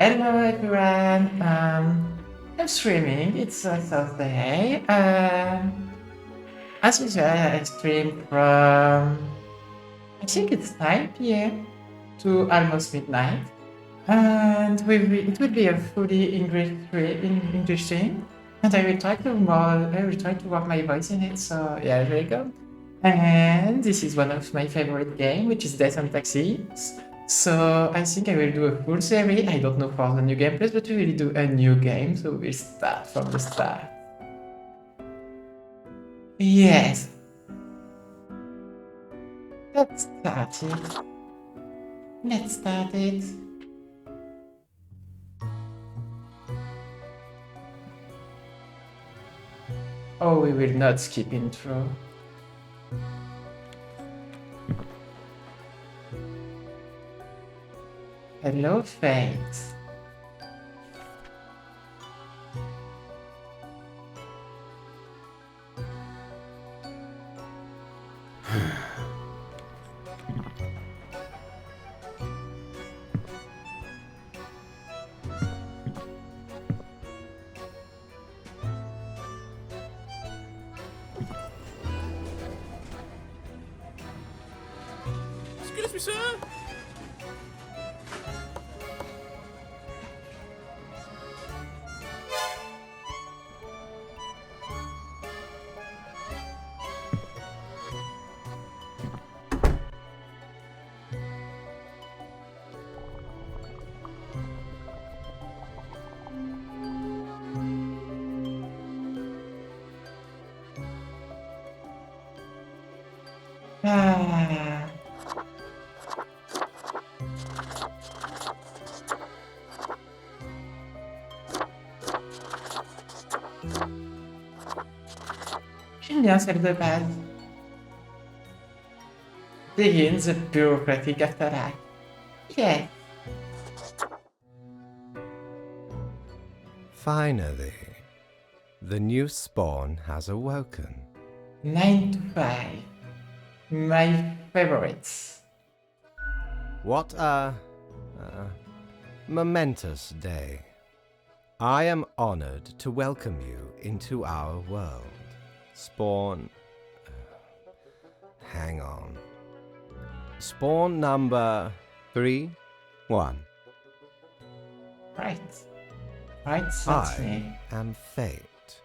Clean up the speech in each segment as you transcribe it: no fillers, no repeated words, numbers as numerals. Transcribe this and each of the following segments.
Hello everyone. I'm streaming. It's a Thursday. As usual, I stream from I think it's 9 p.m. to almost midnight, and it will be a fully English stream. And I will try to work my voice in it. So yeah, there you go. And this is one of my favorite game, which is Death and Taxis. So I think I will do a full series. I don't know for the new gameplays, but we will do a new game. So we'll start from the start. Yes, let's start it. Let's start it. Oh, we will not skip intro. Hello, Fate. Excuse me, sir. Ah. J'aime bien celle de base. Begin the bureaucratic afterlife. Yeah. Finally, the new spawn has awoken. 9 to 5. My favorites. What a momentous day. I am honored to welcome you into our world. Spawn. Hang on. Spawn number 3 1. Right. Right, that's me. I am Fate.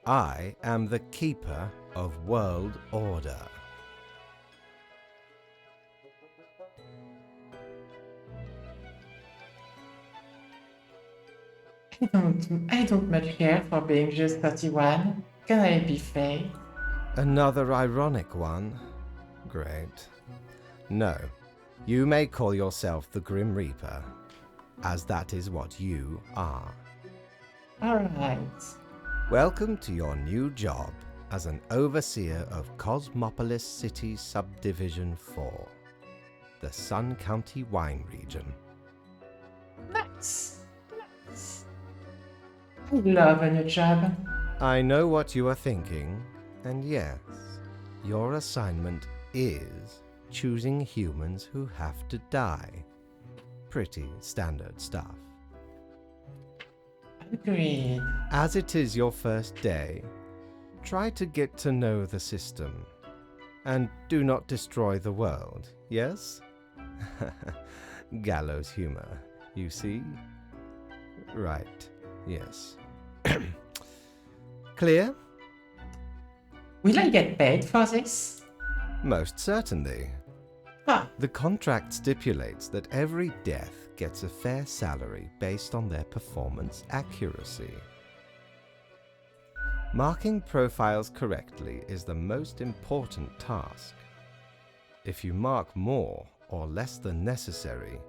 I am the keeper of world order. I don't much care for being just 31. Can I be fake? Another ironic one. Great. No, you may call yourself the Grim Reaper, as that is what you are. Alright. Welcome to your new job as an overseer of Cosmopolis City Subdivision 4, the Sun County Wine Region. Nice. Nice. I love a new job. I know what you are thinking, and yes, your assignment is choosing humans who have to die. Pretty standard stuff. Agreed. As it is your first day, try to get to know the system, and do not destroy the world, yes? Gallows humor, you see? Right, yes. Clear? Will I get paid for this? Most certainly. Ah, The contract stipulates that every death gets a fair salary based on their performance accuracy. Marking profiles correctly is the most important task. If you mark more or less than necessary,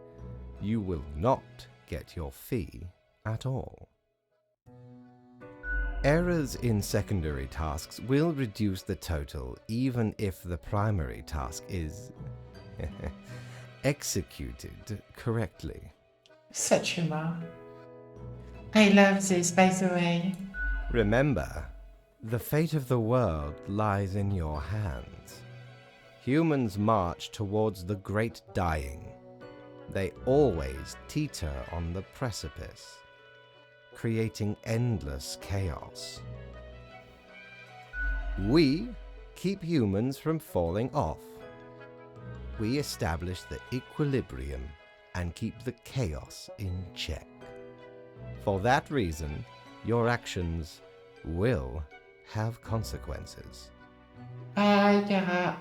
you will not get your fee at all. Errors in secondary tasks will reduce the total even if the primary task is executed correctly. such humor. I love this, by the way. Remember, the fate of the world lies in your hands. Humans march towards the great dying. They always teeter on the precipice, creating endless chaos. We keep humans from falling off. We establish the equilibrium and keep the chaos in check. For that reason, your actions will have consequences. Hi, Kara.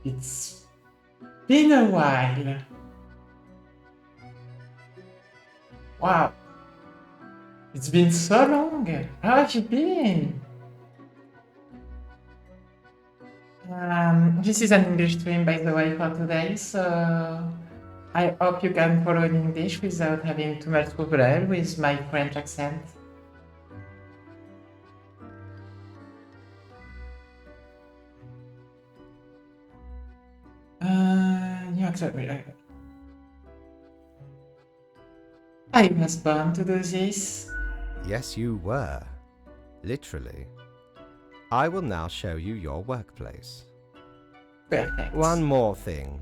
It's been a while. Wow, it's been so long. How have you been? This is an English stream, by the way, for today, so I hope you can follow in English without having too much trouble with my French accent. You accept me. I was born to do this. Yes, you were. Literally. I will now show you your workplace. Perfect. One more thing.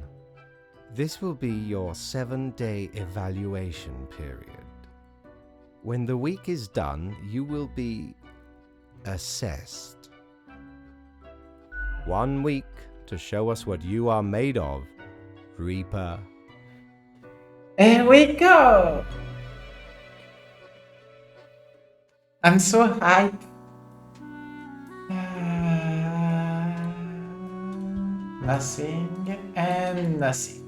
This will be your 7-day evaluation period. When the week is done, you will be assessed. 1 week to show us what you are made of, Reaper. Here we go! I'm so hyped. Nothing and nothing.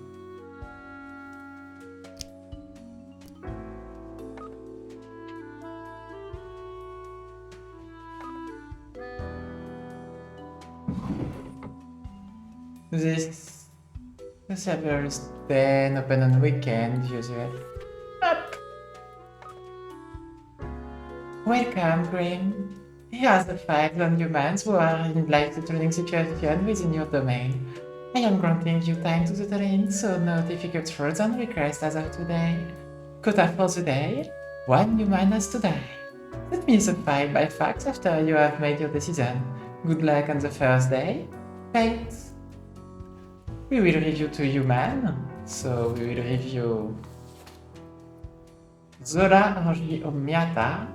This the server is then open on weekend usually. Up. Welcome, Green. Here are the facts on humans who are in life-threatening situation within your domain. I am granting you time to tutor in, so no difficult rules and requests as of today. Quota for the day, 1 human has to die. That means a 5 by facts after you have made your decision. Good luck on the first day. Fate. We will review 2 human, so we will review Zora Omiata.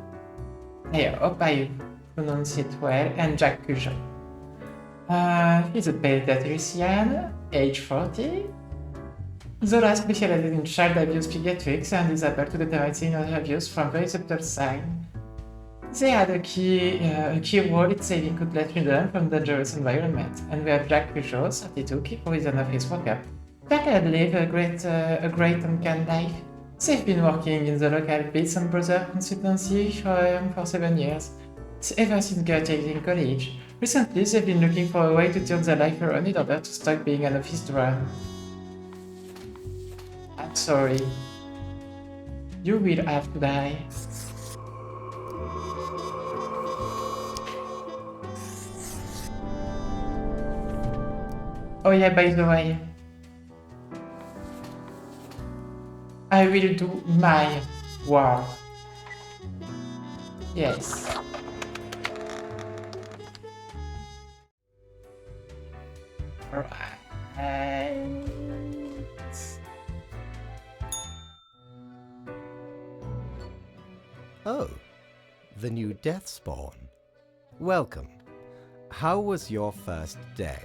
I hope I pronounce it well, and Jack Cujon. He's a pediatrician, age 40. Zora specializes in child abuse pediatrics and is able to determine senior abuse from very subtle signs. They had a key role in saving countless children from dangerous environments, and we have Jack Cujon, 32, keep reason of his workup. Jack had lived a great and kind life. They've been working in the local Bits and Brothers consultancy firm for 7 years, ever since graduating college. Recently, they've been looking for a way to turn their life around in order to stop being an office drone. I'm sorry. You will have to die. Oh yeah, by the way, I will do my work. Yes. Right. Oh, the new death spawn. Welcome. How was your first day?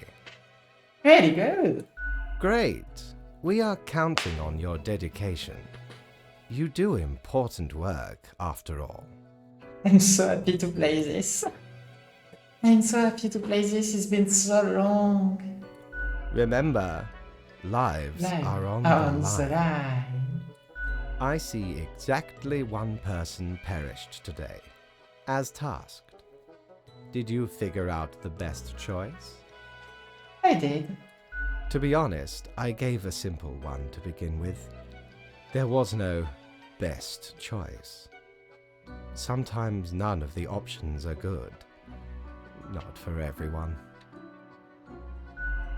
Very good. Great. We are counting on your dedication. You do important work, after all. I'm so happy to play this. I'm so happy to play this. It's been so long. Remember, lives are on the line. I see exactly 1 person perished today, as tasked. Did you figure out the best choice? I did. To be honest, I gave a simple one to begin with. There was no best choice. Sometimes none of the options are good. Not for everyone.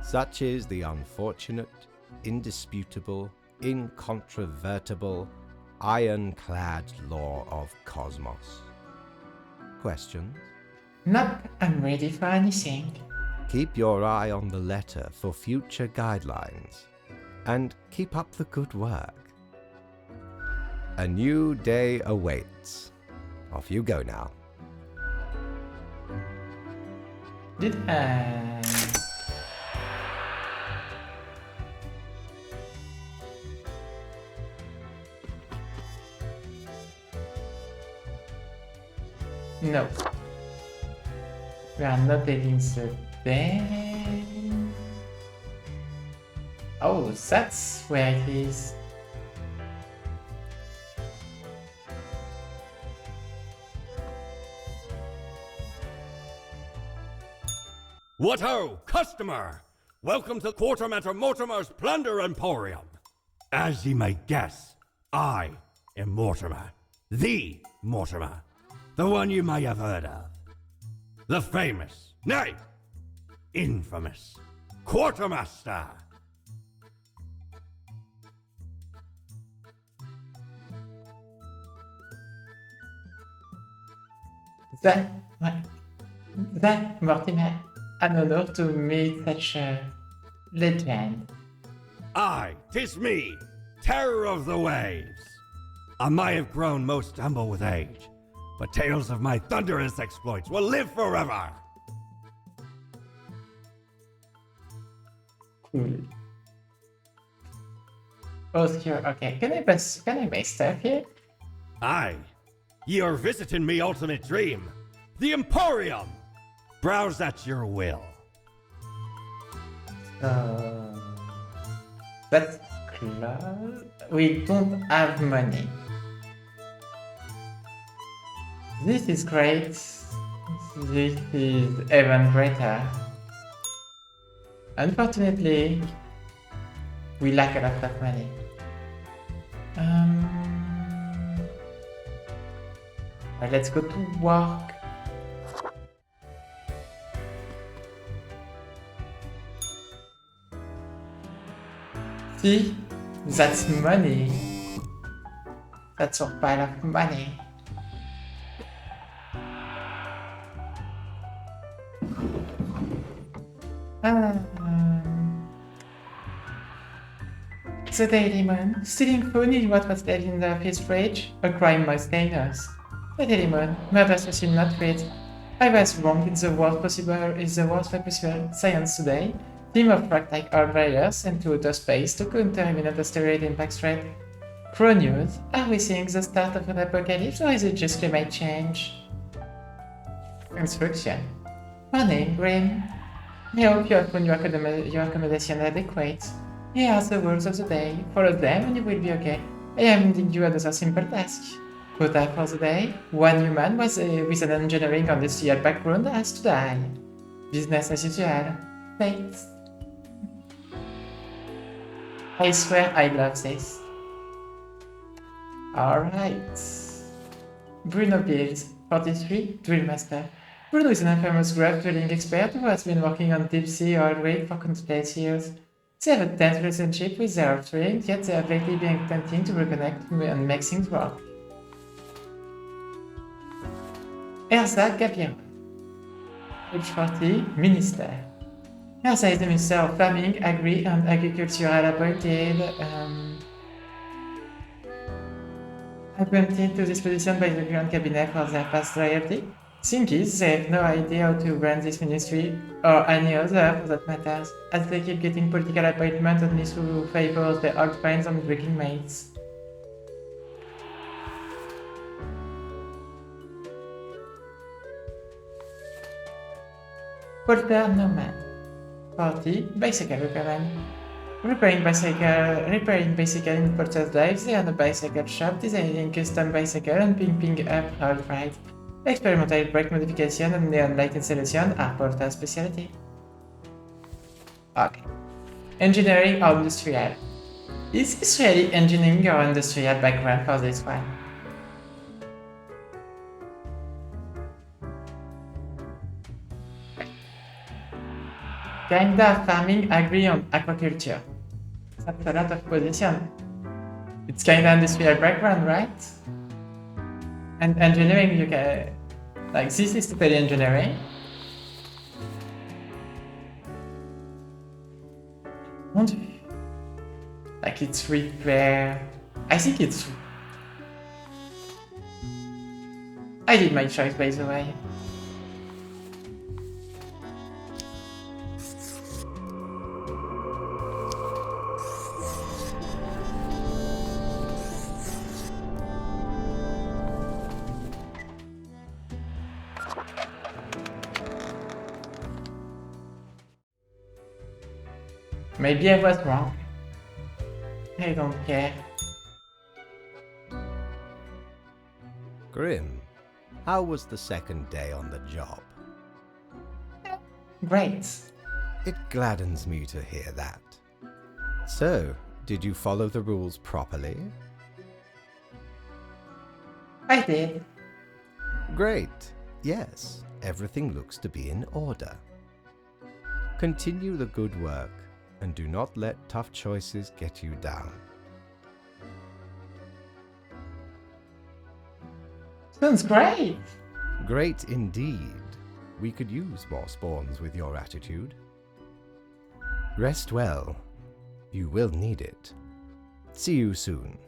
Such is the unfortunate, indisputable, incontrovertible, ironclad law of cosmos. Questions? Nope, I'm ready for anything. Keep your eye on the letter for future guidelines, and keep up the good work. A new day awaits. Off you go now. Did I? No. We are not taking the day. Oh, that's where it is. What ho, customer! Welcome to Quartermaster Mortimer's Plunder Emporium. As ye may guess, I am Mortimer. The Mortimer. The one you may have heard of. The famous, nay, infamous Quartermaster. That Mortimer, an honor to meet such a legend. Aye, 'tis me, terror of the waves. I may have grown most humble with age, but tales of my thunderous exploits will live forever. Cool. Oscar, okay. Can I buy stuff here? Aye, ye are visiting me ultimate dream, the Emporium. Browse at your will. That's close. We don't have money. This is great. This is even greater. Unfortunately, we lack a lot of money. Well, let's go to work. See? That's money. That's a pile of money. The Daily Moon. Stealing food is what was left in his fridge, a crime most heinous. The Daily Moon. Murder social not read. I was wrong in the worst way possible science today. Team of fractile outriders and to outer space to counter imminent asteroid impact threat. Pro news. Are we seeing the start of an apocalypse or is it just climate change? Instruction. Morning, Grim. I hope you have found your accommodation adequate. Here are the rules of the day. Follow them and you will be okay. I am leaving you another simple task. Quota for the day. One human with an engineering or industrial background has to die. Business as usual. Thanks. I swear I love this. Alright. Bruno Beals, 43, Drill Master. Bruno is an infamous graph drilling expert who has been working on deep sea oil rig for countless years. They have a tense relationship with their offspring, yet they have lately been attempting to reconnect and make things work. Erza Gabiero, age 40, Minister. Erza is the Minister of Farming, Agri and Agricultural appointed to this position by the current cabinet for their past loyalty. Thing is, they have no idea how to run this ministry, or any other for that matters, as they keep getting political appointments only through favors their old friends and drinking mates. Polter Norman, 40, bicycle repairman. Repairing bicycle in Polter's lives, they own a bicycle shop designing custom bicycle and pimping up road rides. Experimental brake modification and neon light installation are Polter's specialty. Okay. Engineering or industrial? Is this really engineering or industrial background for this one? Kinda farming, agri and aquaculture. That's a lot of position. It's kinda industrial background, right? And engineering, you can... Like, this is totally engineering. rendu. Like it's repair. I think it's. I did my choice, by the way. Maybe I was wrong. I don't care. Grim, how was the second day on the job? Great. It gladdens me to hear that. So, did you follow the rules properly? I did. Great. Yes, everything looks to be in order. Continue the good work and do not let tough choices get you down. Sounds great. Great indeed. We could use more spawns with your attitude. Rest well. You will need it. See you soon.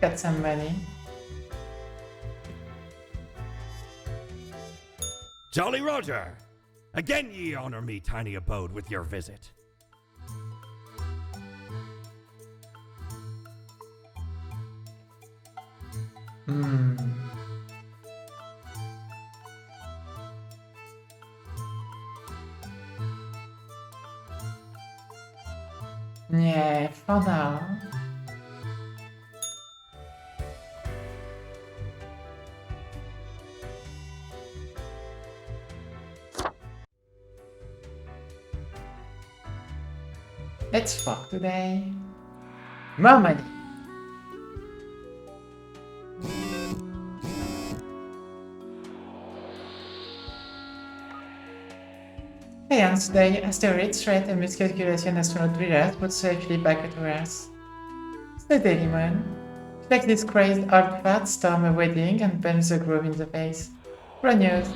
Got some money. Jolly Roger! Again ye honor me tiny abode with your visit. Yeah, for now. Let's fuck today. More money. Hey, on today, asteroid threat and miscalculation astronaut thrillers put safely back at Earth. It's the Daily One. Like this crazed old fat storm a wedding and punch the groom in the face. Pro news.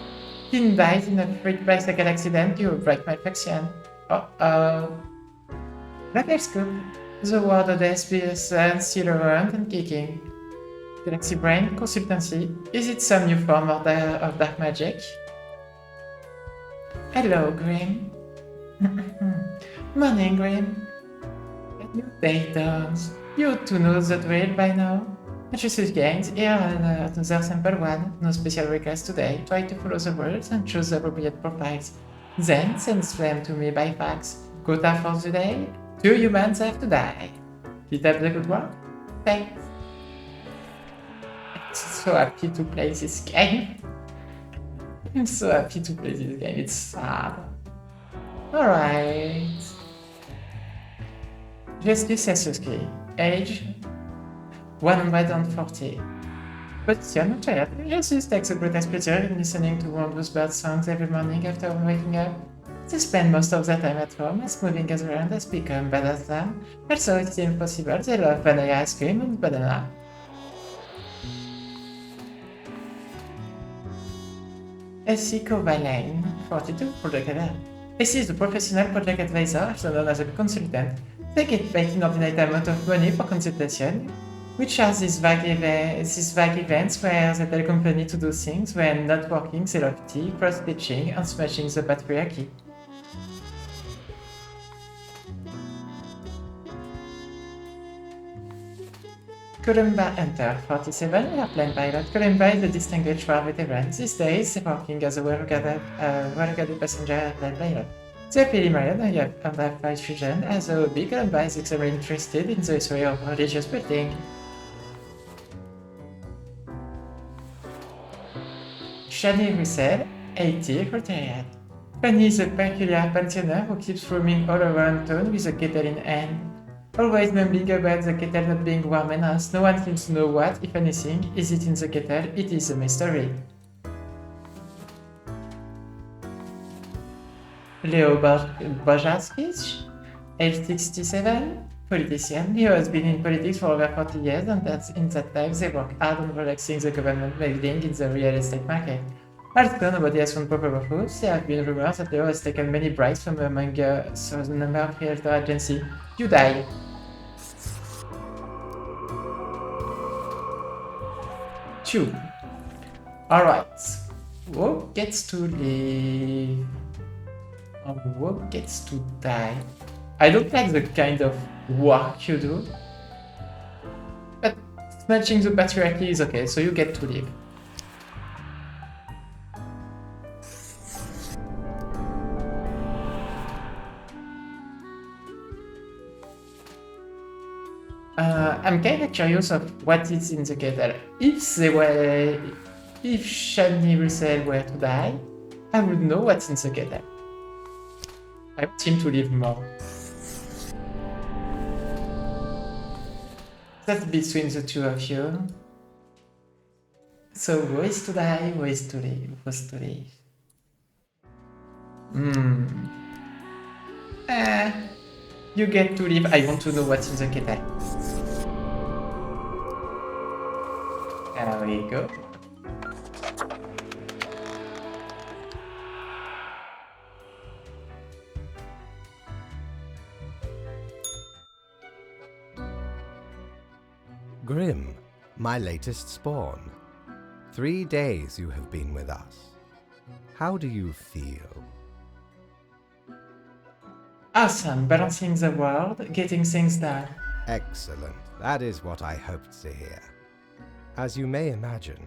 Teen died in a freak bicycle accident due to brake malfunction. Uh-oh. Black Scoop. The world of the SBS still around and kicking. Galaxy Brain Consultancy. Is it some new form of dark magic? Hello, Grim. Morning, Grim. A new day dawns. You two know the drill by now. Adjusted gains, here another sample one. No special request today. Try to follow the rules and choose the appropriate profiles. Then send them to me by fax. Quota for the day? 2 humans have to die. Keep up the good work? Thanks. I'm so happy to play this game. I'm so happy to play this game, it's sad. Alright. Justice Sasuke. Age 140. Position child. Jesus takes a great pleasure in listening to wondrous bird songs every morning after waking up. They spend most of their time at home as moving as around has become better than. Also, it seems possible they love vanilla ice cream and banana. Essie Kovalainen, 42, project advisor. Essie is a professional project advisor, also known as a consultant. They get paid inordinate amount of money for consultation, which are these vague events where they tell a company to do things when not working, they love tea, cross-stitching, and smashing the patriarchy. Columba Hunter, 47, airplane pilot. Columba is a distinguished war veteran. These days, working as a well-regarded passenger airplane pilot. They happily married and have 5 children. As a hobby, Columba is extremely interested in the history of religious building. Shani Russell, 80, retired. Fanny is a peculiar pensioner who keeps roaming all around town with a kettle in hand. Always mumbling about the kettle not being warm enough, no one seems to know what, if anything, is it in the kettle. It is a mystery. Leo Bojarskis, age 67, politician. He has been in politics for over 40 years, and that's in that time they work hard on relaxing the government building in the real estate market. Although nobody has found proper proof, there have been rumors that Leo has taken many bribes from among a certain number of realtor agencies. You die. Two. Alright. Who gets to live? Or who gets to die? I don't like the kind of work you do. But matching the patriarchy is okay, so you get to live. I'm kinda curious of what is in the kettle. If Shani Russell were to die, I would know what's in the kettle. I want him to live more. That's between the two of you. So who is to die, who is to live, who's to live? You get to live. I want to know what's in the kettle. There we go. Grim, my latest spawn. 3 days you have been with us. How do you feel? Awesome, balancing the world, getting things done. Excellent. That is what I hoped to hear. As you may imagine,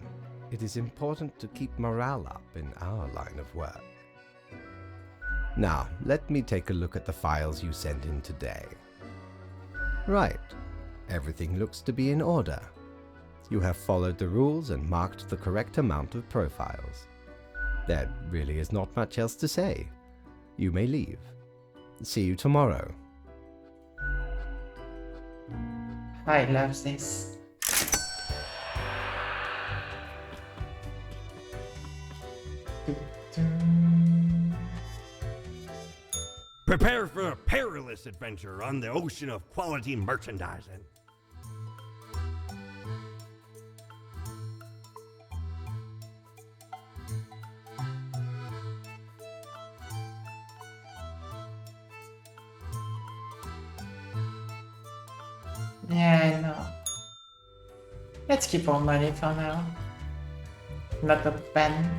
it is important to keep morale up in our line of work. Now, let me take a look at the files you sent in today. Right. Everything looks to be in order. You have followed the rules and marked the correct amount of profiles. There really is not much else to say. You may leave. See you tomorrow. I love this. Prepare for a perilous adventure on the ocean of quality merchandising. Yeah, I know. Let's keep our money for now. Not a pen.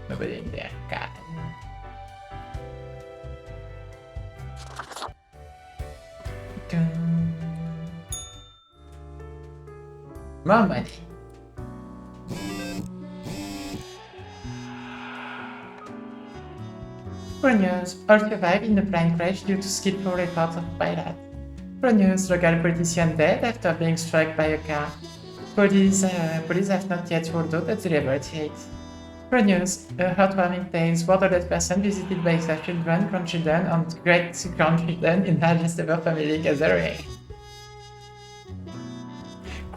Nobody in there. God. More money. Pro news, all survived in the plane crash due to skillful efforts of pilots. Pro news, local politician dead after being struck by a car. Police have not yet ruled out a deliberate hate. Pro news, a heartwarming tale, borderless person visited by their children, grandchildren, and great-grandchildren in largest ever family gathering.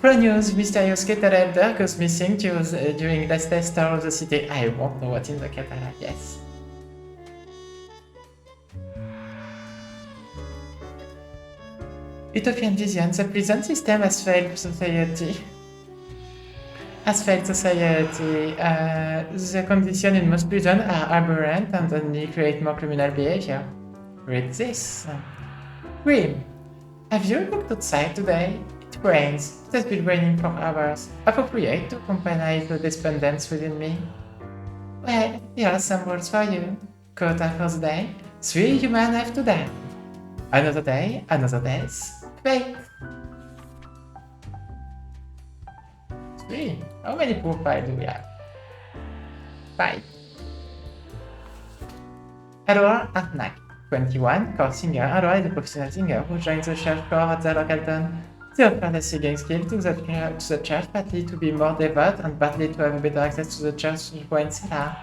Pro news, mysterious kettle elder goes missing during last test tour of the city. I won't know what's in the kettle, yes. Utopian vision, the prison system has failed society. The conditions in most prisons are aberrant and only create more criminal behavior. Read this. Grim, have you looked outside today? It rains. It has been raining for hours. Appropriate to accompany the despondence within me. Well, here are some rules for you. Quota for the day. 3 humans have to die. Another day, another death. Wait. 3. How many profiles do we have? 5. Edward Arnak, 21, core singer. Edward is a professional singer who joins the church choir at the local town. They offer their singing skill to the church, partly to be more devout and partly to have better access to the church wine cellar.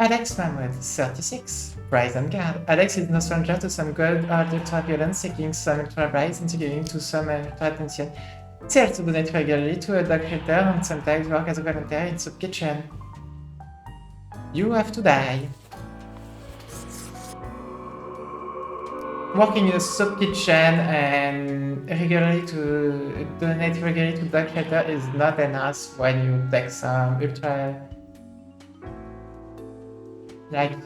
Alex Mahmoud, 36, Prison Guard. Alex is no stranger to some good or ultra-violence, seeking some ultra-rise and giving to some ultra-attention. They also donate regularly to a dog shelter and sometimes work as a volunteer in soup kitchen. You have to die. Working in a soup kitchen and donate regularly to dog shelter is not enough when you take some ultra. Like,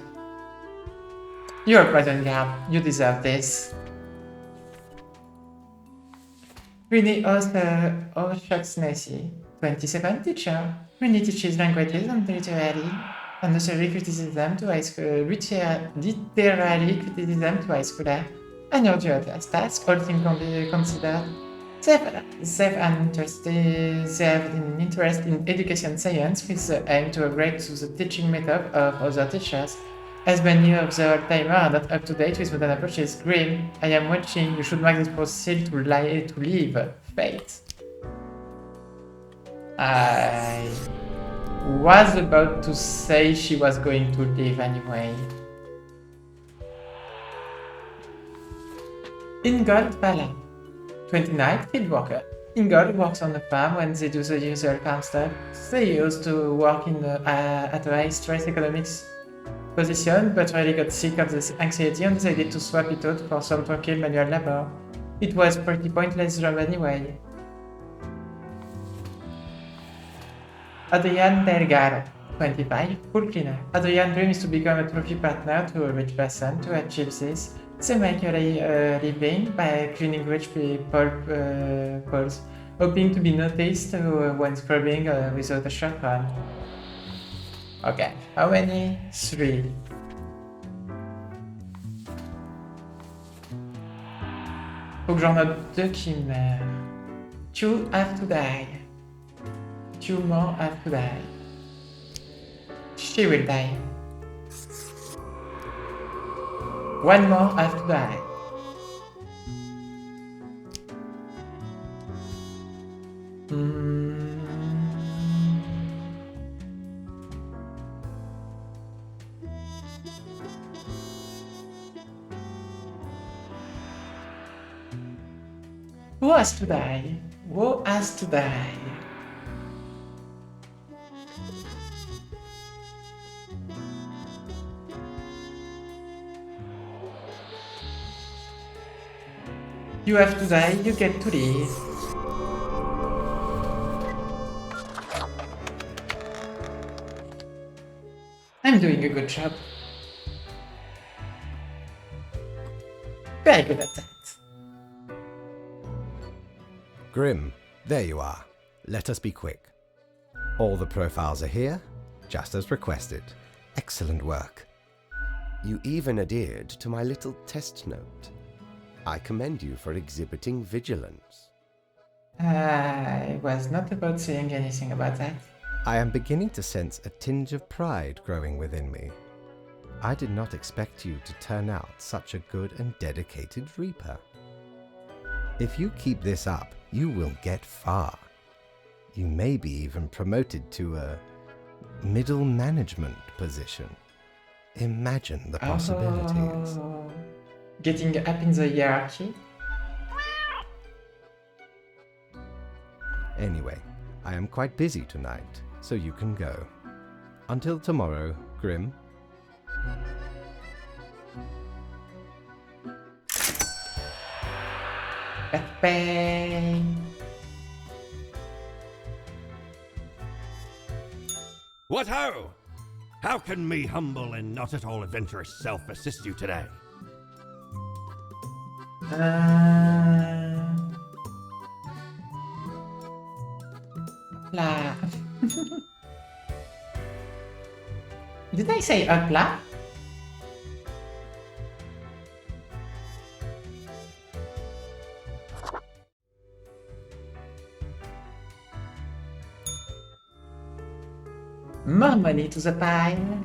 you're a prison guard. You deserve this. Rini O'Shaughnessy, 27 teacher. Rini teaches languages and literary criticism to high school, literary criticism to high schooler. And your duties task, all things considered. They have an interest in education science with the aim to upgrade to the teaching method of other teachers. As many of the old-timer are not up to date with modern approaches, Grim, I am watching. You should mark this process to leave. Fate. I was about to say she was going to leave anyway. Ingold Pala, 29 field worker. Ingold works on the farm when they do the usual farm stuff. They used to work at a high-stress economics position, but really got sick of the anxiety and decided to swap it out for some tranquil manual labor. It was pretty pointless job anyway. Adrian Delgado, 25, pool cleaner. Adrian dreams to become a trophy partner to a rich person. To achieve this, they make a living by cleaning rich people pools, hoping to be noticed when scrubbing without a shotgun. Okay, how many? 3. Faut que j'en note 2 qui meurent. 2 have to die. 2 more have to die. She will die. 1 more have to die. Who has to die? Who has to die? You have to die, you get to leave. I'm doing a good job. Very good at that. Grim, there you are. Let us be quick. All the profiles are here, just as requested. Excellent work. You even adhered to my little test note. I commend you for exhibiting vigilance. I was not about saying anything about that. I am beginning to sense a tinge of pride growing within me. I did not expect you to turn out such a good and dedicated Reaper. If you keep this up, you will get far. You may be even promoted to a middle management position. Imagine the possibilities. Oh, getting up in the hierarchy? Anyway, I am quite busy tonight, so you can go. Until tomorrow, Grim. Bang. What ho! How can me humble and not at all adventurous self assist you today? La. Did I say hopla? More money to the pile.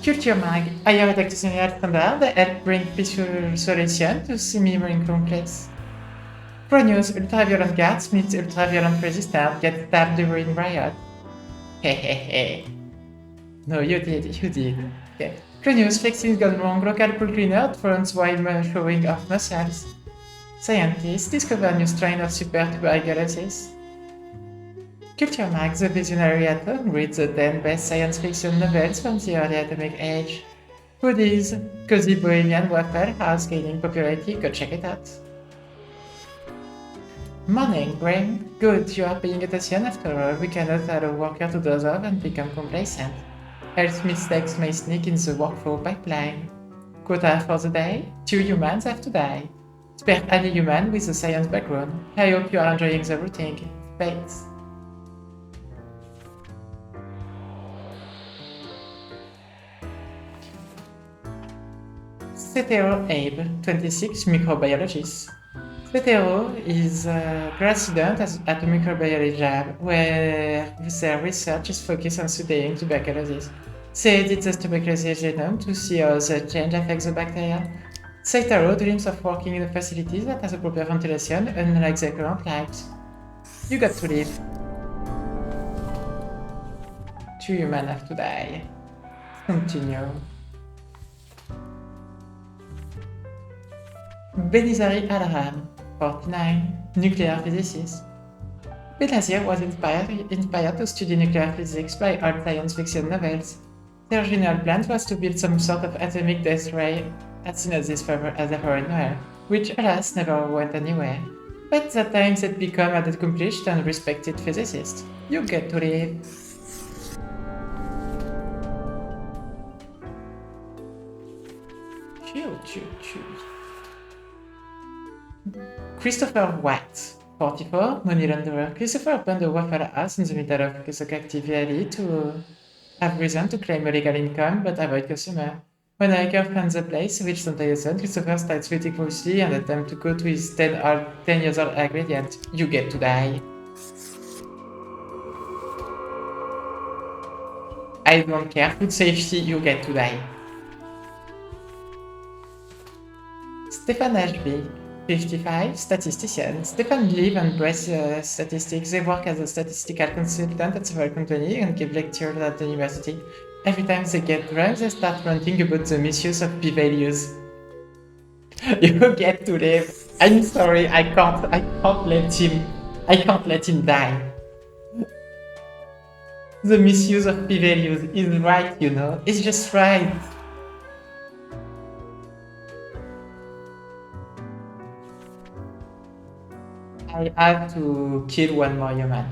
Culture Mag, higher educational standard help bring peaceful solution to semi-marine conflicts. Chronos, ultra-violent guards meet ultra-violent resistance, get stabbed during riot. Hehehe. No, you did. Okay. Chronos flexing gone wrong, local pool cleaner thrones while showing off muscles. Scientists discover new strain of super tuberculosis. Culture Mag, the visionary at home, reads the 10 best science fiction novels from the early atomic age. Foodies, cozy bohemian waffle house gaining popularity, go check it out. Morning, brain. Good, you are paying attention after all. We cannot allow worker to doze off and become complacent. Health mistakes may sneak in the workflow pipeline. Quota for the day: 2 humans have to die. Spare any human with a science background. I hope you are enjoying the routine. Thanks. Cetero Abe, 26, microbiologist. Cetero is a grad student at the microbiology lab, where their research is focused on studying tuberculosis. They did the tuberculosis genome to see how the change affects the bacteria. Cetero dreams of working in a facility that has a proper ventilation, unlike their current lives. You got to live. 2 humans have to die. Continue. Benizari Abraham, 49, nuclear physicist. Benazir was inspired to study nuclear physics by old science fiction novels. The original plan was to build some sort of atomic death ray as soon as this as a foreign well, which alas never went anywhere. But that time they'd become an accomplished and respected physicist. You get to live. Choo. Christopher White, 44, money launderer. Christopher opened a waffle house in the middle of Kesokakti Valley to have reason to claim illegal income but avoid customer. When a hacker finds the place, which sometimes happens, Christopher starts sweating closely and attempts to go to his 10 years old ingredient. You get to die. I don't care, food safety, you get to die. Stefan Ashby, 55, statistician. Stefan lives and breathes statistics. They work as a statistical consultant at several companies and give lectures at the university. Every time they get drunk, they start ranting about the misuse of p-values. You get to live. I'm sorry, I can't let him die. The misuse of p-values is right, you know. It's just right. I have to kill one more human.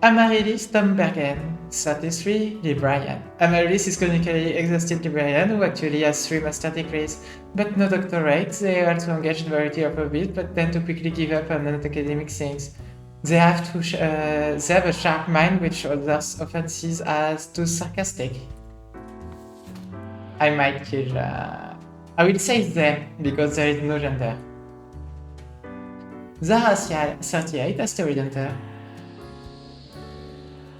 Amaryllis Tombergen, 33, librarian. Amaryllis is clinically exhausted librarian who actually has 3 master degrees, but no doctorate. They also engage in a variety of hobbies, but tend to quickly give up on non-academic things. They have a sharp mind, which others often see as too sarcastic. I might kill. I will say them because there is no gender. Zara 38, asteroid hunter.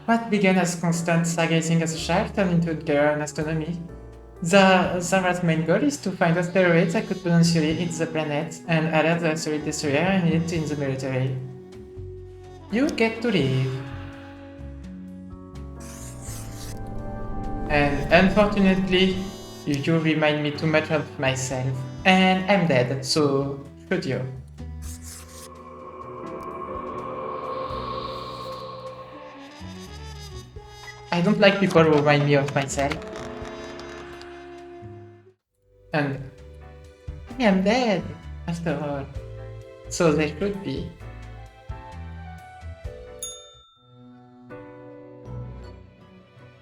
What began as constant stargazing as a child turned into a career in astronomy. Zara's main goal is to find asteroids that could potentially hit the planet and alert the asteroid destroyer needed in the military. You get to live. And unfortunately, you remind me too much of myself. And I'm dead, so shoot you. I don't like people who remind me of myself. And I am dead, after all. So they should be.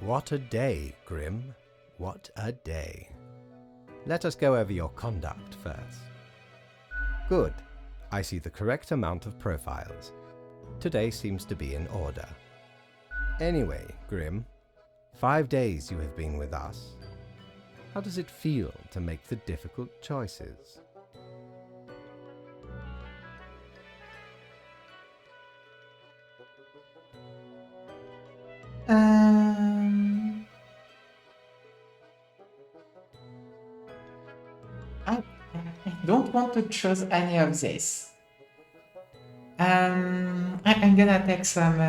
What a day, Grim. What a day. Let us go over your conduct first. Good. I see the correct amount of profiles. Today seems to be in order. Anyway, Grim, 5 days you have been with us. How does it feel to make the difficult choices? I don't want to choose any of this. I'm gonna take some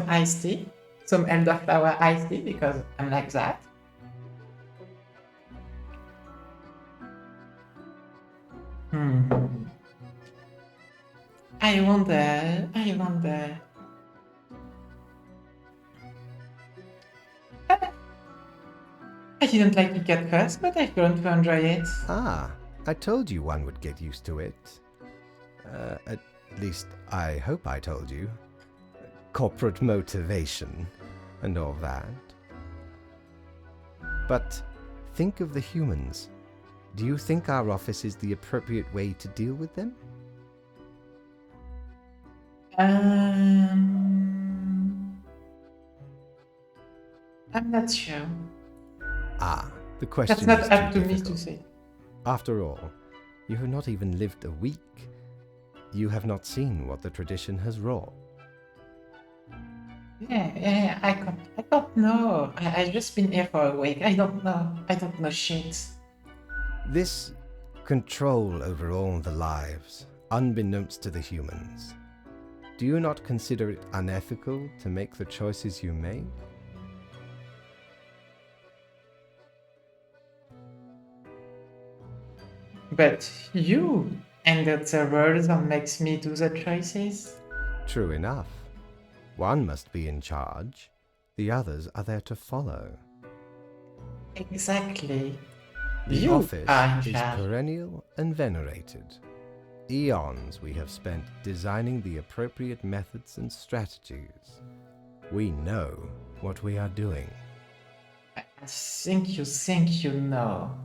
iced tea, some elderflower iced tea because I'm like that. I wonder. I wonder. I didn't like it at first, but I've grown to enjoy it. Ah, I told you one would get used to it. At least, I hope I told you. Corporate motivation and all that. But think of the humans. Do you think our office is the appropriate way to deal with them? I'm not sure. Ah, the That's question not is up too to me to difficult. say. After all, you have not even lived a week. You have not seen what the tradition has wrought. Yeah, I don't know. I've just been here for a week. I don't know. I don't know shit. This control over all the lives, unbeknownst to the humans. Do you not consider it unethical to make the choices you make? But you ended the rules and makes me do the choices. True enough. One must be in charge. The others are there to follow. Exactly. The You office are in is charge. perennial and venerated. Eons we have spent designing the appropriate methods and strategies. We know what we are doing. I think you know.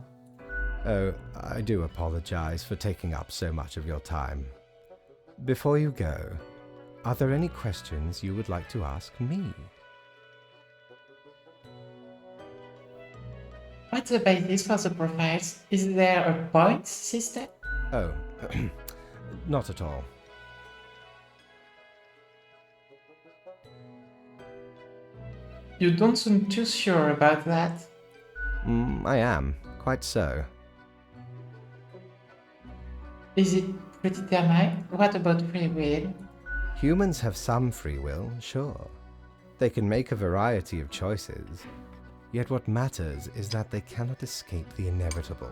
Oh, I do apologize for taking up so much of your time. Before you go, are there any questions you would like to ask me? What's the basis for the profiles? Is there a points system? Oh, not at all. You don't seem too sure about that. I am, quite so. Is it predetermined? What about free will? Humans have some free will, sure. They can make a variety of choices. Yet what matters is that they cannot escape the inevitable.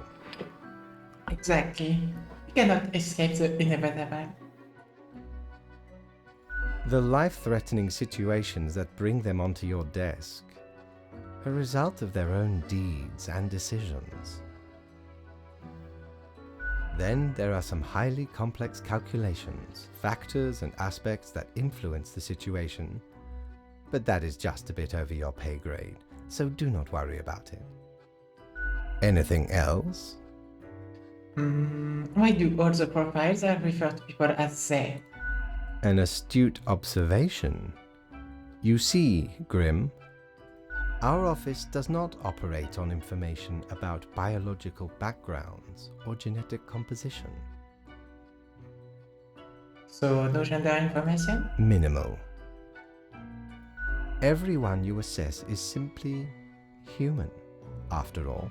Exactly. You cannot escape the inevitable. The life-threatening situations that bring them onto your desk are a result of their own deeds and decisions. Then there are some highly complex calculations, factors and aspects that influence the situation, but that is just a bit over your pay grade, so do not worry about it. Anything else? Why do all the profiles refer to people as they? An astute observation. You see, Grim, our office does not operate on information about biological backgrounds or genetic composition. So no gender information? Minimal. Everyone you assess is simply human, after all,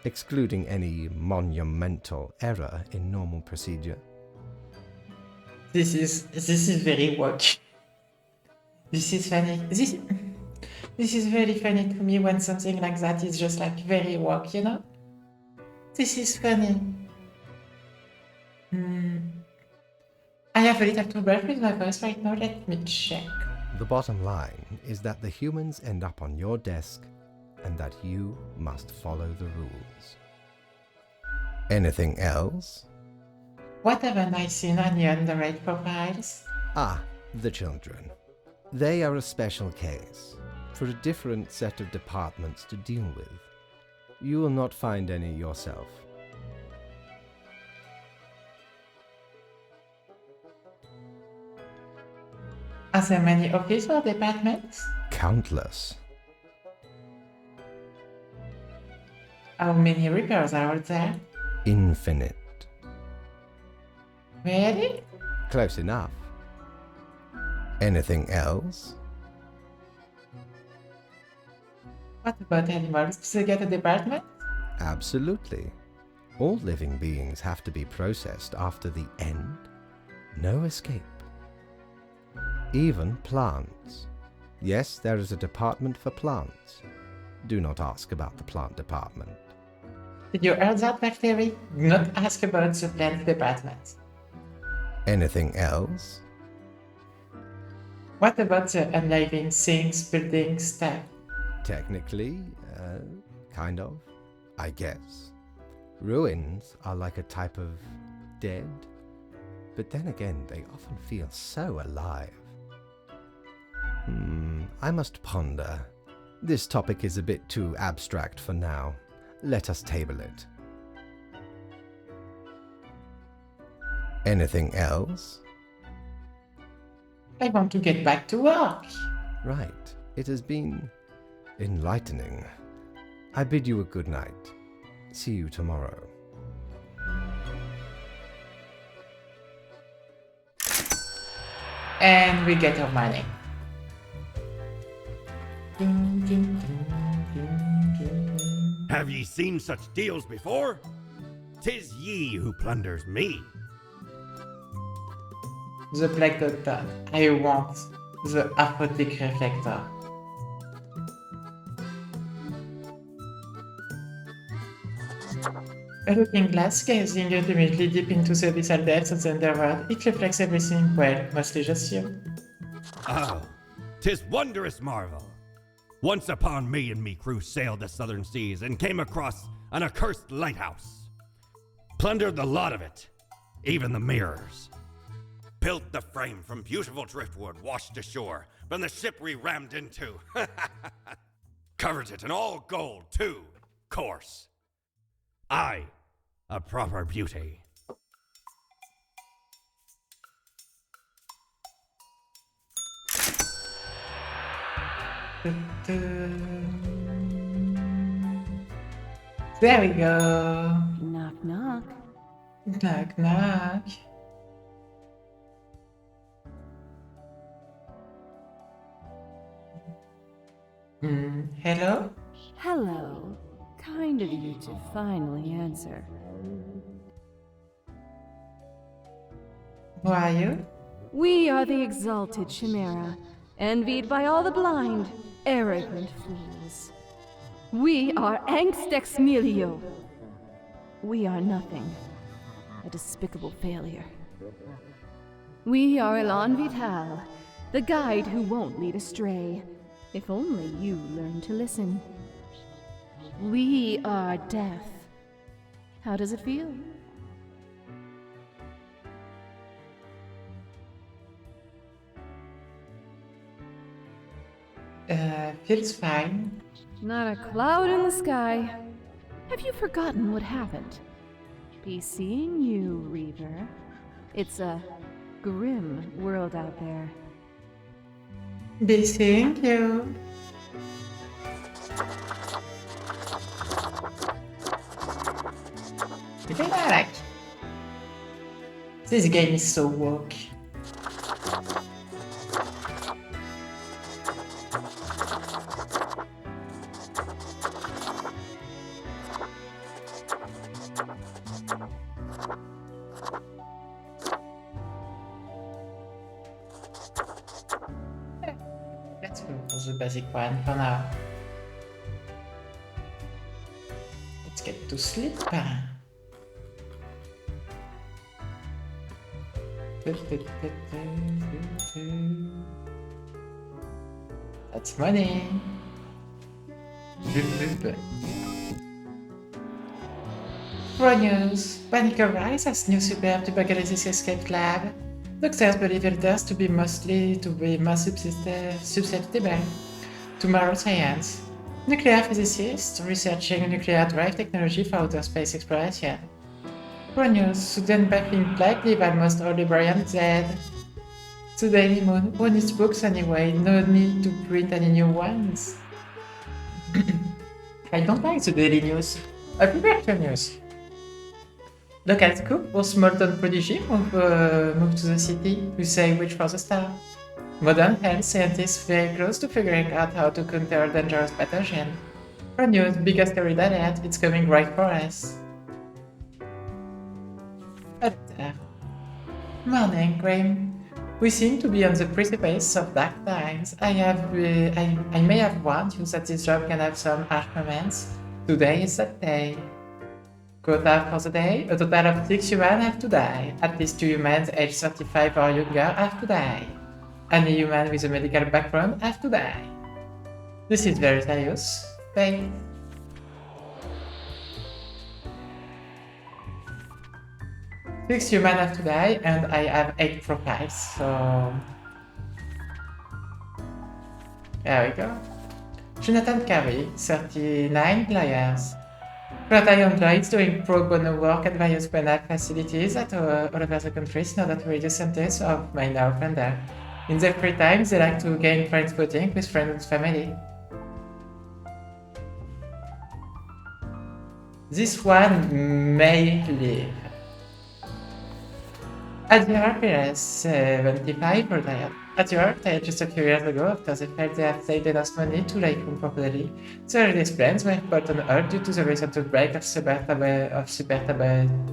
excluding any monumental error in normal procedure. This is very woke. This is funny. This is very funny to me when something like that is just like very woke, you know? This is funny. I have a little trouble with my voice right now. Let me check. The bottom line is that the humans end up on your desk and that you must follow the rules. Anything else? What haven't I seen on your underage profiles? Ah, the children. They are a special case, for a different set of departments to deal with. You will not find any yourself. Are there many offices or departments? Countless. How many repairs are out there? Infinite. Really? Close enough. Anything else? What about animals? Do they get a department? Absolutely. All living beings have to be processed after the end. No escape. Even plants. Yes, there is a department for plants. Do not ask about the plant department. Did you hear that, Bacteria? Do not ask about the plant department. Anything else? What about the unliving things, buildings, stuff? Technically, kind of, I guess. Ruins are like a type of dead, but then again, they often feel so alive. I must ponder. This topic is a bit too abstract for now. Let us table it. Anything else? I want to get back to work. Right. It has been enlightening. I bid you a good night. See you tomorrow. And we get our money. Have ye seen such deals before? 'Tis ye who plunders me. The black dot. I want the aphotic reflector. A looking glass gazing ultimately deep into the abyssal depths of the underworld, it reflects everything, well, mostly just you. Oh, 'tis wondrous marvel. Once upon me and me crew sailed the southern seas and came across an accursed lighthouse. Plundered the lot of it, even the mirrors. Built the frame from beautiful driftwood washed ashore from the ship we rammed into. Covered it in all gold, too, course. Aye, a proper beauty. There we go. Knock, knock. Knock, knock. Hello? Hello. Kind of you to finally answer. Who are you? We are the exalted Chimera, envied by all the blind, arrogant fools. We are Angst Ex Nihilo. We are nothing. A despicable failure. We are Elan Vital, the guide who won't lead astray, if only you learn to listen. We are death. How does it feel? Feels fine. Not a cloud in the sky. Have you forgotten what happened? Be seeing you, Reaver. It's a grim world out there. Be seeing you. Look at that. This game is so woke. Let's go for the basic one for now. Let's get to sleep. That's money. Pro news. Panic arises as new superb tuberculosis escape lab. Doctors believe elders to be more susceptible to moral science. Nuclear physicists researching nuclear drive technology for outer space exploration. Pro news. Sudan baffling plague leave almost all librarians dead. The Daily Moon. Who needs books anyway? No need to print any new ones. I don't like the Daily News. I prefer the news. Local scoop or small town prodigy move to the city. We say which for the star. Modern health scientists very close to figuring out how to counter a dangerous pathogen. Pro news, big asteroid alert, it's coming right for us. Morning, Graham. We seem to be on the precipice of dark times. I may have warned you that this job can have some harsh moments. Today is that day. Quota for the day, a total of 6 humans have to die. At least 2 humans aged 35 or younger have to die. Any human with a medical background have to die. This is very serious. Thanks. 6 humans have to die, and I have 8 profiles, so... There we go. Jonathan Carey, 39 players. What I enjoy is doing pro bono work at various penal facilities all over the country in order to reduce sentence of minor offender. In their free time, they like to gain friends footing with friends and family. This one may live. Admiral Perez, 75, retired. Admiral retired just a few years ago after they felt they had saved enough money to lay home properly. Their earliest plans were put on hold due to the recent outbreak of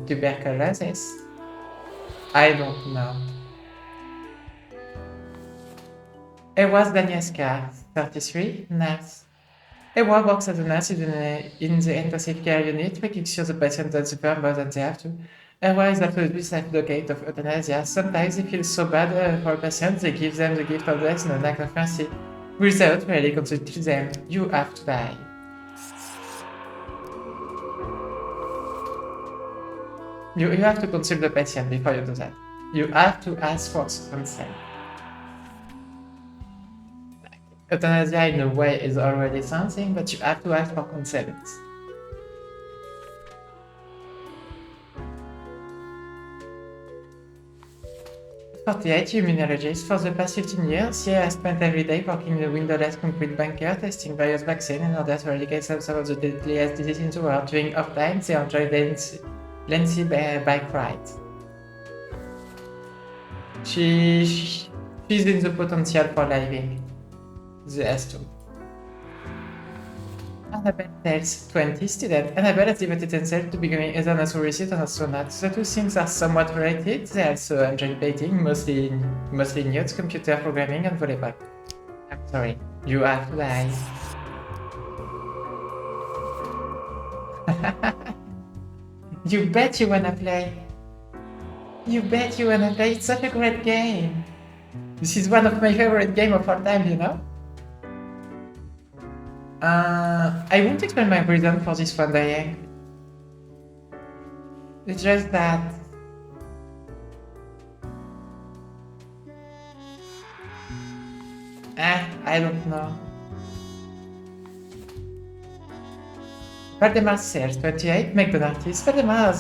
tuberculosis. I don't know. Ewa Zdanieska, 33, nurse. Ewa works as a nurse in the intensive care unit, making sure the patients don't suffer more than they have to. Ewa is absolutely self-advocate of euthanasia. Sometimes they feel so bad for patients, they give them the gift of death in an act of mercy. Without really consulting them, you have to die. You have to consult the patient before you do that. You have to ask for consent. Euthanasia in a way is already something, but you have to ask for consent. 48 immunologist. For the past 15 years, he has spent every day working in a windowless concrete bunker, testing various vaccines in order to eradicate some of the deadliest diseases in the world. During off time, they enjoy lengthy bike rides. She's in the potential for living. The S2. Annabelle tells 20 students. Annabelle has devoted herself to becoming either an astronaut or an astronaut. The two things are somewhat related. They also enjoy dating, mostly nudes, computer programming, and volleyball. I'm sorry, you have to die. You bet you wanna play. You bet you wanna play. It's such a great game. This is one of my favorite games of all time, you know? I won't explain my reason for this one dying. It's just that... I don't know. Valdemar Sales, 28, McDonald's. Valdemar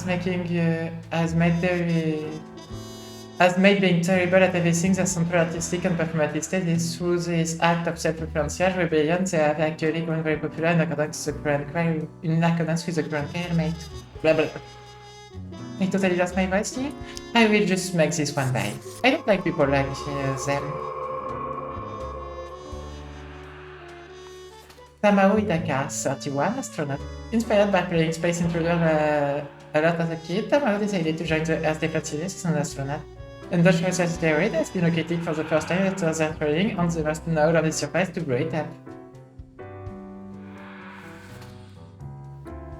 has made being terrible at everything that sounds artistic and performative status. Through this act of self-referential rebellion, they have actually grown very popular in accordance with the current climate. Blah blah. I totally lost my voice here. I will just make this one die. I don't like people like them. Tamao Idaka, 31, astronaut. Inspired by playing Space Intruder a lot as a kid, Tamao decided to join the Earth Defense Forces as an astronaut. Industrial Asteroid has been located for the first time after their training on the most known on its surface to grow it up.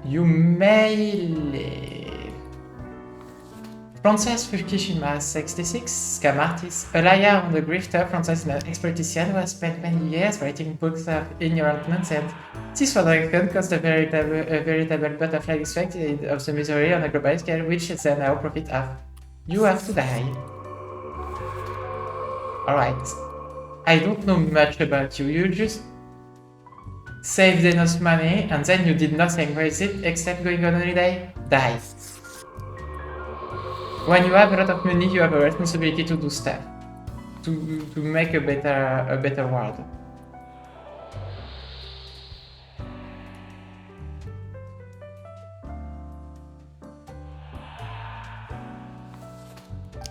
You may live. Frances Fukushima, 66, scam artist. A liar and a grifter, Frances is an exploitician who has spent many years writing books of ignorant nonsense. This production caused a veritable butterfly effect of the misery on a global scale, which they now profit of. You have to die. Alright. I don't know much about you. You just saved enough money and then you did nothing with it except going on holiday. Die. When you have a lot of money, you have a responsibility to do stuff. To make a better world.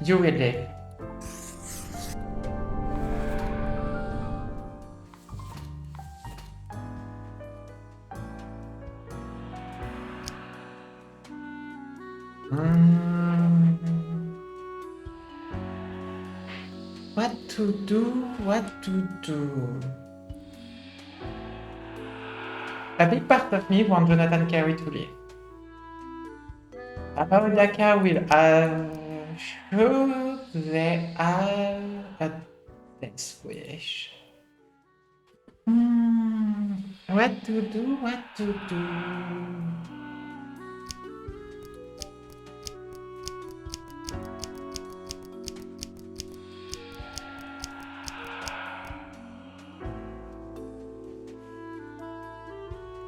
You will live. What to do? A big part of me wants Jonathan Carey to live. Abaudaka will have. Sure, they have a death wish. What to do? What to do?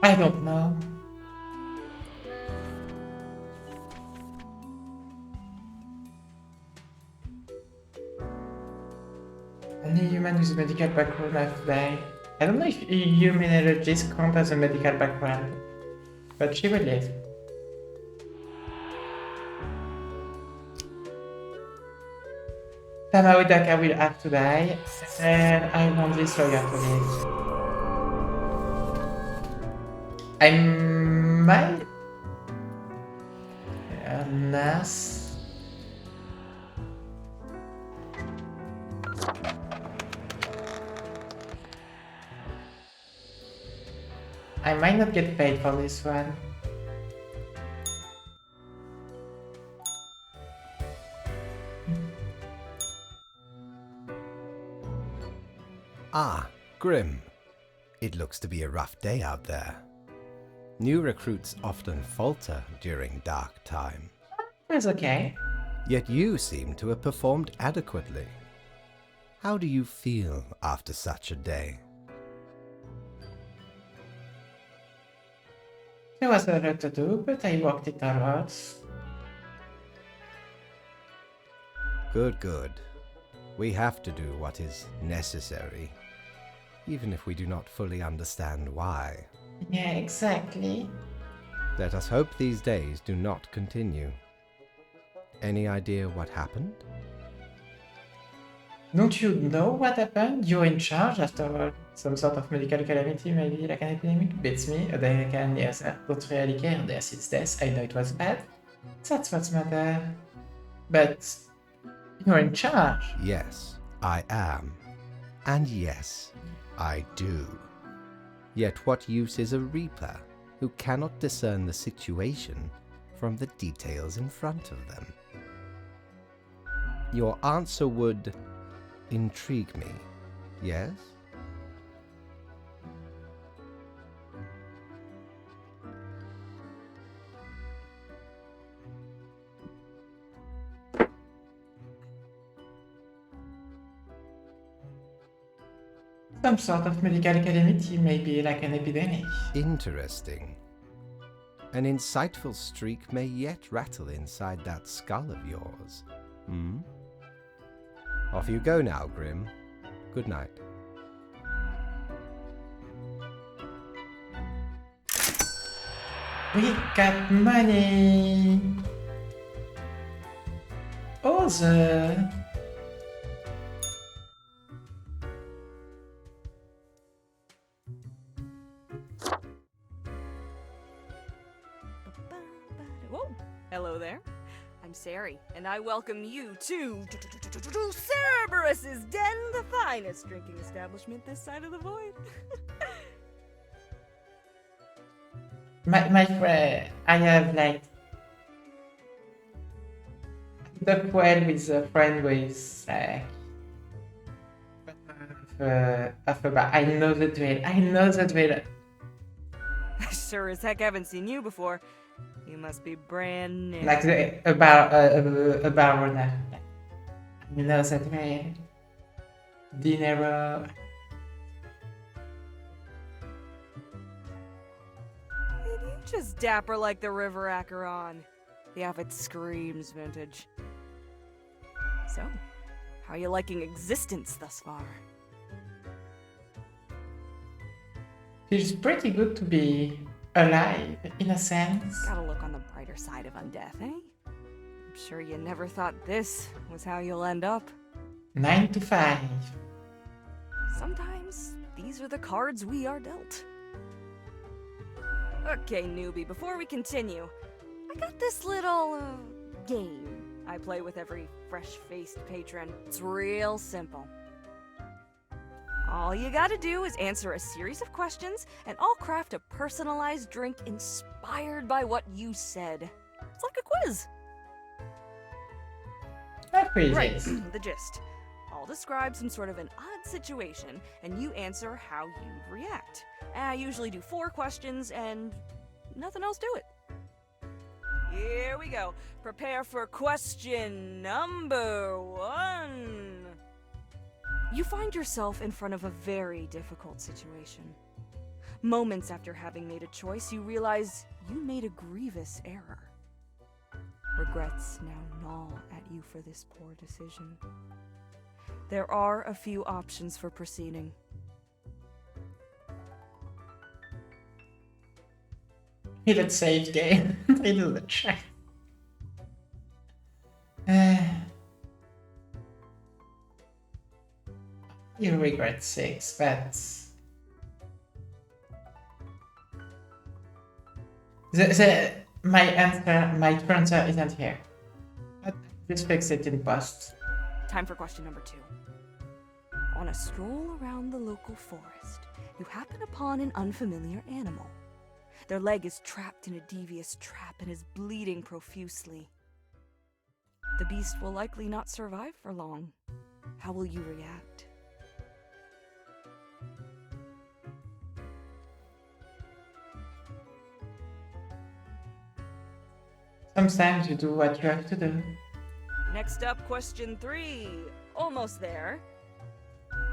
I don't know. Any human with a medical background have died. I don't know if immunologists count as a medical background, but she will live. Tamaudaka will have to die, and I want this lawyer to live. I might... nurse... I might not get paid for this one. Ah, Grim. It looks to be a rough day out there. New recruits often falter during dark time. That's okay. Yet you seem to have performed adequately. How do you feel after such a day? There was a lot to do, but I worked it a lot. Good, good. We have to do what is necessary, even if we do not fully understand why. Yeah, exactly. Let us hope these days do not continue. Any idea what happened? Don't you know what happened? You're in charge after all. Some sort of medical calamity, maybe like an epidemic? Beats me. Yes, I don't really care. There's his death. I know it was bad. That's what's matter. But you're in charge. Yes, I am. And yes, I do. Yet what use is a reaper who cannot discern the situation from the details in front of them? Your answer would intrigue me, yes? Some sort of medical calamity, maybe like an epidemic. Interesting. An insightful streak may yet rattle inside that skull of yours. Hmm? Off you go now, Grim. Good night. We got money! Other! Whoa! Hello there. I'm Sari, and I welcome you to Cerberus's Den, the finest drinking establishment this side of the void. My friend, I have like the quell with a friend with like I know the drill. I know the drill. I sure as heck haven't seen you before. You must be brand new. Like about I know the drill. Dinero. And you just dapper like the river Acheron. The outfit screams vintage. So, how are you liking existence thus far? Feels pretty good to be alive, in a sense. Gotta look on the brighter side of undeath, eh? I'm sure you never thought this was how you'll end up. 9 to 5. Sometimes these are the cards we are dealt. Okay, newbie, before we continue, I got this little game I play with every fresh-faced patron. It's real simple. All you gotta do is answer a series of questions, and I'll craft a personalized drink inspired by what you said. It's like a quiz. That Right, freezes. the gist. I'll describe some sort of an odd situation, and you answer how you'd react. I usually do 4 questions and nothing else to it. Here we go. Prepare for question number 1. You find yourself in front of a very difficult situation. Moments after having made a choice, you realize you made a grievous error. Regrets now gnaw at you for this poor decision. There are a few options for proceeding. Let's save game. I do the check. You regret 6, but my true answer isn't here. But just fix it in post. Time for question number 2. On a stroll around the local forest, you happen upon an unfamiliar animal. Their leg is trapped in a devious trap and is bleeding profusely. The beast will likely not survive for long. How will you react? Sometimes you do what you have to do. Next up, question 3. Almost there.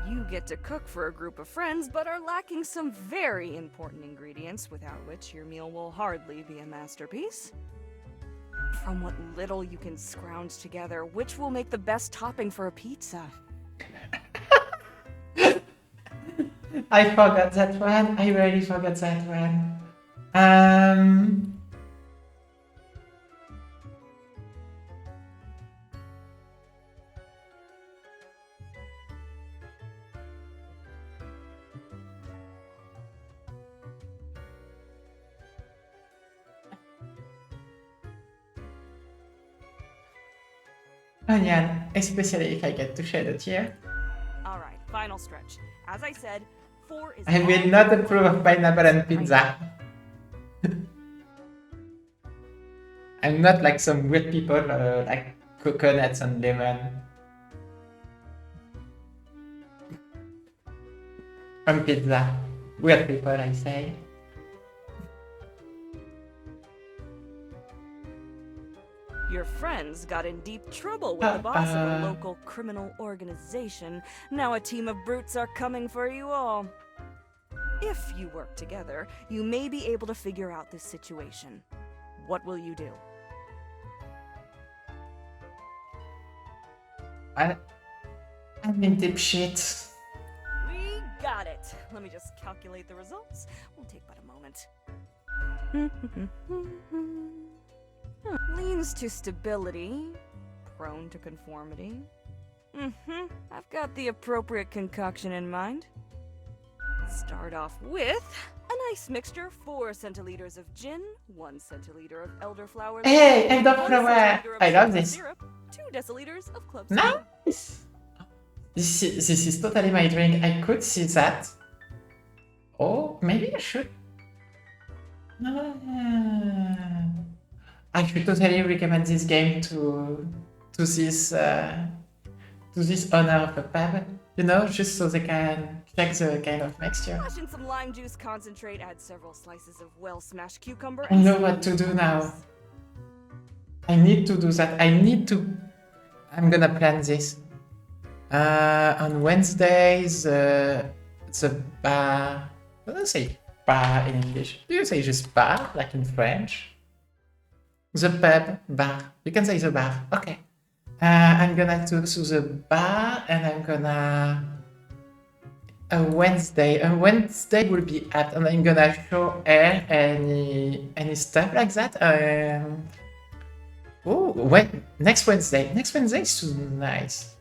You get to cook for a group of friends, but are lacking some very important ingredients, without which your meal will hardly be a masterpiece. From what little you can scrounge together, which will make the best topping for a pizza? I forgot that one. I really forgot that one. Onion, especially if I get to shed a tear. Alright, final stretch. As I said, 4 is I will all not you approve have. of pineapple and pizza. I'm not like some weird people like coconuts and lemon. On pizza. Weird people, I say. Your friends got in deep trouble with the boss of a local criminal organization. Now a team of brutes are coming for you all. If you work together, you may be able to figure out this situation. What will you do? I'm in deep shit. We got it. Let me just calculate the results. Won't take but a moment. Leans to stability, prone to conformity. I've got the appropriate concoction in mind. Start off with a nice mixture: 4 centiliters of gin, 1 centiliter of elderflower. Hey, liquid, 1 elderflower! centiliter of I love sugar this. syrup, 2 deciliters of club soda. Nice! This is totally my drink. I could see that. Oh, maybe I should. I should totally recommend this game to this owner of a pub. You know, just so they can check the kind of mixture. Splash in some lime juice concentrate, add several slices of well-smashed cucumber. I know what to do now. I need to do that. I'm gonna plan this. On Wednesdays, the bar. What do you say bar in English? Do you say just bar, like in French? The pub, bar. You can say the bar. Okay. I'm gonna do the bar, and I'm gonna a Wednesday. A Wednesday will be at, and I'm gonna show her any stuff like that. Oh, when next Wednesday. Next Wednesday is too nice.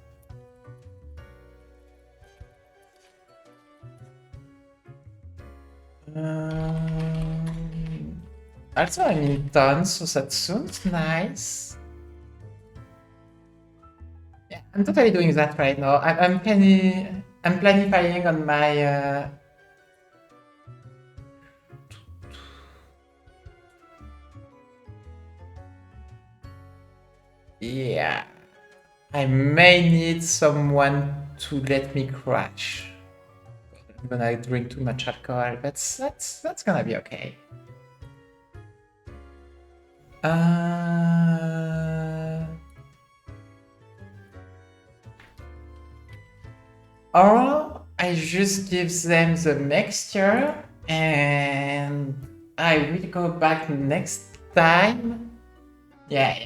Also, I'm in town, so that sounds nice. Yeah, I'm totally doing that right now. I'm planifying on my Yeah. I may need someone to let me crash when I drink too much alcohol, but that's gonna be okay. Or I just give them the mixture and I will go back next time. Yeah.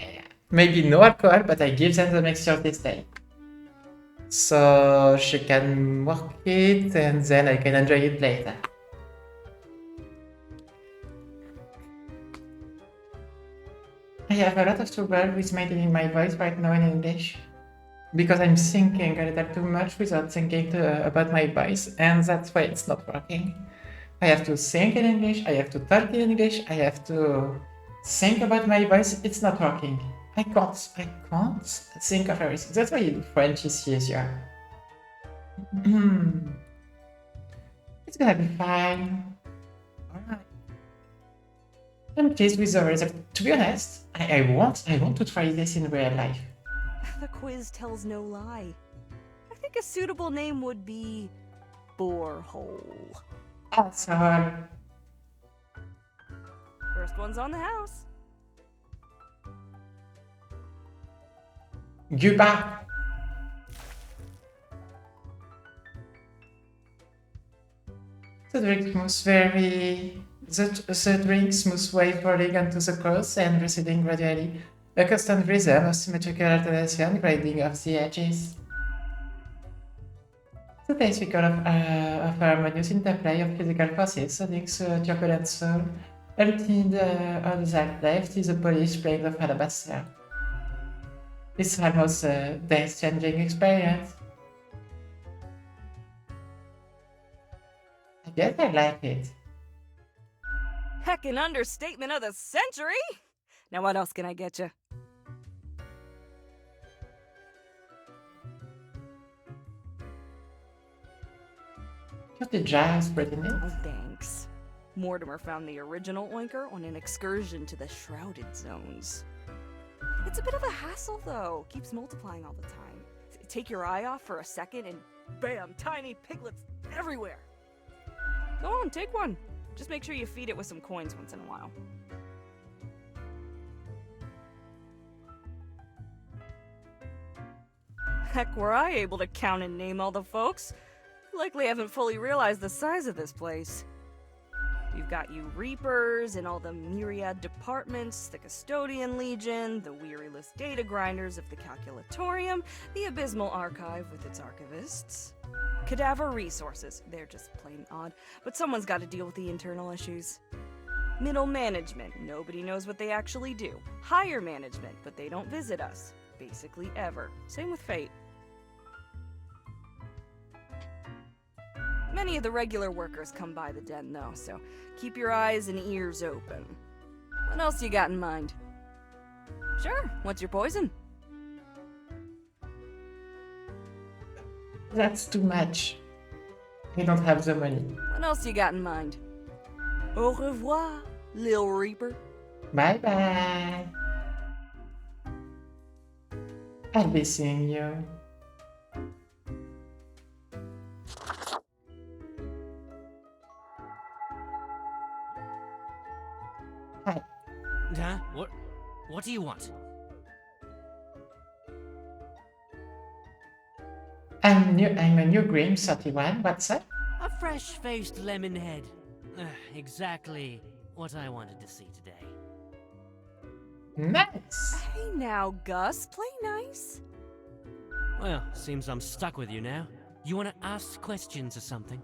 Maybe no alcohol, but I give them the mixture this day. So she can work it and then I can enjoy it later. I have a lot of trouble with maintaining my voice right now in English because I'm thinking a little too much without thinking about my voice, and that's why it's not working. I have to think in English, I have to talk in English, I have to think about my voice. It's not working. I can't think of everything. That's why French is easier. It's gonna be fine. Alright. I'm pleased with the result. To be honest, I want to try this in real life. The quiz tells no lie. I think a suitable name would be Borehole. Awesome. First one's on the house. Goodbye. The drink moves the drink smooth wave rolling onto the course and receding gradually. A constant rhythm of symmetrical alternation grading off the edges. The taste record of harmonious interplay of physical forces sonic turbulent soul. Emptied on that left is a polished plane of alabaster. It's almost a dance-changing experience. I guess I like it. Heckin' understatement of the century! Now what else can I get you? Just the jazz pretty neat. Oh, thanks. Mortimer found the original oinker on an excursion to the Shrouded Zones. It's a bit of a hassle, though. Keeps multiplying all the time. Take your eye off for a second and bam, tiny piglets everywhere. Go on, take one. Just make sure you feed it with some coins once in a while. Heck, were I able to count and name all the folks? Likely haven't fully realized the size of this place. You've got you Reapers and all the myriad departments, the Custodian Legion, the weariless data grinders of the Calculatorium, the Abysmal Archive with its archivists. Cadaver Resources, they're just plain odd, but someone's got to deal with the internal issues. Middle Management, nobody knows what they actually do. Higher Management, but they don't visit us. Basically ever. Same with Fate. Many of the regular workers come by the den, though, so keep your eyes and ears open. What else you got in mind? Sure, what's your poison? That's too much. I don't have the money. What else you got in mind? Au revoir, Lil Reaper. Bye-bye. I'll be seeing you. Hi. Huh? What do you want? I'm a new Grim 31. What's up? A fresh-faced lemon head. Exactly what I wanted to see today. Nice. Hey now, Gus, play nice. Well, seems I'm stuck with you now. You want to ask questions or something?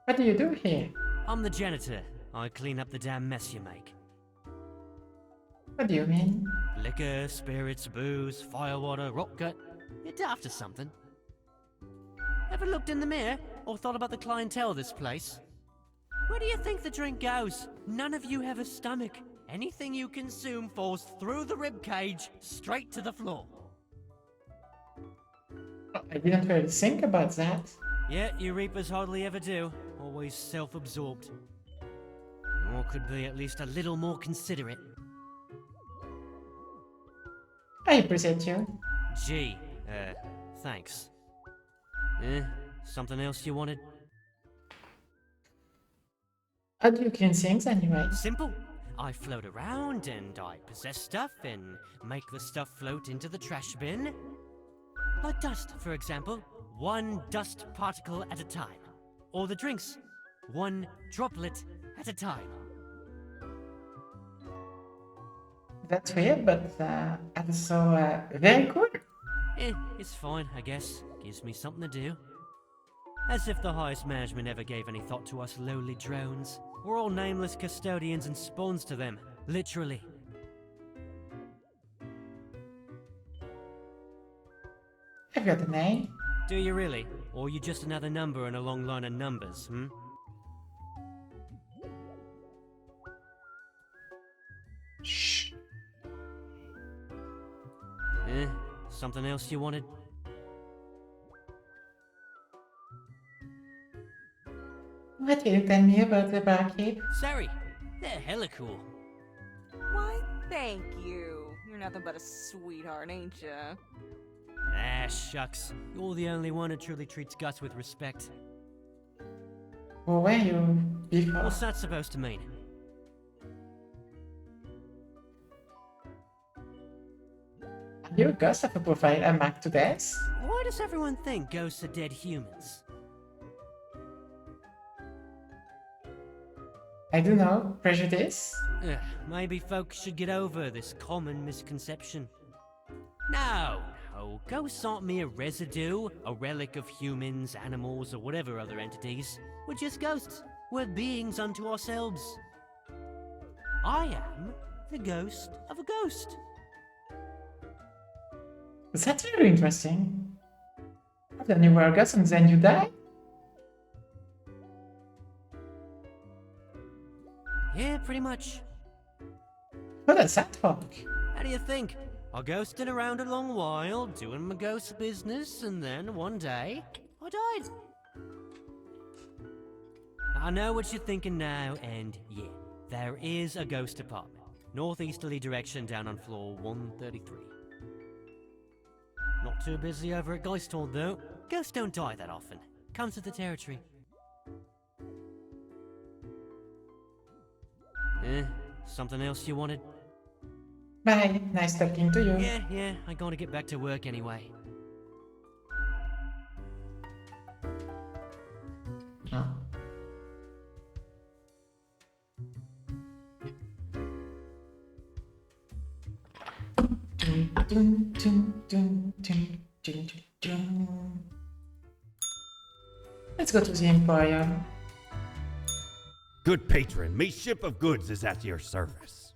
What do you do here? I'm the janitor. I clean up the damn mess you make. What do you mean? Liquor, spirits, booze, firewater, rock gut. You're after something. Ever looked in the mirror or thought about the clientele of this place? Where do you think the drink goes? None of you have a stomach. Anything you consume falls through the rib cage straight to the floor. I didn't really think about that. Yeah, you Reapers hardly ever do. Always self-absorbed. Or could be at least a little more considerate. I appreciate you. Gee, thanks. Eh, something else you wanted? How do you clean things anyway? Simple. I float around and I possess stuff and make the stuff float into the trash bin. Like dust, for example. One dust particle at a time. Or the drinks. One droplet at a time. That's weird, but also very cool. It's fine, I guess. Gives me something to do. As if the highest management ever gave any thought to us lowly drones. We're all nameless custodians and spawns to them, literally. I've got a name. Do you really? Or are you just another number in a long line of numbers, hmm? Shh. Something else you wanted? What will you tell me about the barkeep? Sorry, they're hella cool. Why, thank you. You're nothing but a sweetheart, ain't ya? Ah, shucks. You're the only one who truly treats Gus with respect. Who were you before? What's that supposed to mean? Are you a ghost of a profile I'm marked to death? Why does everyone think ghosts are dead humans? I don't know. Prejudice? Maybe folks should get over this common misconception. No, ghosts aren't mere residue, a relic of humans, animals, or whatever other entities. We're just ghosts. We're beings unto ourselves. I am the ghost of a ghost. That's very interesting. Then you were a ghost and then you died? Yeah, pretty much. What does that for? How do you think? I ghosted around a long while, doing my ghost business, and then one day, I died. I know what you're thinking now, and yeah, there is a ghost apartment. Northeasterly direction down on floor 133. Not too busy over at Geisthorn, though. Ghosts don't die that often. Comes with the territory. Something else you wanted? Bye. Nice talking to you. Yeah, I gotta get back to work anyway. Oh. Dun, dun, dun, dun, dun, dun, dun, dun. Let's go to the Emporium. Good patron, me ship of goods is at your service.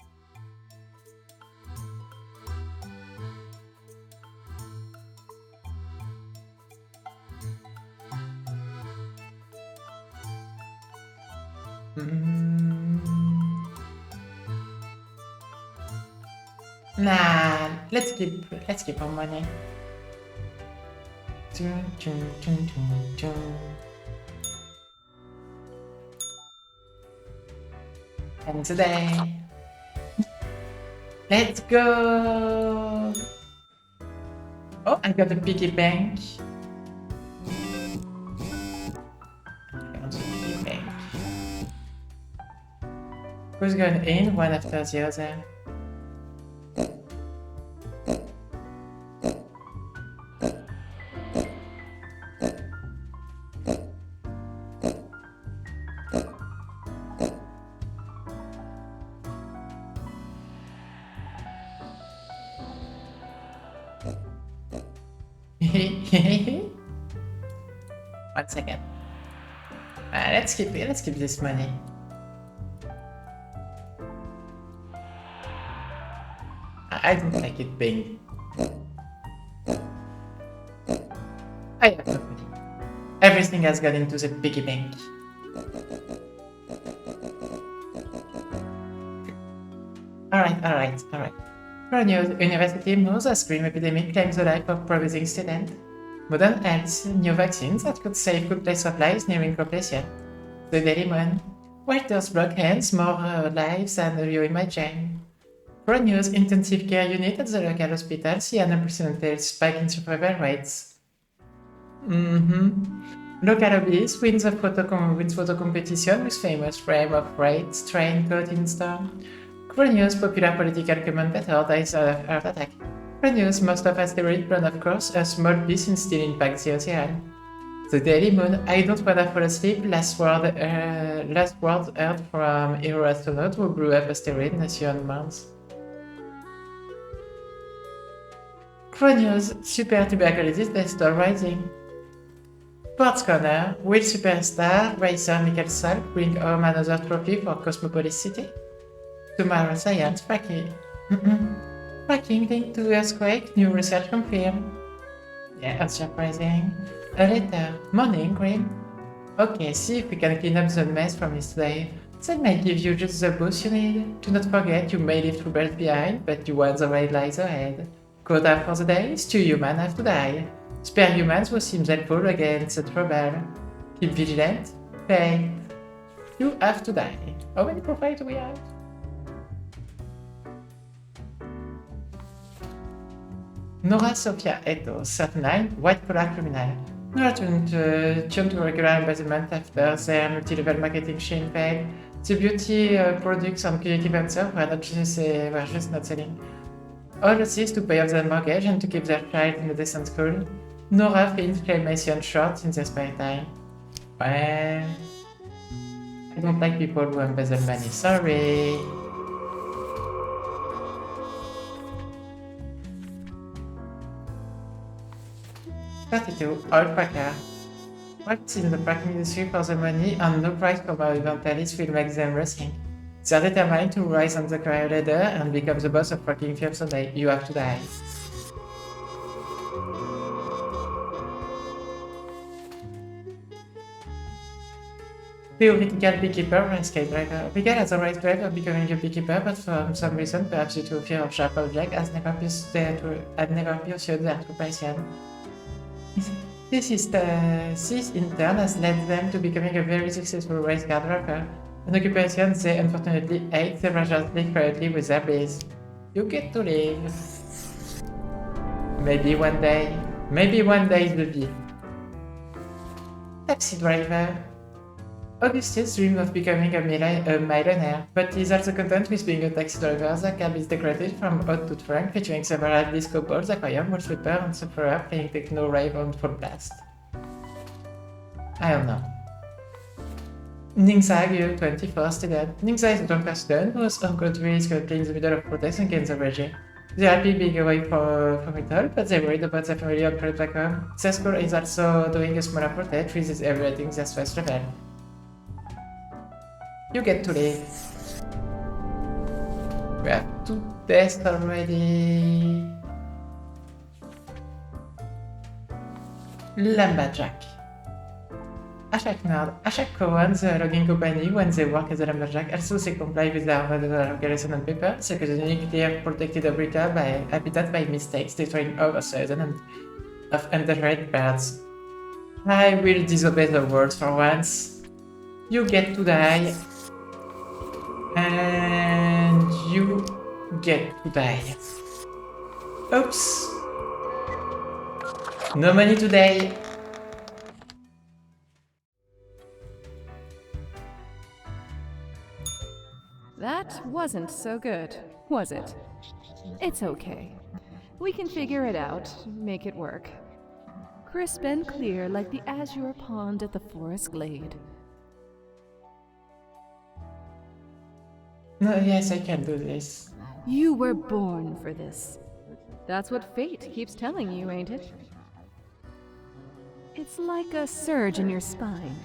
Nah, let's keep our money. Dun, dun, dun, dun, dun. And today, let's go. Oh, I got a piggy bank. I want a piggy bank. Who's going in one after the other? One second. Let's keep this money. I don't like it being. I have no money. Everything has gone into the piggy bank. Alright. From university, news a scream epidemic claims the life of promising student. Modern health, new vaccines that could save good place supplies nearing completion. The Daily Moon. Writers block hands, more lives than you imagine. For news, intensive care unit at the local hospital see an unprecedented spike in survival rates. Local hobbies wins photo competition with famous frame of rates, train caught in storm. For news, popular political commentator dies of heart attack. For news, most of asteroid burn of course, a small piece and still impacts the ocean. The Daily Moon, I don't wanna fall asleep, last word heard from hero astronaut who blew up asteroid nation Mars. Pro News, super tuberculosis death toll rising. Sports Corner, will superstar racer Michael Salk bring home another trophy for Cosmopolis City? Tomorrow Science tracking. Tracking linked to earthquake, new research confirmed. Yeah, unsurprising. A letter. Morning, Green. Okay, see if we can clean up the mess from yesterday. That might give you just the boost you need. Do not forget you may leave troubles behind, but you want the right lies ahead. Quota for the day, two humans have to die. Spare humans who seem helpful against the trouble. Keep vigilant. Pay. You have to die. How many profiles do we have? Nora Sophia Eto, 39, white-collar criminal. Nora turned to regular embezzlement after their multi-level marketing chain failed. The beauty products and creative answer were just not selling. All this to pay off their mortgage and to keep their child in a decent school. Nora films claymation shorts in their spare time. Well, I don't like people who embezzle money, sorry. Oil cracker. What's in the fracking industry for the money and no price for environmentalists will make them racing. They are determined to rise on the career ladder and become the boss of fracking firms someday. You have to die. Theoretical beekeeper and skydriver. Miguel has a right drive of becoming a beekeeper, but for some reason, perhaps due to fear of sharp objects, had never pursued their occupation. This in turn has led them to becoming a very successful race car driver, an occupation they unfortunately hate severely quietly with their bees. You get to live. Maybe one day it will be. Taxi driver. Augustus dreamed of becoming a millionaire, but he's also content with being a taxi driver. The cab is decorated from odd to trunk, featuring several disco balls, aquarium, wall flipper, and sufferer playing techno rave on full blast. I don't know. Ningsa Gu, 24 student. Ningsa is a drunken student whose uncle Dewey is currently in the middle of protests against the regime. They're happy being away from it all, but they're worried about their family on credit back home. Their school is also doing a smaller protest, which is evaluating their stress level. You get to live. We have 2 tests already. Lumberjack. À chaque Cohen, the logging company, when they work as a lumberjack, also they comply with their regulation on paper, so que the nuclear protected habitat by mistakes, destroying over thousands of endangered birds. I will disobey the words for once. You get to die. And you get to die. Oops. No money today. That wasn't so good, was it? It's okay. We can figure it out, make it work. Crisp and clear like the azure pond at the forest glade. No, yes, I can do this. You were born for this. That's what fate keeps telling you, ain't it? It's like a surge in your spine,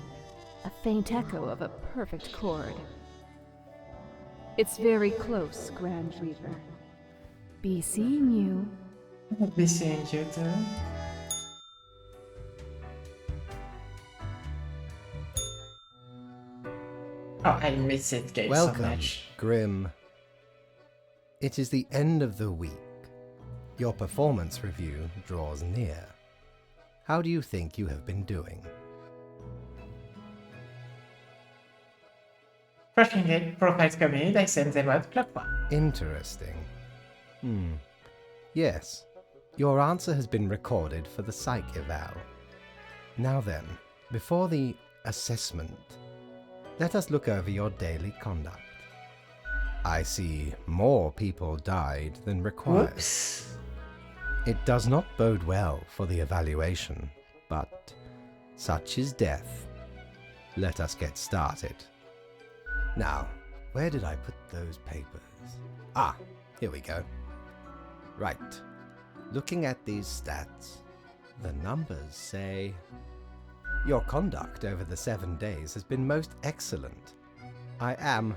a faint echo of a perfect chord. It's very close, Grand Reaper. Be seeing you. I'll be seeing you too. Oh, I miss it game so Welcome, much. Grim. It is the end of the week. Your performance review draws near. How do you think you have been doing? Crushing it, profiles coming, I send them out clockwise. Interesting. Yes, your answer has been recorded for the psych eval. Now then, before the assessment, let us look over your daily conduct. I see more people died than required. Whoops. It does not bode well for the evaluation, but such is death. Let us get started. Now, where did I put those papers? Ah, here we go. Right. Looking at these stats, the numbers say your conduct over the 7 days has been most excellent. I am,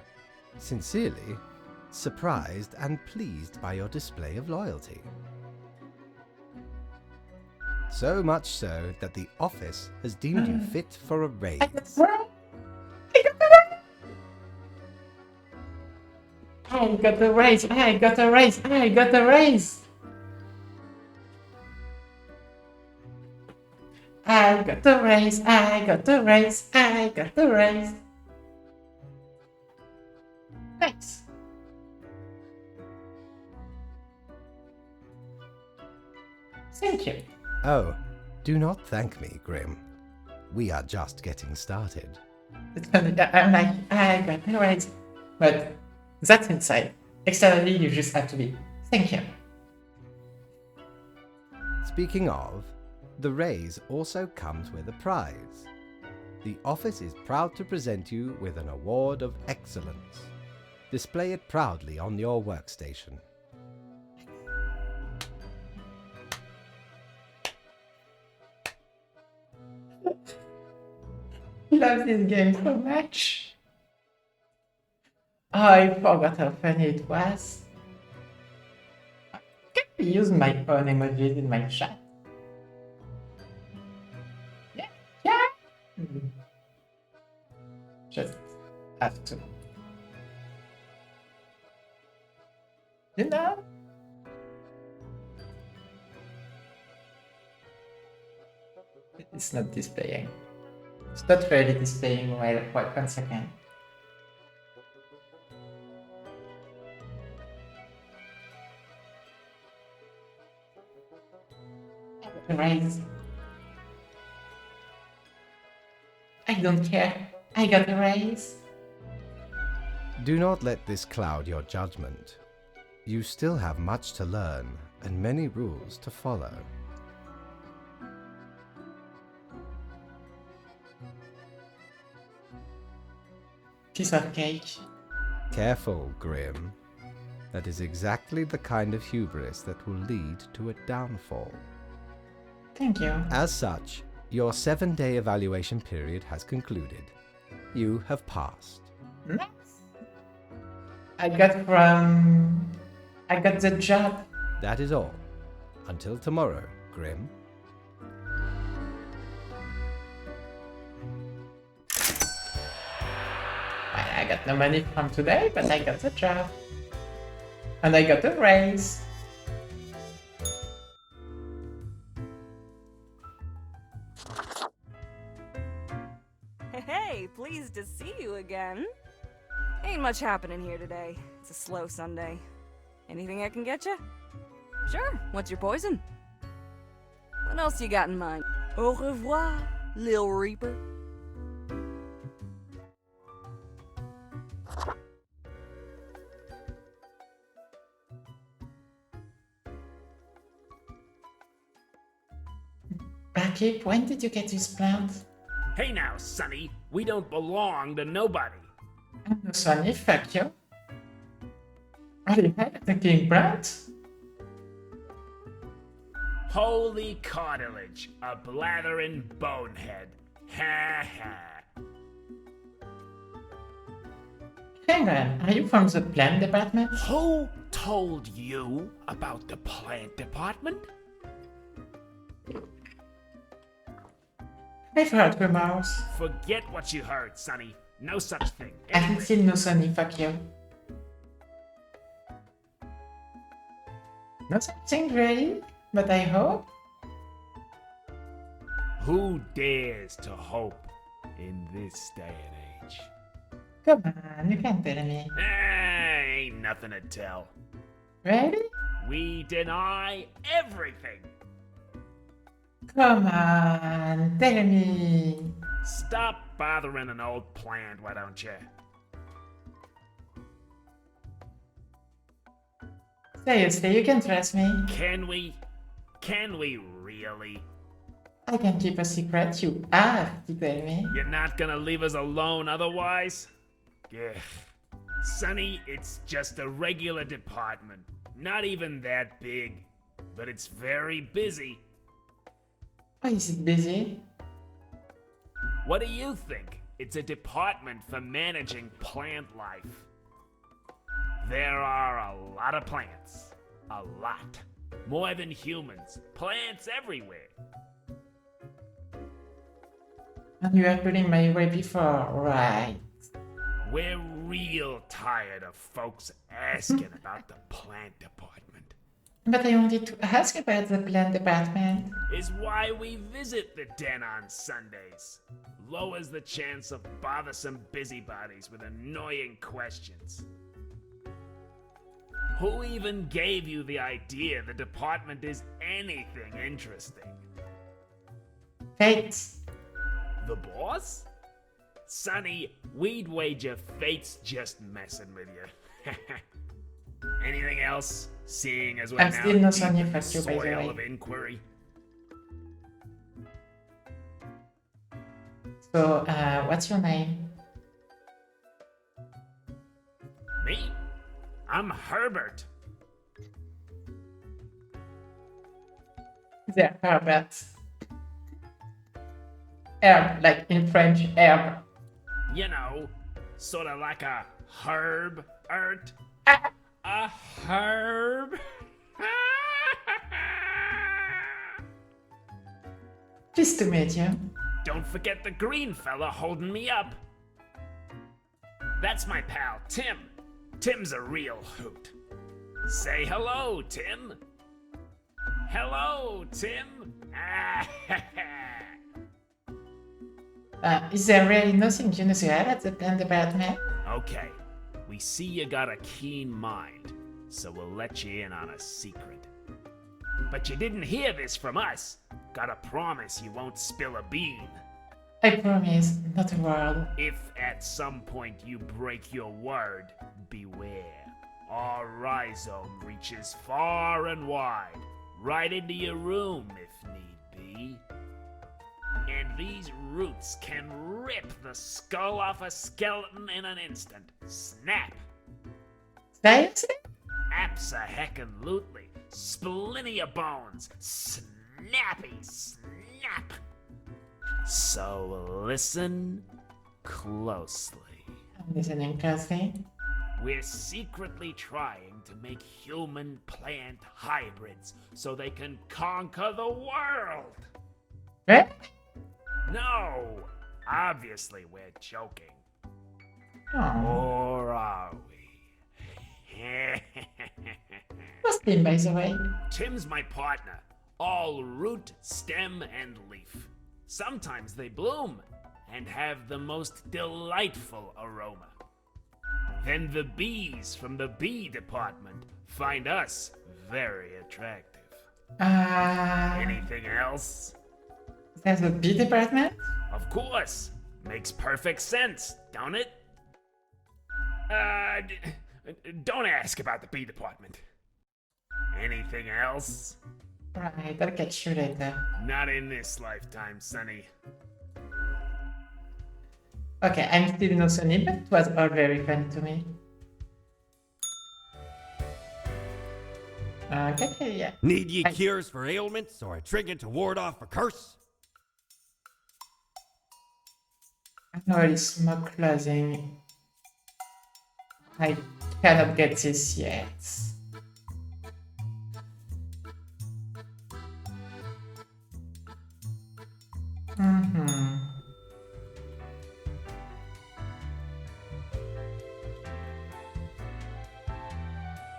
sincerely, surprised and pleased by your display of loyalty. So much so that the office has deemed you fit for a raise. I got a raise, I got a raise, I got a raise! I got a raise, I got a raise, I got a raise. Nice. Thank you. Oh, do not thank me, Grim. We are just getting started. It's funny, I'm like, I got a raise. But that's inside. Externally, you just have to be. Thank you. Speaking of, the raise also comes with a prize. The office is proud to present you with an award of excellence. Display it proudly on your workstation. Love this game so much. I forgot how funny it was. Can I use my own emojis in my chat? Yeah, yeah. Just have to. You know? It's not displaying. It's not really displaying. Wait 1 second. Raise. I don't care. I got a raise. Do not let this cloud your judgment. You still have much to learn and many rules to follow. Piece of cake. Careful, Grim. That is exactly the kind of hubris that will lead to a downfall. Thank you. As such, your 7-day evaluation period has concluded. You have passed. Nice. I got the job. That is all. Until tomorrow, Grim. I got no money from today, but I got the job. And I got a raise. Hey, pleased to see you again. Ain't much happening here today. It's a slow Sunday. Anything I can get you? Sure, what's your poison? What else you got in mind? Au revoir, Lil Reaper. Rakip, when did you get this plant? Hey now, Sonny, we don't belong to nobody. I'm no Sonny, fuck you. Are you attacking plant? Holy cartilage, a blathering bonehead. Ha ha. Hang on, are you from the plant department? Who told you about the plant department? I've heard rumors. Forget what you heard, Sonny. No such thing. I can still no Sonny, fuck you. Not something really, but I hope. Who dares to hope in this day and age? Come on, you can tell me. Ain't nothing to tell. Ready? We deny everything. Come on, tell me. Stop bothering an old plant, why don't you? Seriously, you can trust me. Can we? Can we really? I can keep a secret. You have to tell me. You're not gonna leave us alone otherwise? Yeah. Sonny, it's just a regular department. Not even that big. But it's very busy. Why is it busy? What do you think? It's a department for managing plant life. There are a lot of plants. A lot. More than humans. Plants everywhere. And you are pulling my way before, right? We're real tired of folks asking about the plant department. But I wanted to ask about the plant department. Is why we visit the den on Sundays. Lowers the chance of bothersome busybodies with annoying questions. Who even gave you the idea the department is anything interesting? Fate. The boss? Sonny, we'd wager Fate's just messing with you. Anything else? Seeing as we're I'm now still not deep Sonny in the for you, by the soil way. of inquiry. So, what's your name? Me? I'm Herbert. They're Herbert. Herb, like in French, herb. You know, sort of like a herb ert. A herb? Pleased to meet you. Don't forget the green fella holding me up. That's my pal, Tim. Tim's a real hoot. Say hello, Tim. Hello, Tim. Is there really nothing unusual at the plant department? Okay, we see you got a keen mind, so we'll let you in on a secret. But you didn't hear this from us. Gotta promise you won't spill a bean. I promise, not a word. If at some point you break your word, beware. Our rhizome reaches far and wide, right into your room if need be. And these roots can rip the skull off a skeleton in an instant. Snap! Seriously? Abso-heckin-lutely. Splinter your bones. Snappy snap. So listen closely. I'm listening closely. We're secretly trying to make human-plant hybrids so they can conquer the world. Right? No, obviously we're joking. Oh. Or are we? What's Tim, by the way? Tim's my partner. All root, stem, and leaf. Sometimes they bloom and have the most delightful aroma. Then the bees from the bee department find us very attractive. Anything else? There's a bee department? Of course. Makes perfect sense, don't it? Don't ask about the bee department. Anything else? Right, I'll catch you later. Not in this lifetime, Sonny. Okay, I'm still no Sonny, but it was all very funny to me. Okay, yeah. Need ye cures for ailments or a trinket to ward off a curse? I know it's smoke closing. I cannot get this yet.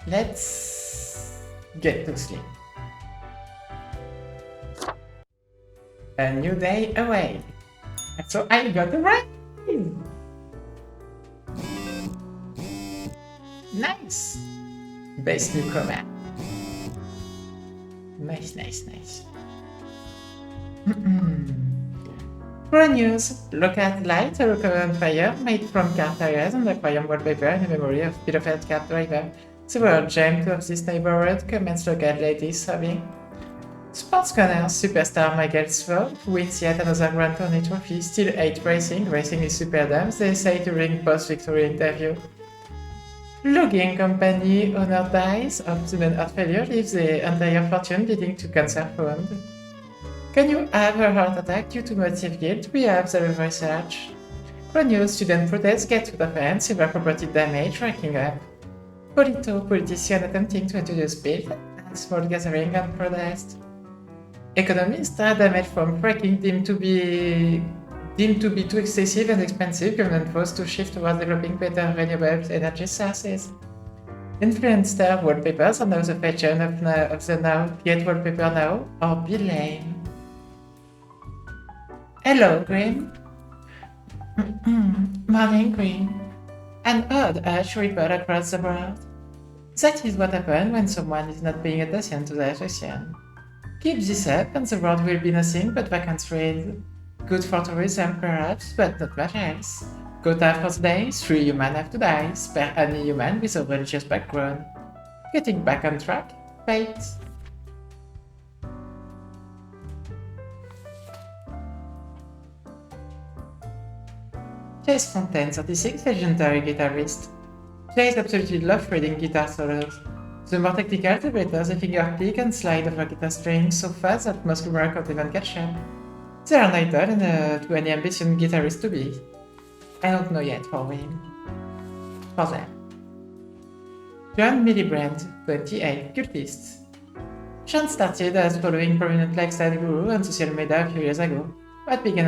Let's get to sleep. A new day away. So I got a raise. Nice. Base newcomer. Nice, nice, nice. Pro news. Look at light, a recommend fire made from car tires and aquarium wallpaper in the memory of Peterfeld cab driver. The world gem of this neighborhood comments look at ladies having. Sports corner superstar Michael Svob wins yet another Grand Tourney trophy. Still 8 racing. Racing is super dumb, they say during post-victory interview. Logging company owner dies of sudden heart failure, leaves the entire fortune leading to cancer fund. Can you have a heart attack due to motive guilt? We have the research. News student protests get to the fan, severe property damage ranking up. Politician attempting to introduce bill and small gathering and protest. Economists are damaged from fracking deemed to be too excessive and expensive, government forced to shift towards developing better renewable energy sources. Influencer wallpapers are now the fashion of the now. Get wallpaper now or be lame. Hello, Green. Morning, Green. An odd hush rippled across the world. That is what happens when someone is not paying attention to the ocean. Keep this up and the world will be nothing but vacant streets. Good for tourism perhaps, but not much else. Go time for the day, 3 humans have to die, spare any human with a religious background. Getting back on track, fate. Chase Fontaine, 36, legendary guitarist. Chase absolutely loves reading guitar solos. The more technical, the better. The finger pick and slide of a guitar string so fast that most rumors can't even catch up. They are neither to any ambitious guitarist to be. I don't know yet for him. For them. John Millibrand, 28, cultist. Sean started as following prominent lifestyle guru on social media a few years ago. What began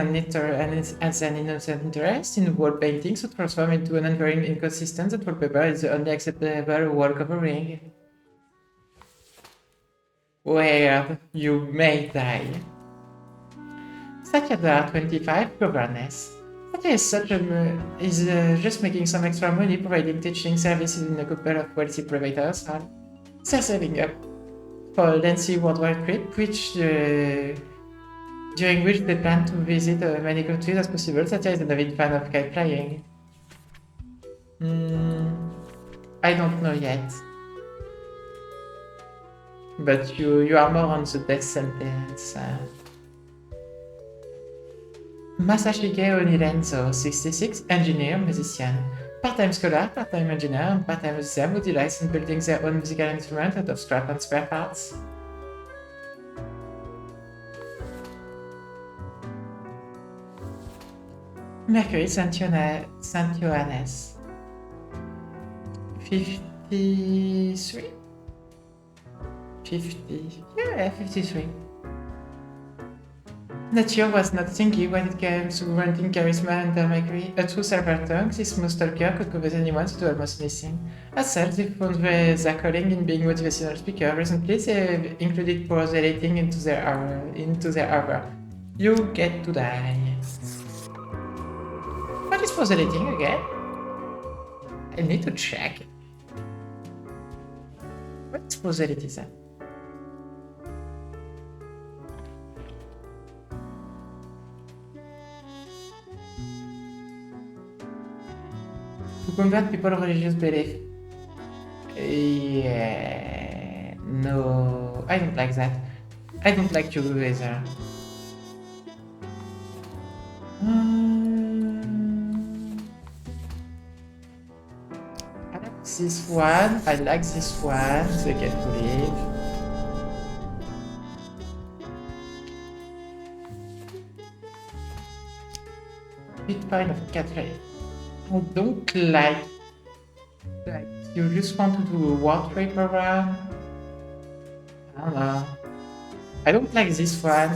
as an innocent interest in wall painting so transformed into an unvarying inconsistent that wallpaper is the only acceptable wall covering. Where you may die. Satya 25 governess. Satya is just making some extra money providing teaching services in a couple of wealthy private households. They're saving up for a lengthy worldwide trip, during which they plan to visit as many countries as possible. Satya is an avid fan of kite flying. I don't know yet. But you are more on the death sentence. Masashige Onirenzo, 66, engineer, musician. Part-time scholar, part-time engineer, and part-time musician who delights in building their own musical instrument out of scrap and spare parts. Mercury, Saint Johannes. 53? 50. Yeah, 53. Nature was not stingy when it came to renting charisma and Mercury. A true silver tongue, this smooth stalker could convince anyone to do almost anything. As such, they found their calling in being motivational speaker. Recently, they've included proselyting into their hour. You get to die. What is proselyting again? I need to check. What's proselytism? To convert people's religious belief. Yeah, no, I don't like that. I don't like Judaism. I like this one. I like this one. They get to live. Bitcoin of Catherine. I don't like you just want to do a war trade program. I don't know. I don't like this one.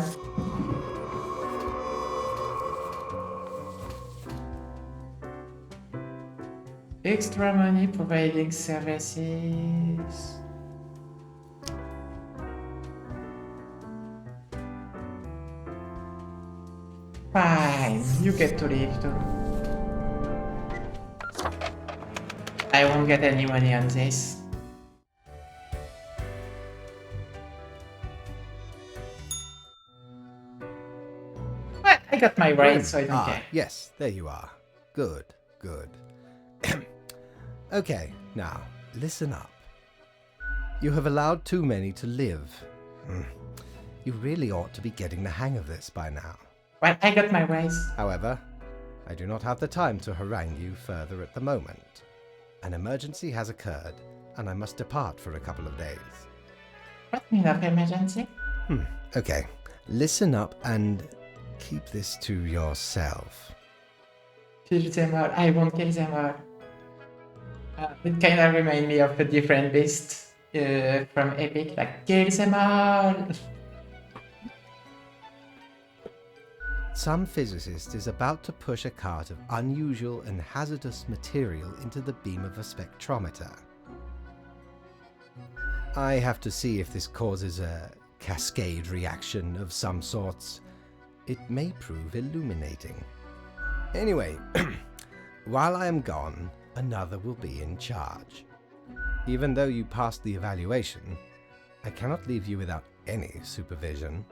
Extra money providing services. Fine, you get to leave too. I won't get any money on this. But I got my rights, so I don't care. Yes, there you are. Good, good. Okay, now, listen up. You have allowed too many to live. You really ought to be getting the hang of this by now. Well, I got my rights. However, I do not have the time to harangue you further at the moment. An emergency has occurred, and I must depart for a couple of days. What mean of emergency? Okay, listen up and keep this to yourself. Kill them all. I won't kill them all. It kind of reminds me of a different beast from Epic, like kill them all. Some physicist is about to push a cart of unusual and hazardous material into the beam of a spectrometer. I have to see if this causes a cascade reaction of some sorts. It may prove illuminating. Anyway, while I am gone, another will be in charge. Even though you passed the evaluation, I cannot leave you without any supervision.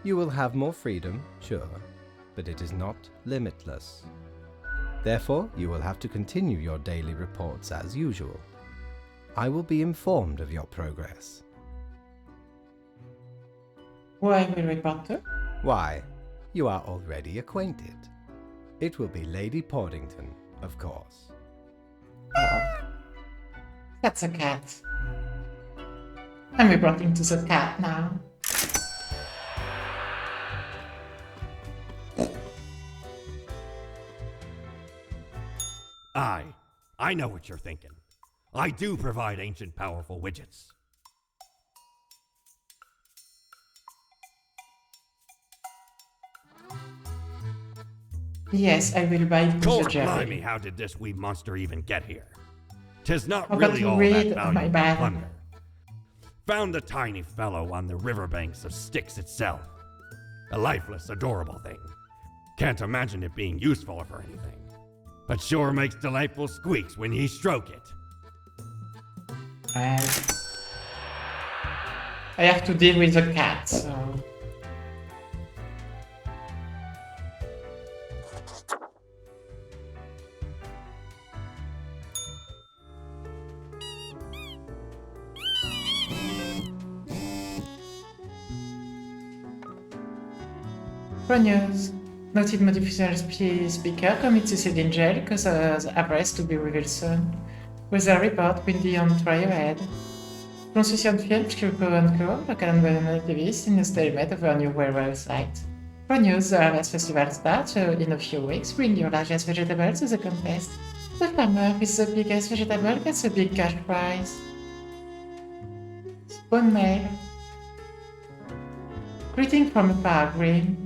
You will have more freedom, sure, but it is not limitless. Therefore, you will have to continue your daily reports as usual. I will be informed of your progress. Who I will report to? Why, you are already acquainted. It will be Lady Portington, of course. Oh, that's a cat. I'm reporting to the cat now. I know what you're thinking. I do provide ancient powerful widgets. Yes, I will buy it to the Cold Jerry. blimey, how did this wee monster even get here? 'Tis not How really about you all read? that Oh, my valuable bad. plunder. Found the tiny fellow on the riverbanks of Styx itself. A lifeless, adorable thing. Can't imagine it being useful for anything. But sure makes delightful squeaks when ye stroke it. And I have to deal with the cat, so... Pro news. Noted motivational speaker commits suicide in jail because the arrest to be revealed soon. Weather report, windy on Trailhead. Pronunciation film, Scripco and Co. Local and well-known activists in a stalemate over a new railway site. Pro news, the Harvest Festival starts in a few weeks. Bring your largest vegetable to the contest. The farmer with the biggest vegetable gets a big cash prize. Spawn mail. Greeting from a pilgrim.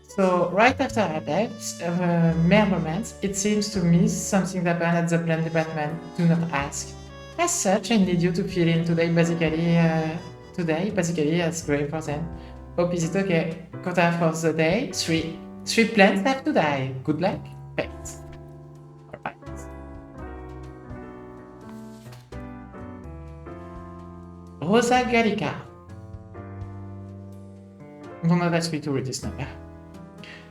So, right after our deaths, mere moments, it seems to me something happened at the plant department. Do not ask. As such, I need you to fill in today, basically, as grey for them. Hope is it okay? Quota for the day, 3. 3 plants have to die. Good luck. Thanks. Alright. Rosa Gallica. Do not ask me to read this number.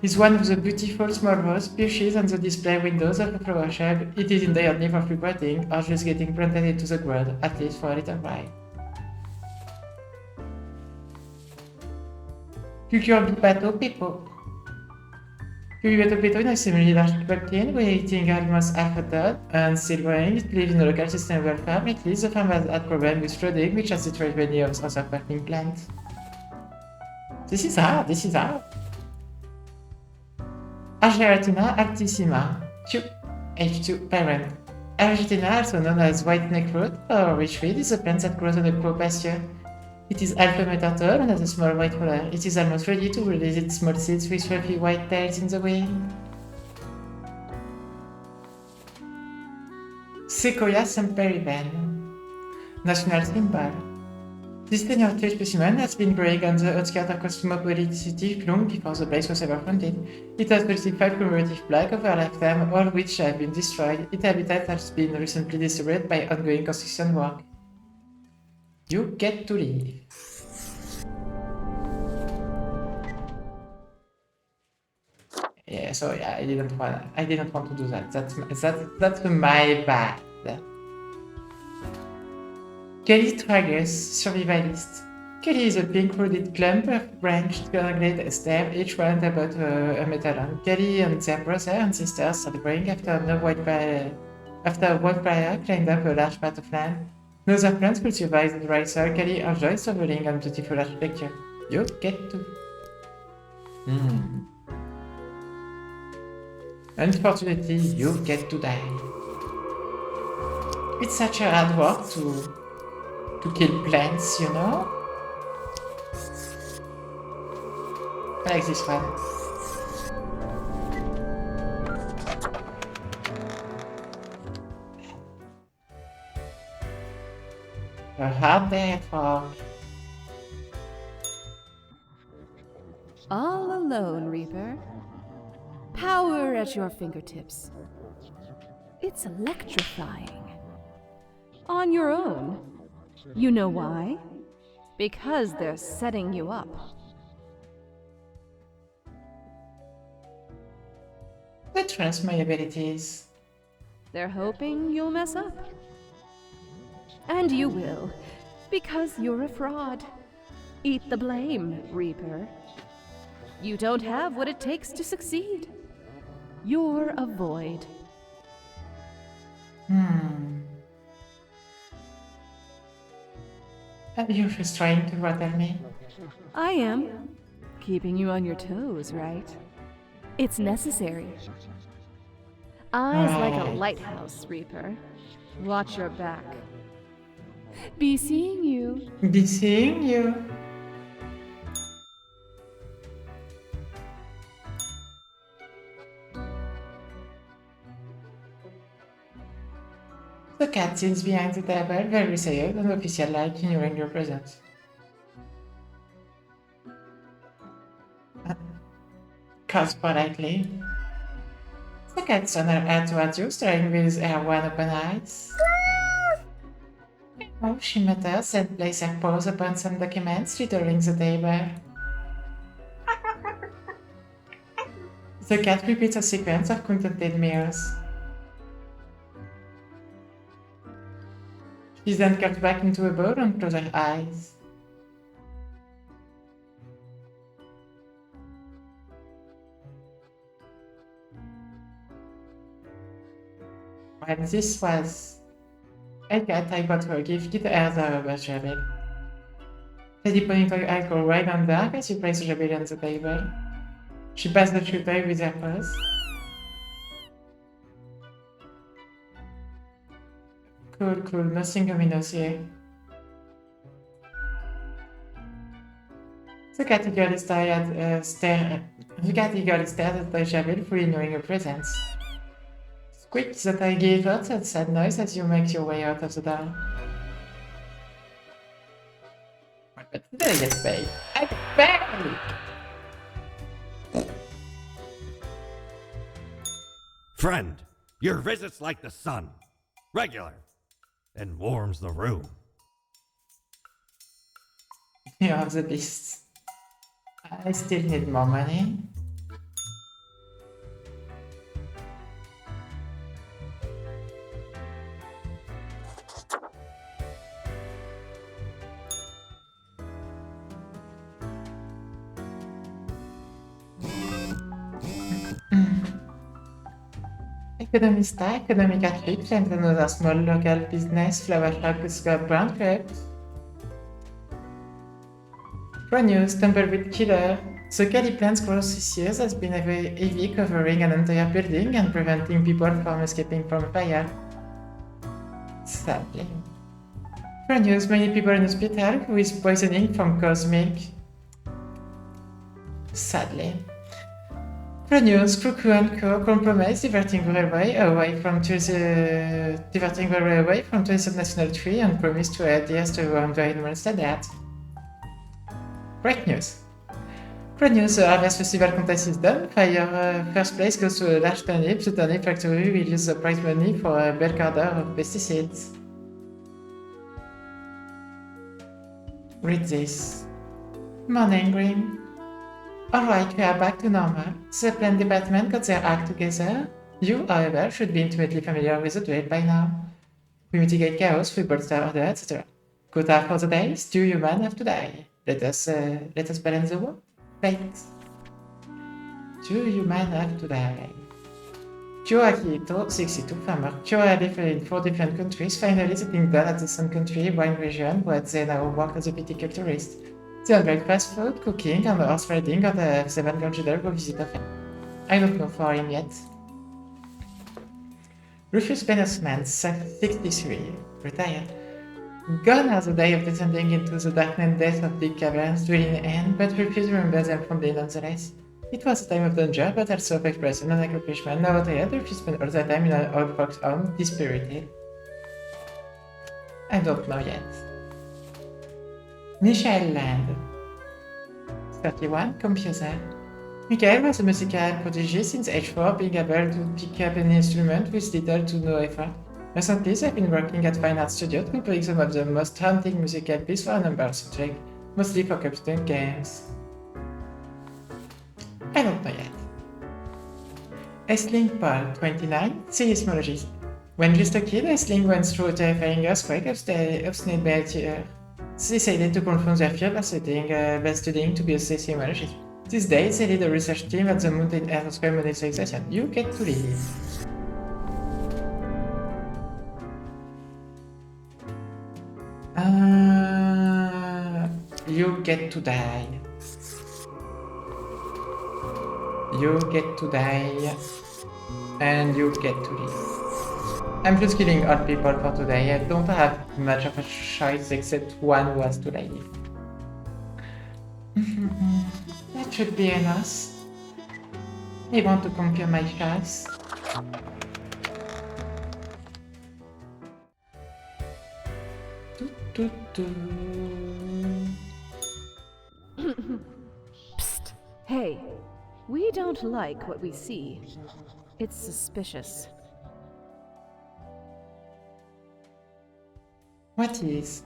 Is one of the beautiful small rose species on the display windows of a flower shop. It is in dire need of repotting or just getting planted into the ground, at least for a little while. Culture Bipato Pepo. Bipato Pepo is a extremely large pumpkin weighing almost half a ton and still growing. It lives in a local sustainable farm. At least the farm has had problems with flooding, which has destroyed many of other pumpkin plants. This is hard. Argeratina altissima, Q, H2 parent. Argeratina, also known as white neckroot or witchweed, is a plant that grows on a crow pasture. It is half a meter tall and has a small white flower. It is almost ready to release its small seeds with fluffy white tails in the wind. Sequoia sempervirens, national symbol. This tenured specimen has been growing on the outskirts of cosmopoliticity long before the place was ever founded. It has received 5 cumulative plagues over a lifetime, all which have been destroyed. Its habitat has been recently disturbed by ongoing construction work. You get to leave. Yeah, so yeah, I didn't want to do that. That's my bad. Kelly Tragus, survivalist. Kelly is a pink-hooded clump of branched corrugated stem, each one about a meter long. Kelly and their brother and sisters celebrating after a wildfire climbed up a large part of land. No other plants could survive the dry soil. Kelly enjoys traveling and beautiful architecture. You get to. Unfortunately, you get to die. It's such a hard work to kill plants, you know? I like this one. A hard day at work. All alone, Reaper. Power at your fingertips. It's electrifying. On your own. You know why? Because they're setting you up. They trust my abilities. They're hoping you'll mess up. And you will, because you're a fraud. Eat the blame, Reaper. You don't have what it takes to succeed. You're a void. You're just trying to rattle me. I am. Keeping you on your toes, right? It's necessary. Eyes like a Right. lighthouse, Reaper. Watch your back. Be seeing you. Be seeing you. The cat sits behind the table, very serious and official-like, ignoring your presence. Curls politely. The cat turned her head towards you, staring with her one open eyes. Oh, she mutters and places her paws upon some documents littering the table. The cat repeats a sequence of contented meals. She then curls back into a ball and closes her eyes. Well, this was a cat I bought for a gift kit as a rubber rabbit. Lady Ponytail alcohol right on dark as you place the rabbit on the table. She passed the shooter with her paws. Cool, nothing ominous here. The cat eagerly stared at the rabbit, fully knowing your presence. Quick that I gave out that sad noise as you make your way out of the door. But then I get paid. I get paid! Friend, your visit's like the sun. Regular. And warms the room. You have the beast. I still need more money. Economista, economic outreach, and another small local business, flower shop with brown crepes. Pro news, tumbleweed killer. The Cali plant's growth this year has been heavy, covering an entire building and preventing people from escaping from fire. Sadly. Pro news, many people in hospital with poisoning from cosmic. Sadly. Produce Cuckoo and Co. compromise diverting the railway away from to the National Tree and promise to add years to environment standards. Great news! Great news, the Harvest Festival contest is done. First place goes to a large turnip. The turnip factory will use the prize money for a bulk order of pesticides. Read this. Morning, Green. Alright, we are back to normal. The plant department got their act together. You, however, should be intimately familiar with the drill by now. We mitigate chaos, we bolster order, etc. Good hour for the day, still human have to die. Let us balance the war. Right. Two human have to die. Joe Akito, 62, farmer. Joe had lived in 4 different countries, finally settling down at the Sun Country wine region, where they now work as a viticulturist. They enjoy fast food, cooking, and horse riding, and have 7 grandchildren who visit often. I don't know for him yet. Rufus Bennisman, 63, retired. Gone are the day of descending into the darkness death of big caverns, drilling in, but Rufus remembers them fondly nonetheless. It was a time of danger, but also of expression and accomplishment. Now retired, Rufus spent all that time in an old folks' home, dispirited. I don't know yet. Michael Land, 31, composer. Michael was a musical prodigy since age 4, being able to pick up an instrument with little to no effort. Recently, they've been working at Fine Art Studio, composing some of the most haunting musical pieces for a number of subjects, mostly for computer games. I don't know yet. Aisling Paul, 29, seismologist. When just a kid, Aisling went through a terrifying earthquake of snake belt. They decided to confront their fear by studying to be a seismologist. These days, they lead a research team at the Mountain Earthquake Monitoring Station. You get to leave. You get to die. You get to die. And you get to live. I'm just killing all people for today. I don't have much of a choice except one who has to live. That should be enough. I want to conquer my choice. Psst. Hey, we don't like what we see. It's suspicious. What is?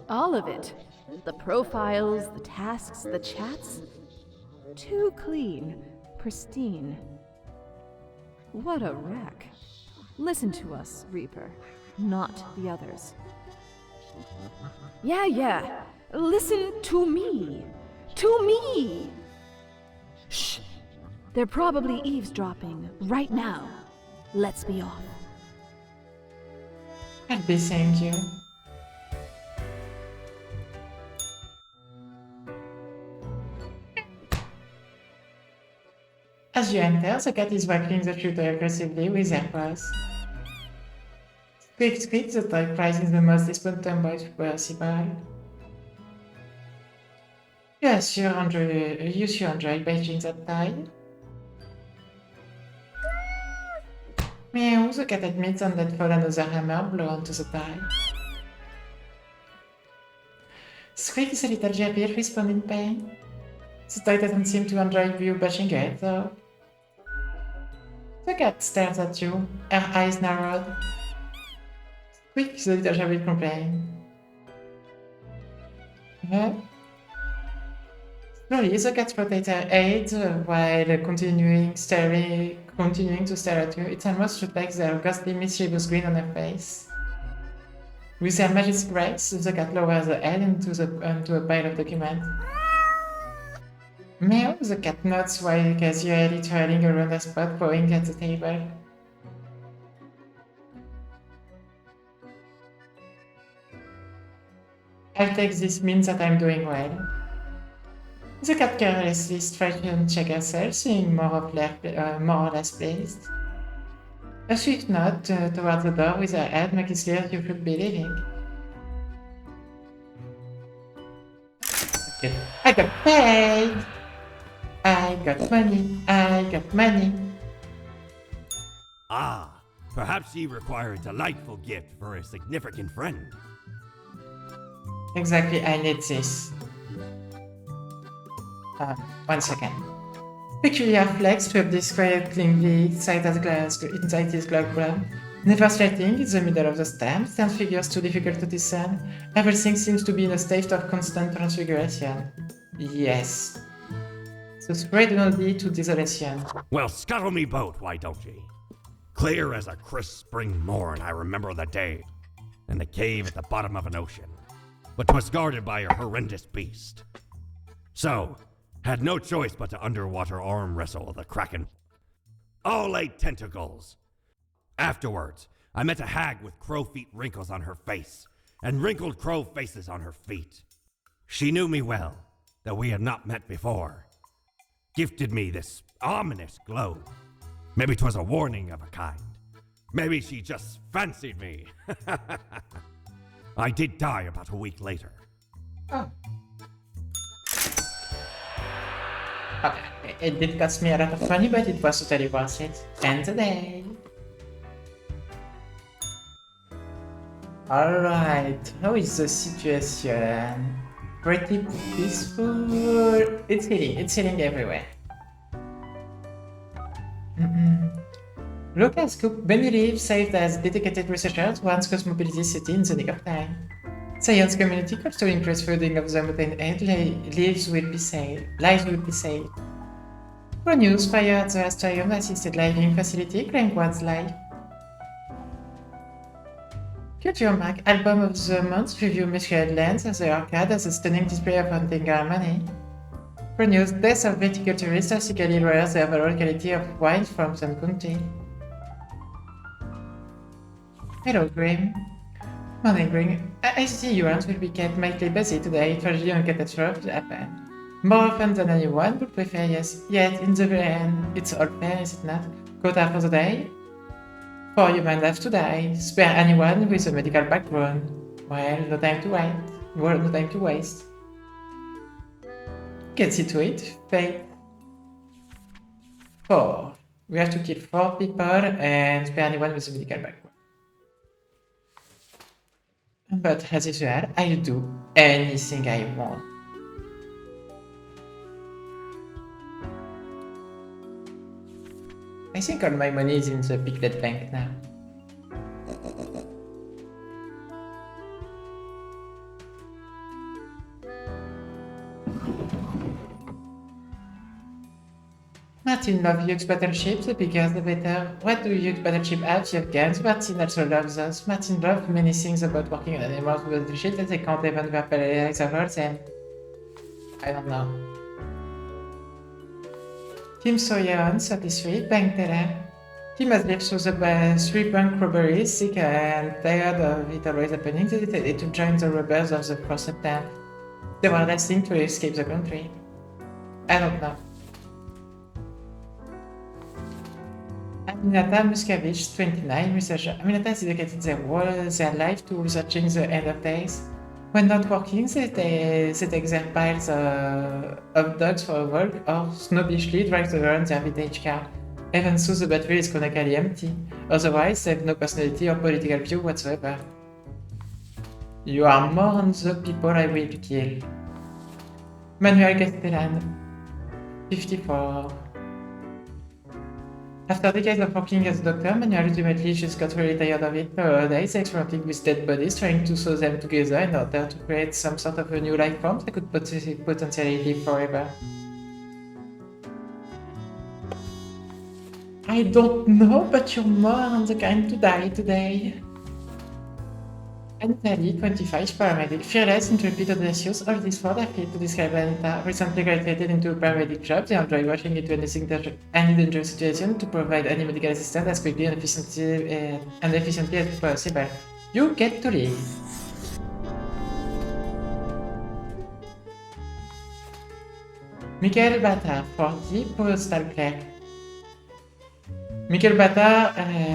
All of it. The profiles, the tasks, the chats. Too clean, pristine. What a wreck. Listen to us, Reaper, not the others. Yeah. Listen to me. To me! Shh. They're probably eavesdropping right now. Let's be off. I'll be seeing you. As you enter, the cat is whacking the shooter aggressively with her paws. Squeak, squeak, the toy cries in the most distant voice possible. You sure enjoy painting that toy? Meow, the cat admits and let fall another hammer blow onto the toy. Squeak, the little jabbir responds in pain. The toy doesn't seem to enjoy you bashing it, though. The cat stares at you, her eyes narrowed. Quick, the little jabbir complains. Huh? Slowly, the cat rotates her head while continuing to stare at you. It almost reflects the ghostly, mischievous grin on her face. With her majestic grace, the cat lowers her head into a pile of documents. Meow, the cat nods while casually twirling around the spot, pawing at the table. I'll take this means that I'm doing well. The cat carelessly stretches and checks herself, seeming more or less pleased. A swift nod towards the door with her head makes it clear you should be leaving. I got paid! I got money. I got money. Ah, perhaps ye require a delightful gift for a significant friend. Exactly, I need this. 1 second. Peculiar flex to have described cleanly inside this globe. Never slating in the middle of the stem, stand figures too difficult to discern. Everything seems to be in a state of constant transfiguration. Yes. So spread only to desolation. Well, scuttle me boat, why don't ye? Clear as a crisp spring morn, I remember the day, in the cave at the bottom of an ocean, but 'twas guarded by a horrendous beast. So, had no choice but to underwater arm wrestle the kraken. All 8 tentacles. Afterwards, I met a hag with crow feet wrinkles on her face, and wrinkled crow faces on her feet. She knew me well, though we had not met before. Gifted me this ominous globe. Maybe 'twas a warning of a kind. Maybe she just fancied me. I did die about a week later. Oh. Okay, it did cost me a lot of money, but it was totally worth it. And today. Alright, how is the situation? Pretty peaceful. It's healing everywhere. Local scoop, Benny Reeves saved as dedicated researchers once Cosmobility City in the nick of time. Science community calls to increase fooding of the mountain edge, lives will be saved. Pro news, fire at the Asterium assisted living facility, claimed one's life. Culture Mark, album of the month, review Misread Lands as the arcade as a stunning display of hunting harmony. Pro news, deaths of viticulturists drastically lowers the overall quality of wine from some county. Hello, Grim. Morning, Grim. I see humans will be kept mightily busy today for the catastrophe happen. More often than anyone would prefer, yes. Yet, in the end, it's all fair, is it not? Quota for the day? 4 humans have to die. Spare anyone with a medical background. Well, no time to wait. Well, no time to waste. Get see to it. Fate. 4. We have to kill 4 people and spare anyone with a medical background. But as usual, I'll do anything I want. I think all my money is in the Piglet Bank now. Martin loves Yuke's battleship, the bigger the better. What do Yuke's battleship have? You have guns. Martin also loves us. Martin loves many things about working on animals with battleship that they can't even verbalize over them. I don't know. Tim Sawyer, 33, bank teller. Tim has lived through the 3 bank robberies, sick and tired of it always happening, they decided to join the robbers of the 4th September. They were destined to escape the country. I don't know. Aminata Muscavich, 29, researcher. Aminata has dedicated their life to researching the end of days. When not working, they take their piles of dogs for a walk or snobbishly drive around their vintage car, even though the battery is chronically empty. Otherwise, they have no personality or political view whatsoever. You are more than the people I will kill. Manuel Castellan, 54. After decades of working as a doctor, Manuel ultimately just got really tired of it. Nowadays, experimenting with dead bodies, trying to sew them together in order to create some sort of a new life form that could potentially live forever. I don't know, but you're more than the kind to die today. Anitali, 25, paramedic. Fearless, intrepid, audacious, all these words are fit to describe Anita. Recently graduated into a paramedic job, they enjoy rushing into any dangerous situation to provide any medical assistance as quickly and efficiently as possible. You get to live. Michael Bata, 40, postal clerk. Michael Bata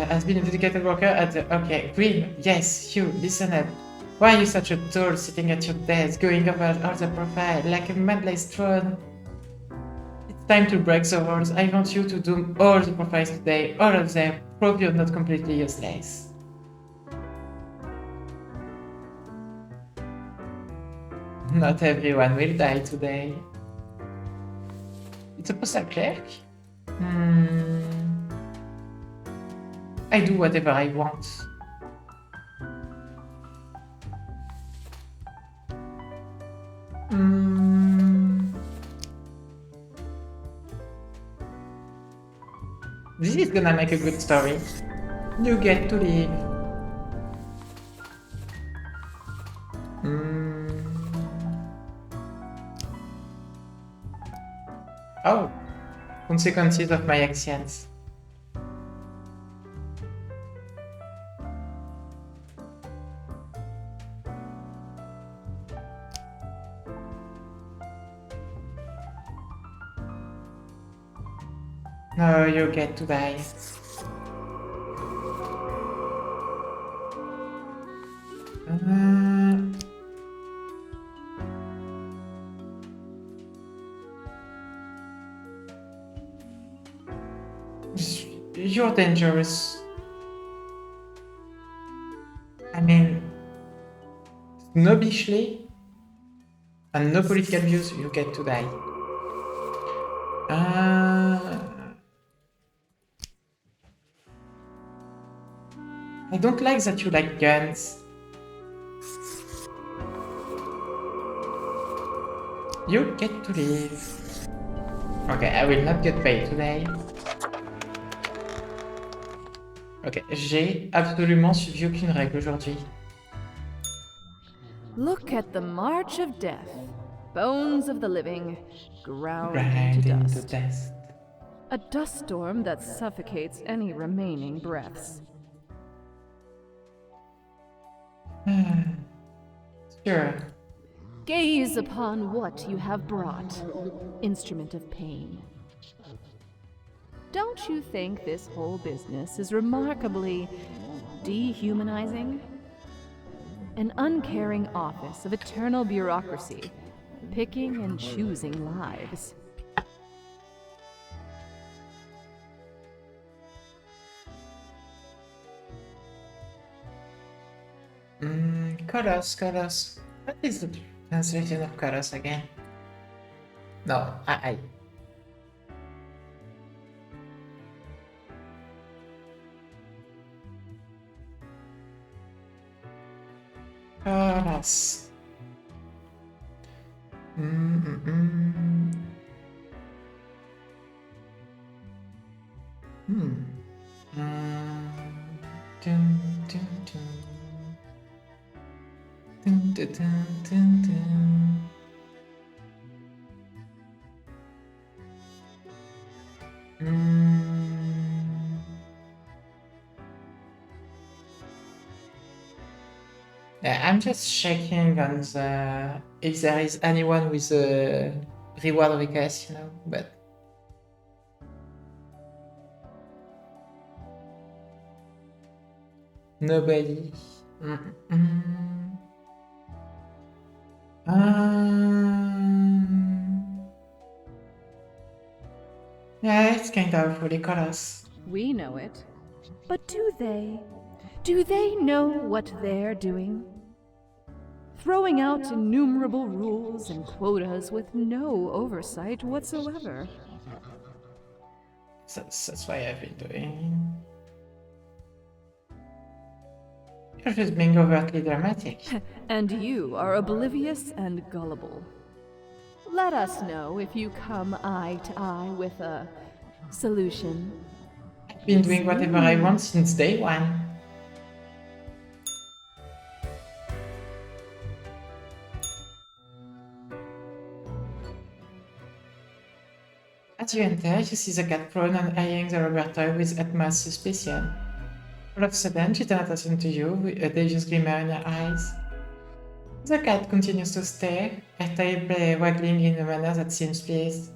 has been a dedicated worker at the... Okay, Green, yes, you, listen up. Why are you such a tool sitting at your desk, going over all the profile like a mad lace throne? It's Time to break the rules. I want you to do all the profiles today. All of them. Prove you're not completely useless. Not everyone will die today. It's a postal clerk? I do whatever I want. This is gonna make a good story. You get to live. Oh, consequences of my actions. No, you get to die. You're dangerous. I mean, snobbishly and no political views, you get to die. I don't like that you like guns. You get to leave. Okay, I will not get paid today. Ok, j'ai absolument suivi aucune règle aujourd'hui. Look at the march of death. Bones of the living, ground Grind into into dust. dust. A dust storm that suffocates any remaining breaths. Sure. Gaze upon what you have brought, instrument of pain. Don't you think this whole business is remarkably dehumanizing? An uncaring office of eternal bureaucracy, picking and choosing lives. Colors. What is the translation of colors again? No, I. Colors. Dun, dun, dun. Dun, dun, dun, dun, dun. Yeah, I'm just checking on the if there is anyone with a reward request, but nobody. Yeah, it's kind of ridiculous. We know it. But do they? Do they know what they're doing? Throwing out innumerable rules and quotas with no oversight whatsoever. That's why I've been doing. You're just being overtly dramatic. And you are oblivious and gullible. Let us know if you come eye to eye with a solution. I've been doing whatever I want since day one. As you enter, you see the cat prone and eyeing the Roberta with utmost suspicion. All of a sudden, she turns attention to you with a dangerous glimmer in her eyes. The cat continues to stare, her tail waggling in a manner that seems pleased.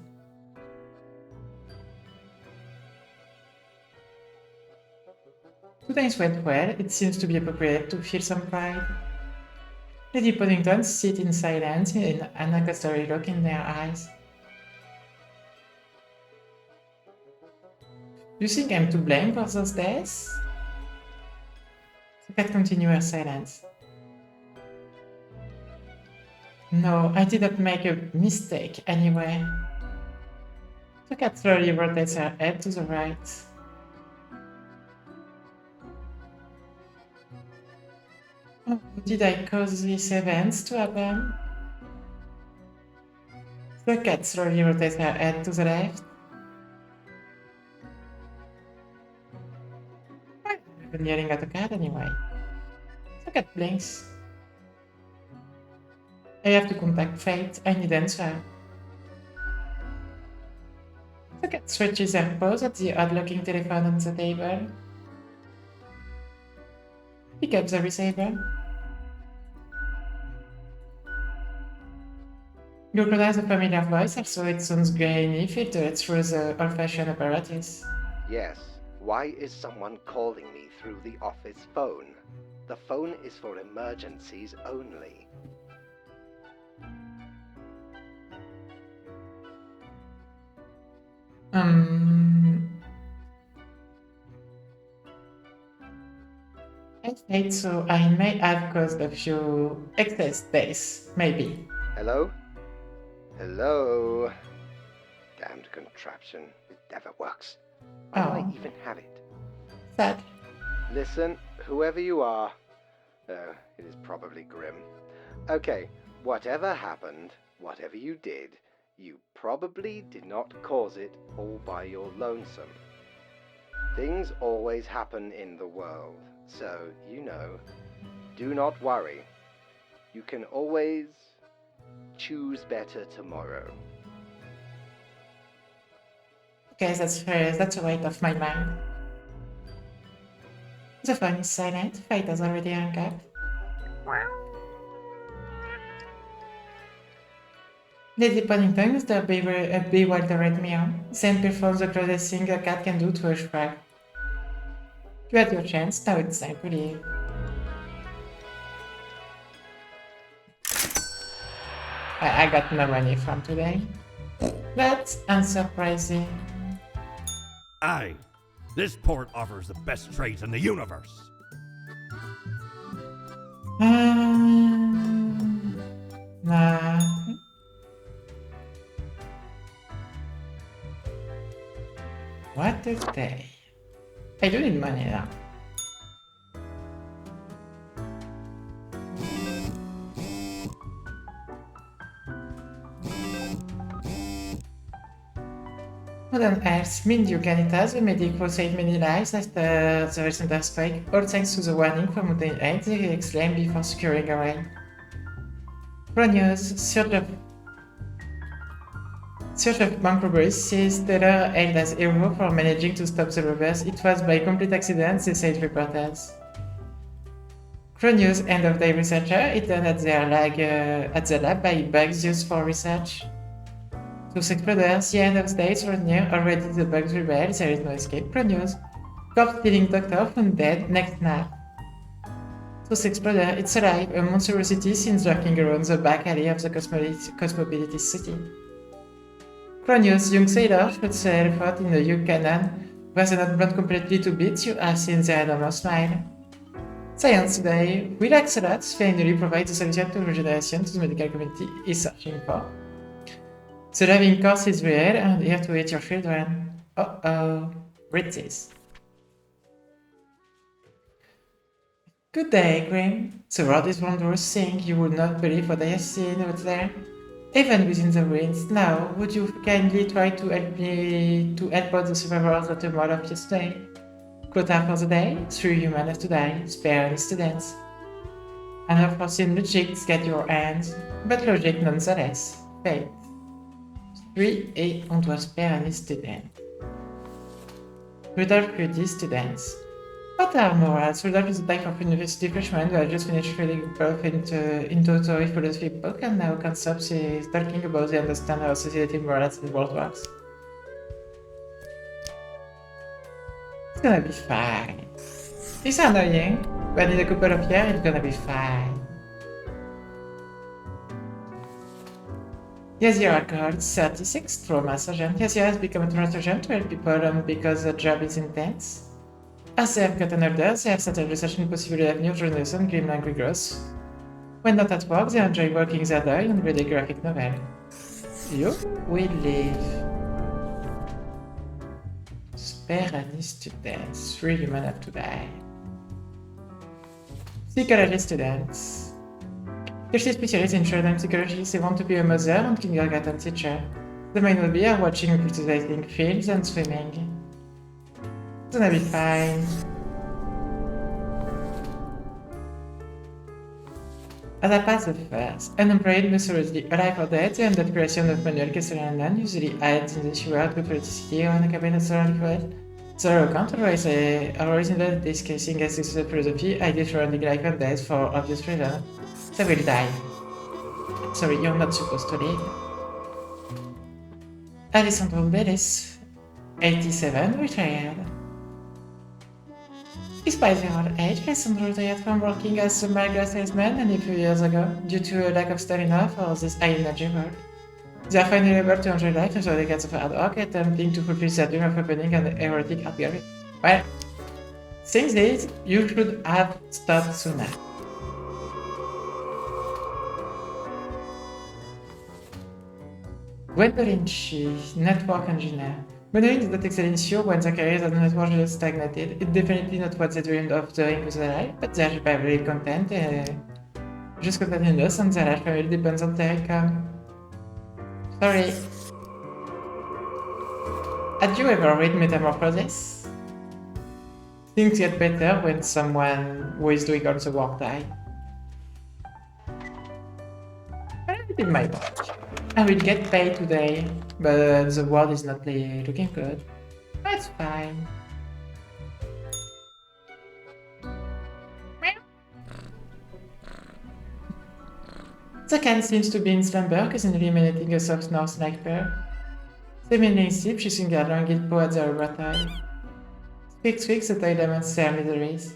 Today's went well. It seems to be appropriate to feel some pride. Lady Poddington sits in silence, an accusatory look in their eyes. You think I'm to blame for those deaths? The cat continued her silence. No, I didn't make a mistake anyway. The cat slowly rotates her head to the right. Oh, did I cause these events to happen? The cat slowly rotates her head to the left. I've been yelling at the cat anyway. The cat blinks. I have to contact fate. I need answer. The cat stretches her paws at the odd-looking telephone on the table. Pick up the receiver. You recognize a familiar voice, also it sounds grainy, filtered through the old-fashioned apparatus. Yes, why is someone calling me through the office phone? The phone is for emergencies only. I think so. I may have caused a few excess days, maybe. Hello? Hello? Damned contraption. It never works. Why do I even have it? Sad. Listen, whoever you are. Oh, it is probably Grim. Okay, whatever happened, whatever you did, you probably did not cause it all by your lonesome. Things always happen in the world, so, you know, do not worry. You can always choose better tomorrow. Okay, that's fair. That's a weight off my mind. The phone is silent. Fate has already hung up. Lady Paddington is the bewildered meow. Then performs the closest thing a cat can do to a shrug. You had your chance, now it's time to leave. I got no money from today. That's unsurprising. Aye, this port offers the best trades in the universe. Nah. What a day. I do need money now. Modern Earth, Mindiuganitas, the medic will save many lives after the recent earthquake, all thanks to the warning from Mountain Aid they exclaimed before securing away. Ronios, Search of bank robberies sees Taylor hailed as hero for managing to stop the robbers. It was by complete accident, they said reporters. Cronius, end of day researcher, returned at the lab by bugs used for research. Those exploders, the end of days were near, already the bugs rebel, there is no escape. Cronius, corpse-stealing doctor found dead, next snap. Those exploder, it's alive, a monstrosity seen lurking around the back alley of the Cosmobility City. Cronius, young sailor, shoots the effort in a huge cannon. Was not blown completely to bits, you have seen the enormous smile. Science today, will Axolotls finally provide the solution to regeneration to the medical community is searching for. The living course is real and here to eat your children. Uh-oh. Read this. Good day, Grim. The world is wondrous thing. You would not believe what I have seen out there. Even within the ruins. Now, would you kindly try to help me to help out the survivors of the mall of yesterday? Quota for the day, 3 humans have to die, spare any students. Unforeseen logic get your hands, but logic nonetheless. Fate. 3 et on doit spare any student. Rudolph Rudy students. What are morals? Rudolph is a type of university freshman who has just finished reading both into a philosophy book and now can't stop talking about the understand how society morals in the world works. It's gonna be fine. It's annoying, but in a couple of years it's gonna be fine. Yazia records 36 trauma sergeant. Yazia has become a trauma sergeant to help people because the job is intense. As they have gotten older, they have started researching possible avenue of journalism, grim language growth. When not at work, they enjoy working their day and read a graphic novel. You will live. Spare any students. 3 humans have to die. Psychology students. PhD specialists in children's psychology. They want to be a mother and kindergarten teacher. The main hobby are watching and criticizing films and swimming. It's gonna be fine. As I pass the first, unemployed mythology, alive or dead, the ended creation of Manuel Castellan usually hides in the steward with electricity or in a cabin surrounded forest. The account always involved discussing existential philosophy, ideas surrounding life and death for obvious reasons. They will die. Sorry, you're not supposed to live. Alessandro Bellis, 87, retired. Despite their old age, Alessandro retired from working as a migrant salesman many few years ago due to a lack of stamina for this high energy work. They are finally able to enjoy life after decades of hard work, attempting to fulfill their dream of opening an erotic art gallery. Well, things is, you should have started sooner. Gwendolyn Shi, network engineer. Gwendolyn did not excel in SEO when their careers as a network just stagnated. It's definitely not what they dreamed of doing with their life, but they are very content, just content enough, and their life really depends on their income. Sorry. Had you ever read Metamorphosis? Things get better when someone who is doing all the work dies. I did my work. I will get paid today, but the world is not looking good. That's fine. The cat seems to be in slumber, occasionally emanating a soft snore-like purr. Seemingly in sleep, she sings along it at the laboratory. Squeak squeaks, the toy lemons their miseries.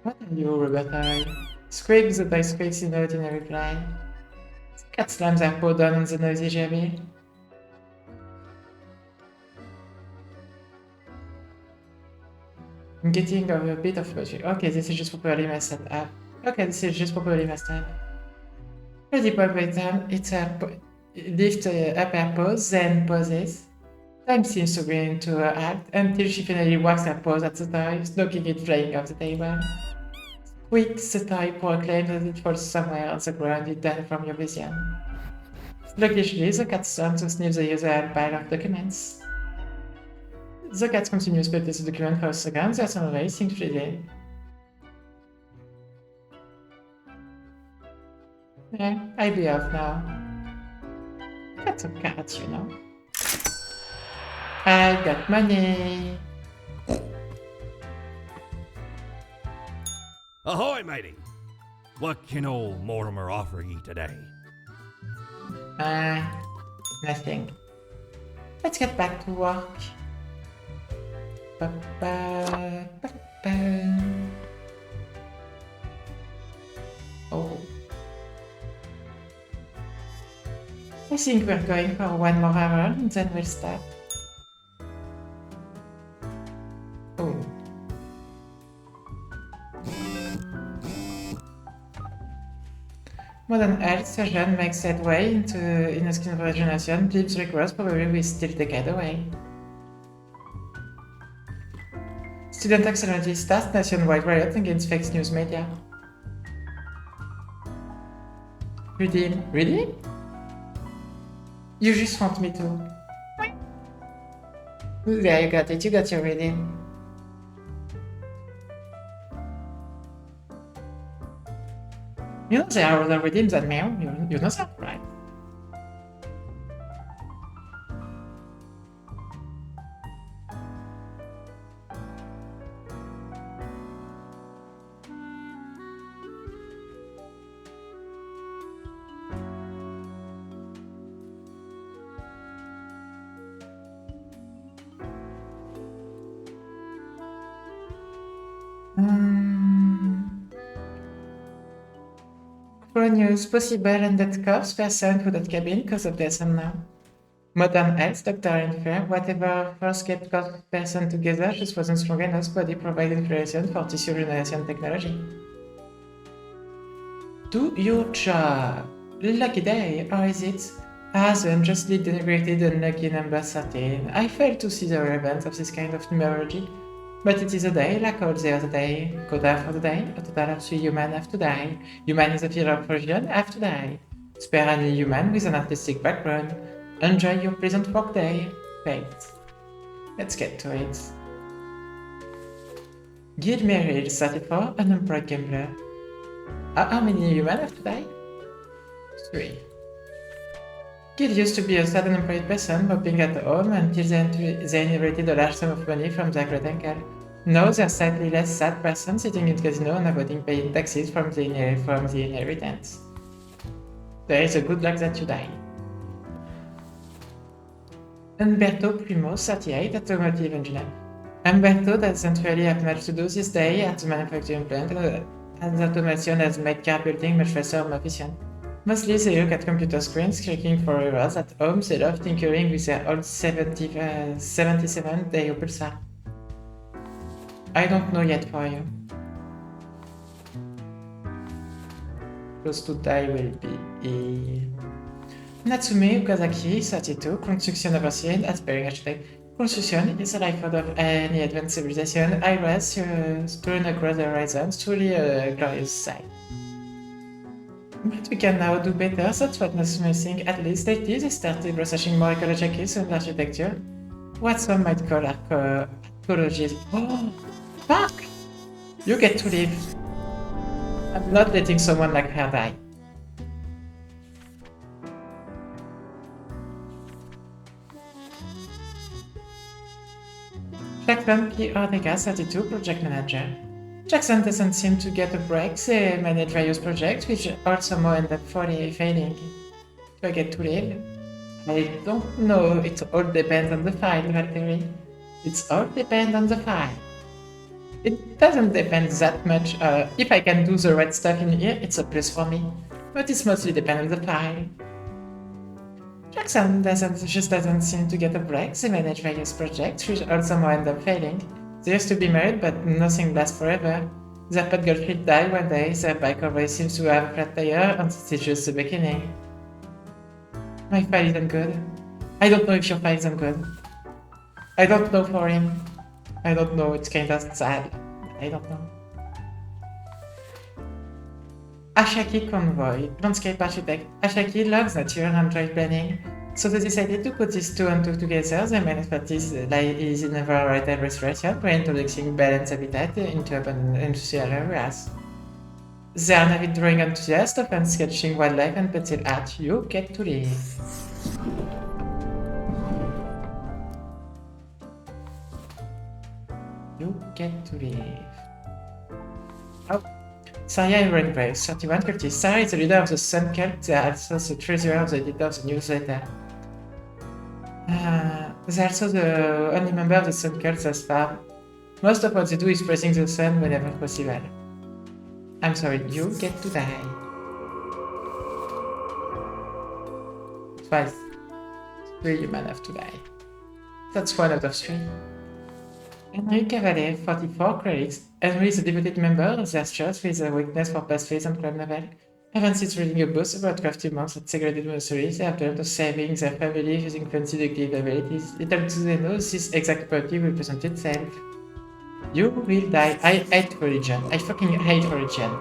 What are you, laboratory? Squeak, the toy squeaks in a reply. The cat slams her paw down on the noisy gerbil. I'm getting a bit of logic. Okay, this is just properly messed up. Okay, this is just properly messed up. Pretty perfect time, lift up her paws, then pauses. Time seems to begin to act until she finally whacks her paws at the toy, knocking it flying off the table. Quick, the toy proclaims that it falls somewhere on the ground hidden from your vision. Sluggishly, the cat turns to sniff the usual pile of documents. The cat continues to place the document for a second, then suddenly things freezing. Yeah, I'll be off now. That's a cat, you know. I got money. Ahoy, matey! What can old Mortimer offer ye today? Nothing. Let's get back to work. Ba-ba, ba-ba. Oh. I think we're going for one more hour and then we'll start. Oh. Modern health surgeon makes headway in a skin regeneration. Blip's request probably will still decade away. Student accelerated starts nationwide riot against fake news media. Redeem. Really? You just want me to. Yeah, you got it. You got your redeem. You know there are other redeems than me. You know that, right? Hero news possible and that corpse person to that cabin because of this and now. Modern health, doctor infer, whatever first kept corpse person together just wasn't strong enough, body provided inspiration for tissue regeneration technology. Do your job. Lucky day, or is it? As unjustly denigrated unlucky number 13. I fail to see the relevance of this kind of numerology. But it is a day like all the other day. Quota for the day, a total of 3 humans have to die. Human is a pillar of religion, have to die. Spare any human with an artistic background. Enjoy your pleasant work day. Fate. Let's get to it. Guild Merrill, 34, unemployed gambler. How many humans have to die? 3. Gil used to be a sad unemployed person working at home until they inherited a large sum of money from their great uncle. Now they're slightly less sad person sitting in casino and avoiding paying taxes from the inheritance. There is a good luck that you die. Umberto Primo, 38, automotive engineer. Umberto doesn't really have much to do this day at the manufacturing plant, as automation has made car building much faster and more efficient. Mostly they look at computer screens, clicking for errors. At home, they love tinkering with their old 77 day Pulsar. I don't know yet for you. Close to die will be Natsume Okazaki, 32, construction overseer, aspiring architect. Construction is the lifeblood of any advanced civilization. I was strewn across the horizons, truly a glorious sight. But we can now do better, that's what Natsume thinks. At least lately they started researching more ecological and architecture. What some might call archaeology. Oh, fuck! You get to live. I'm not letting someone like her die. Jackson P. Ortega, 32, project manager. Jackson doesn't seem to get a break. They manage various projects, which also more end up failing. Do I get to live? I don't know. It all depends on the file, Valtteri. It's all depends on the file. It doesn't depend that much. If I can do the right stuff in here, it's a plus for me. But it's mostly depend on the file. Jackson just doesn't seem to get a break. They manage various projects, which also more end up failing. They used to be married, but nothing lasts forever. Their pet girlfriend died one day, their bike always seems to have a flat tire, and this is just the beginning. My file isn't good. I don't know if your file isn't good. I don't know for him. I don't know, it's kinda sad. I don't know. Ashaki Convoy, landscape architect. Ashaki loves nature and enjoys planning. So they decided to put these two and two together. Their main expertise is in environmental restoration, reintroducing balanced habitat into urban industrial areas. They are an avid drawing enthusiast, often sketching wildlife and pencil art. You get to live. You get to live. Oh. Saria Rainwaves, 31 cultists. Sarah is the leader of the Sun Cult. They are also the treasurer of the editor of the newsletter. They're also the only member of the Sun Cult thus far. Most of what they do is praising the sun whenever possible. I'm sorry, you get to die. Twice. 3 humans have to die. That's 1 out of 3. Henry Cavalier, 44 credits. Henry is a devoted member of their church with a weakness for past phase and crime novel. Ever since reading a book about crafty monks at segregated monasteries, they have learned of saving their family using fancy deductive abilities. Little do they know this exact property will present itself. You will die. I hate religion. I fucking hate religion.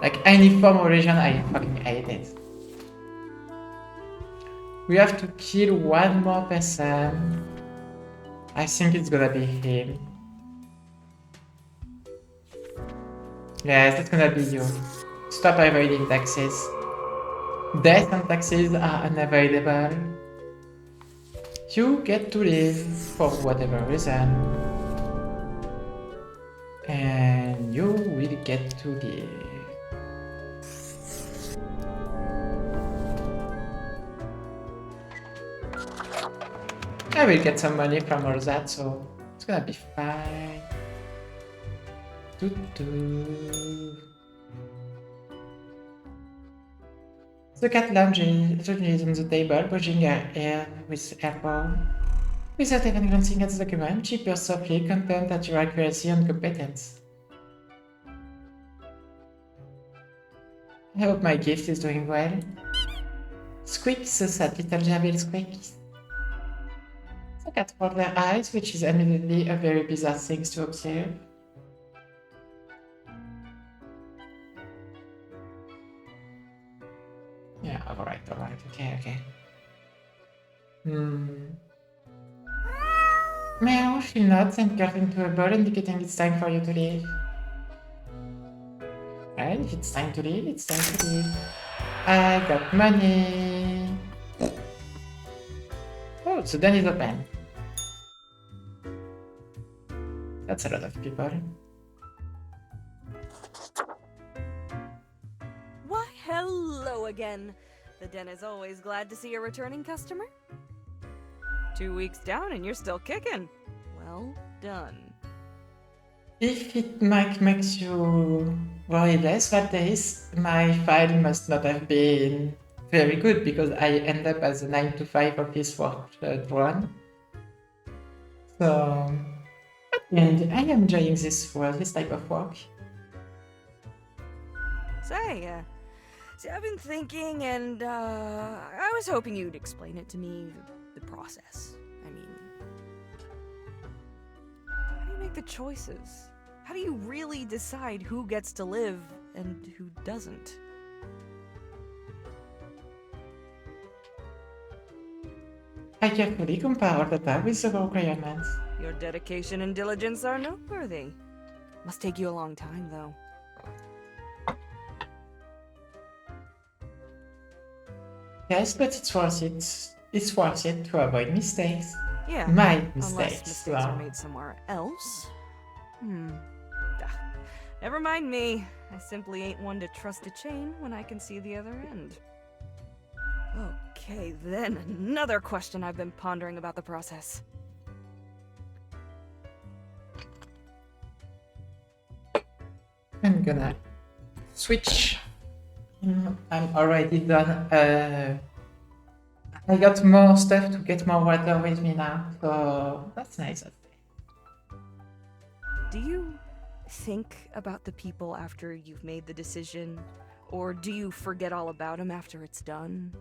Like any form of religion, I fucking hate it. We have to kill one more person. I think it's gonna be him. Yes, that's gonna be you. Stop avoiding taxes. Death and taxes are unavoidable. You get to live for whatever reason. And you will get to live. I will get some money from all that, so it's gonna be fine. The cat lunges on the table, brushing her hair with her paw. Without even glancing at the document, she purrs softly, content at your accuracy and competence. I hope my gift is doing well. Squeak, the sad little Jabil squeaks. The cat rolled their eyes, which is admittedly a very bizarre thing to observe. Yeah, alright, okay. Meow, she nods and curls into a ball, indicating it's time for you to leave. Well, if it's time to leave, it's time to leave. I got money. Oh, so then it's open. That's a lot of people. Why, hello again. The den is always glad to see a returning customer. 2 weeks down and you're still kicking. Well done. If it makes you worry less that days, my file must not have been very good because I end up as a 9 to 5 office work run. So, and I am enjoying this type of work. Say, see, I've been thinking, and I was hoping you'd explain it to me, the process. I mean, how do you make the choices? How do you really decide who gets to live and who doesn't? I carefully compare all the data with the requirements. Your dedication and diligence are noteworthy. Must take you a long time, though. Yes, but it's worth it. It's worth it to avoid mistakes. Yeah, My unless mistakes. mistakes are made somewhere else. Never mind me. I simply ain't one to trust a chain when I can see the other end. Okay, then another question I've been pondering about the process. I'm gonna switch. I'm already done. I got more stuff to get more water with me now, so that's nice. Do you think about the people after you've made the decision? Or do you forget all about them after it's done?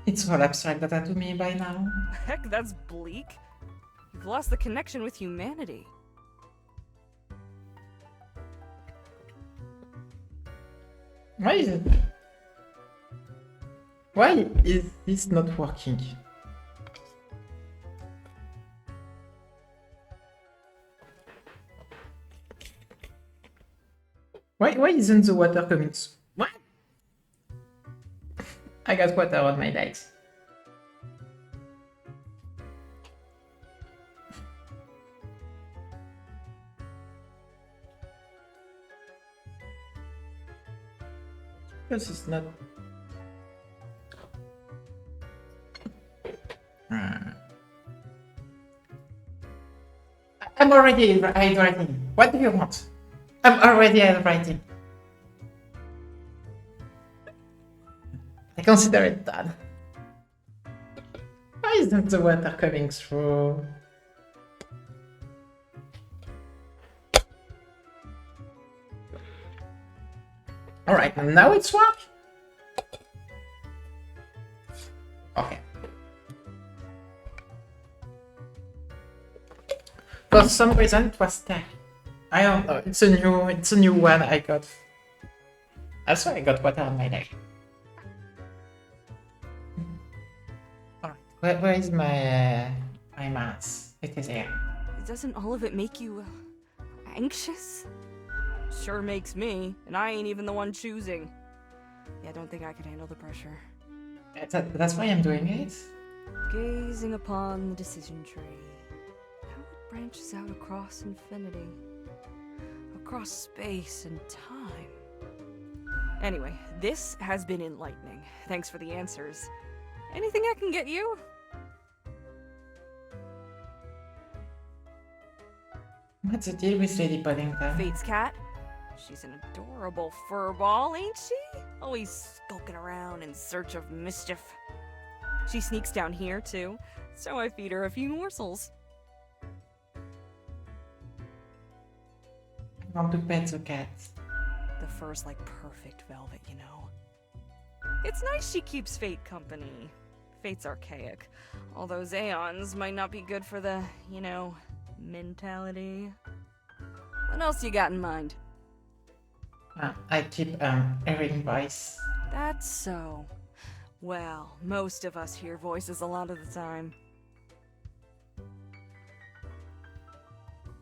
It's all abstract data to me by now. Heck, that's bleak. You've lost the connection with humanity. Why is it? Why is this not working? Why isn't the water coming? What? I got water on my legs. This is not. I'm already hydrating. What do you want? I'm already hydrating. I consider it done. Why isn't the water coming through? Alright, now it's working. Okay. For some reason it was stuck. I don't know. It's a new one I got. Also I got water on my leg. Alright, where is my my mask? It is here. Doesn't all of it make you anxious? Sure makes me, and I ain't even the one choosing. Yeah, I don't think I could handle the pressure. That's why I'm doing it. Gazing upon the decision tree. How it branches out across infinity. Across space and time. Anyway, this has been enlightening. Thanks for the answers. Anything I can get you? What's the deal with Lady Paddington? Fate's cat? She's an adorable furball, ain't she? Always skulking around in search of mischief. She sneaks down here, too, so I feed her a few morsels. I want to pet the cat. The fur's like perfect velvet, you know. It's nice she keeps Fate company. Fate's archaic. All those aeons might not be good for the, you know, mentality. What else you got in mind? I keep hearing voice. That's so. Well, most of us hear voices a lot of the time.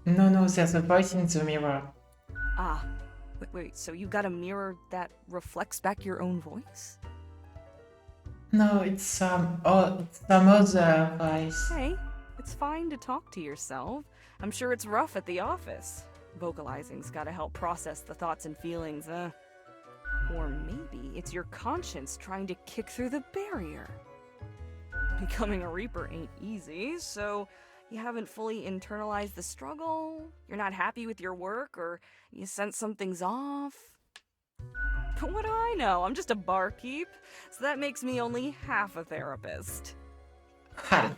No, there's a voice in the mirror. Ah, wait, so you got a mirror that reflects back your own voice? No, it's some other voice. Hey, it's fine to talk to yourself. I'm sure it's rough at the office. Vocalizing's gotta help process the thoughts and feelings, Or maybe it's your conscience trying to kick through the barrier. Becoming a Reaper ain't easy, so you haven't fully internalized the struggle, you're not happy with your work, or you sense something's off. But what do I know? I'm just a barkeep, so that makes me only half a therapist. Half.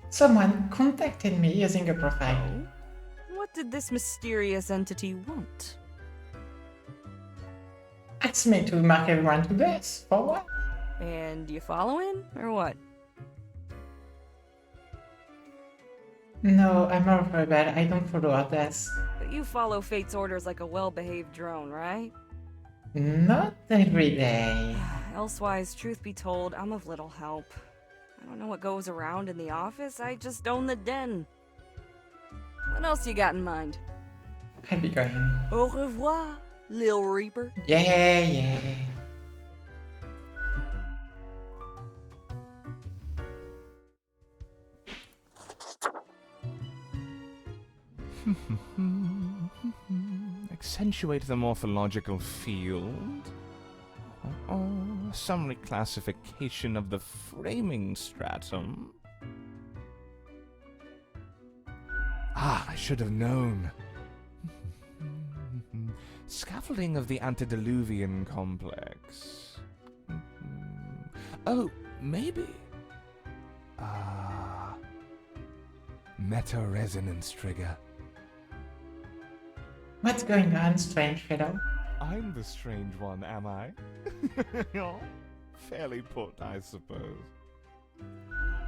Someone contacted me using a profile. What did this mysterious entity want? Asked me to mark everyone to this. For what? And you following, or what? No, I'm more rebel. I don't follow orders. But you follow Fate's orders like a well-behaved drone, right? Not every day. Elsewise, truth be told, I'm of little help. I don't know what goes around in the office, I just own the den. What else you got in mind? I'll be going. Au revoir, Lil Reaper. Yeah. Accentuate the morphological field. Some reclassification of the framing stratum. I should have known. Scaffolding of the antediluvian complex. Oh, maybe. Meta-resonance trigger. What's going on, strange fellow? I'm the strange one, am I? Fairly put, I suppose.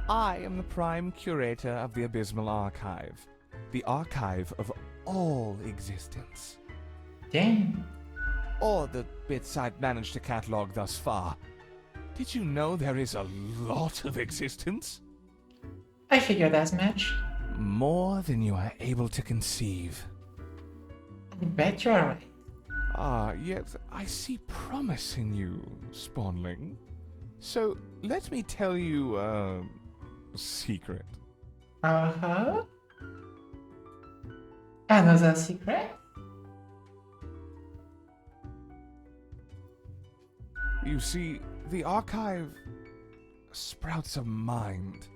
I am the prime curator of the Abysmal Archive. The archive of all existence. Damn. Or the bits I've managed to catalog thus far. Did you know there is a lot of existence? I figured as much. More than you are able to conceive. I bet you're right. Yet I see promise in you, Spawnling. So let me tell you a secret. Uh-huh. Another secret? You see, the archive sprouts a mind.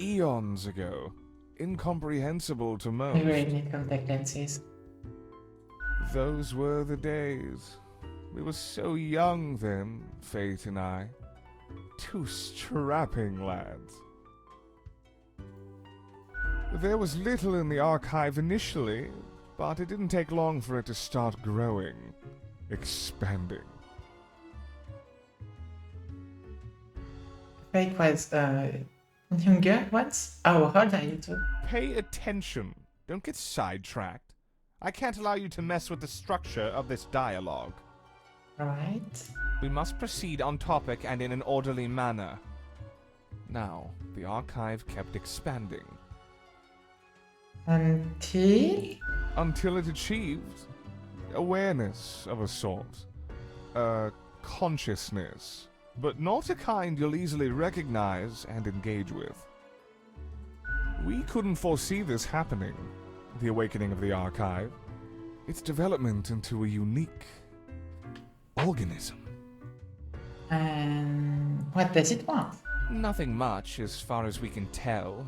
Eons ago, incomprehensible to I most. really need contact lenses. Those were the days. We were so young then, Fate and I. Two strapping lads. There was little in the archive initially, but it didn't take long for it to start growing, expanding. Fate was, younger once? How old are you two? Pay attention. Don't get sidetracked. I can't allow you to mess with the structure of this dialogue. Right. We must proceed on topic and in an orderly manner. Now, the archive kept expanding. Until? Until it achieved awareness of a sort. Consciousness. But not a kind you'll easily recognize and engage with. We couldn't foresee this happening. The awakening of the archive. Its development into a unique organism. And what does it want? Nothing much as far as we can tell.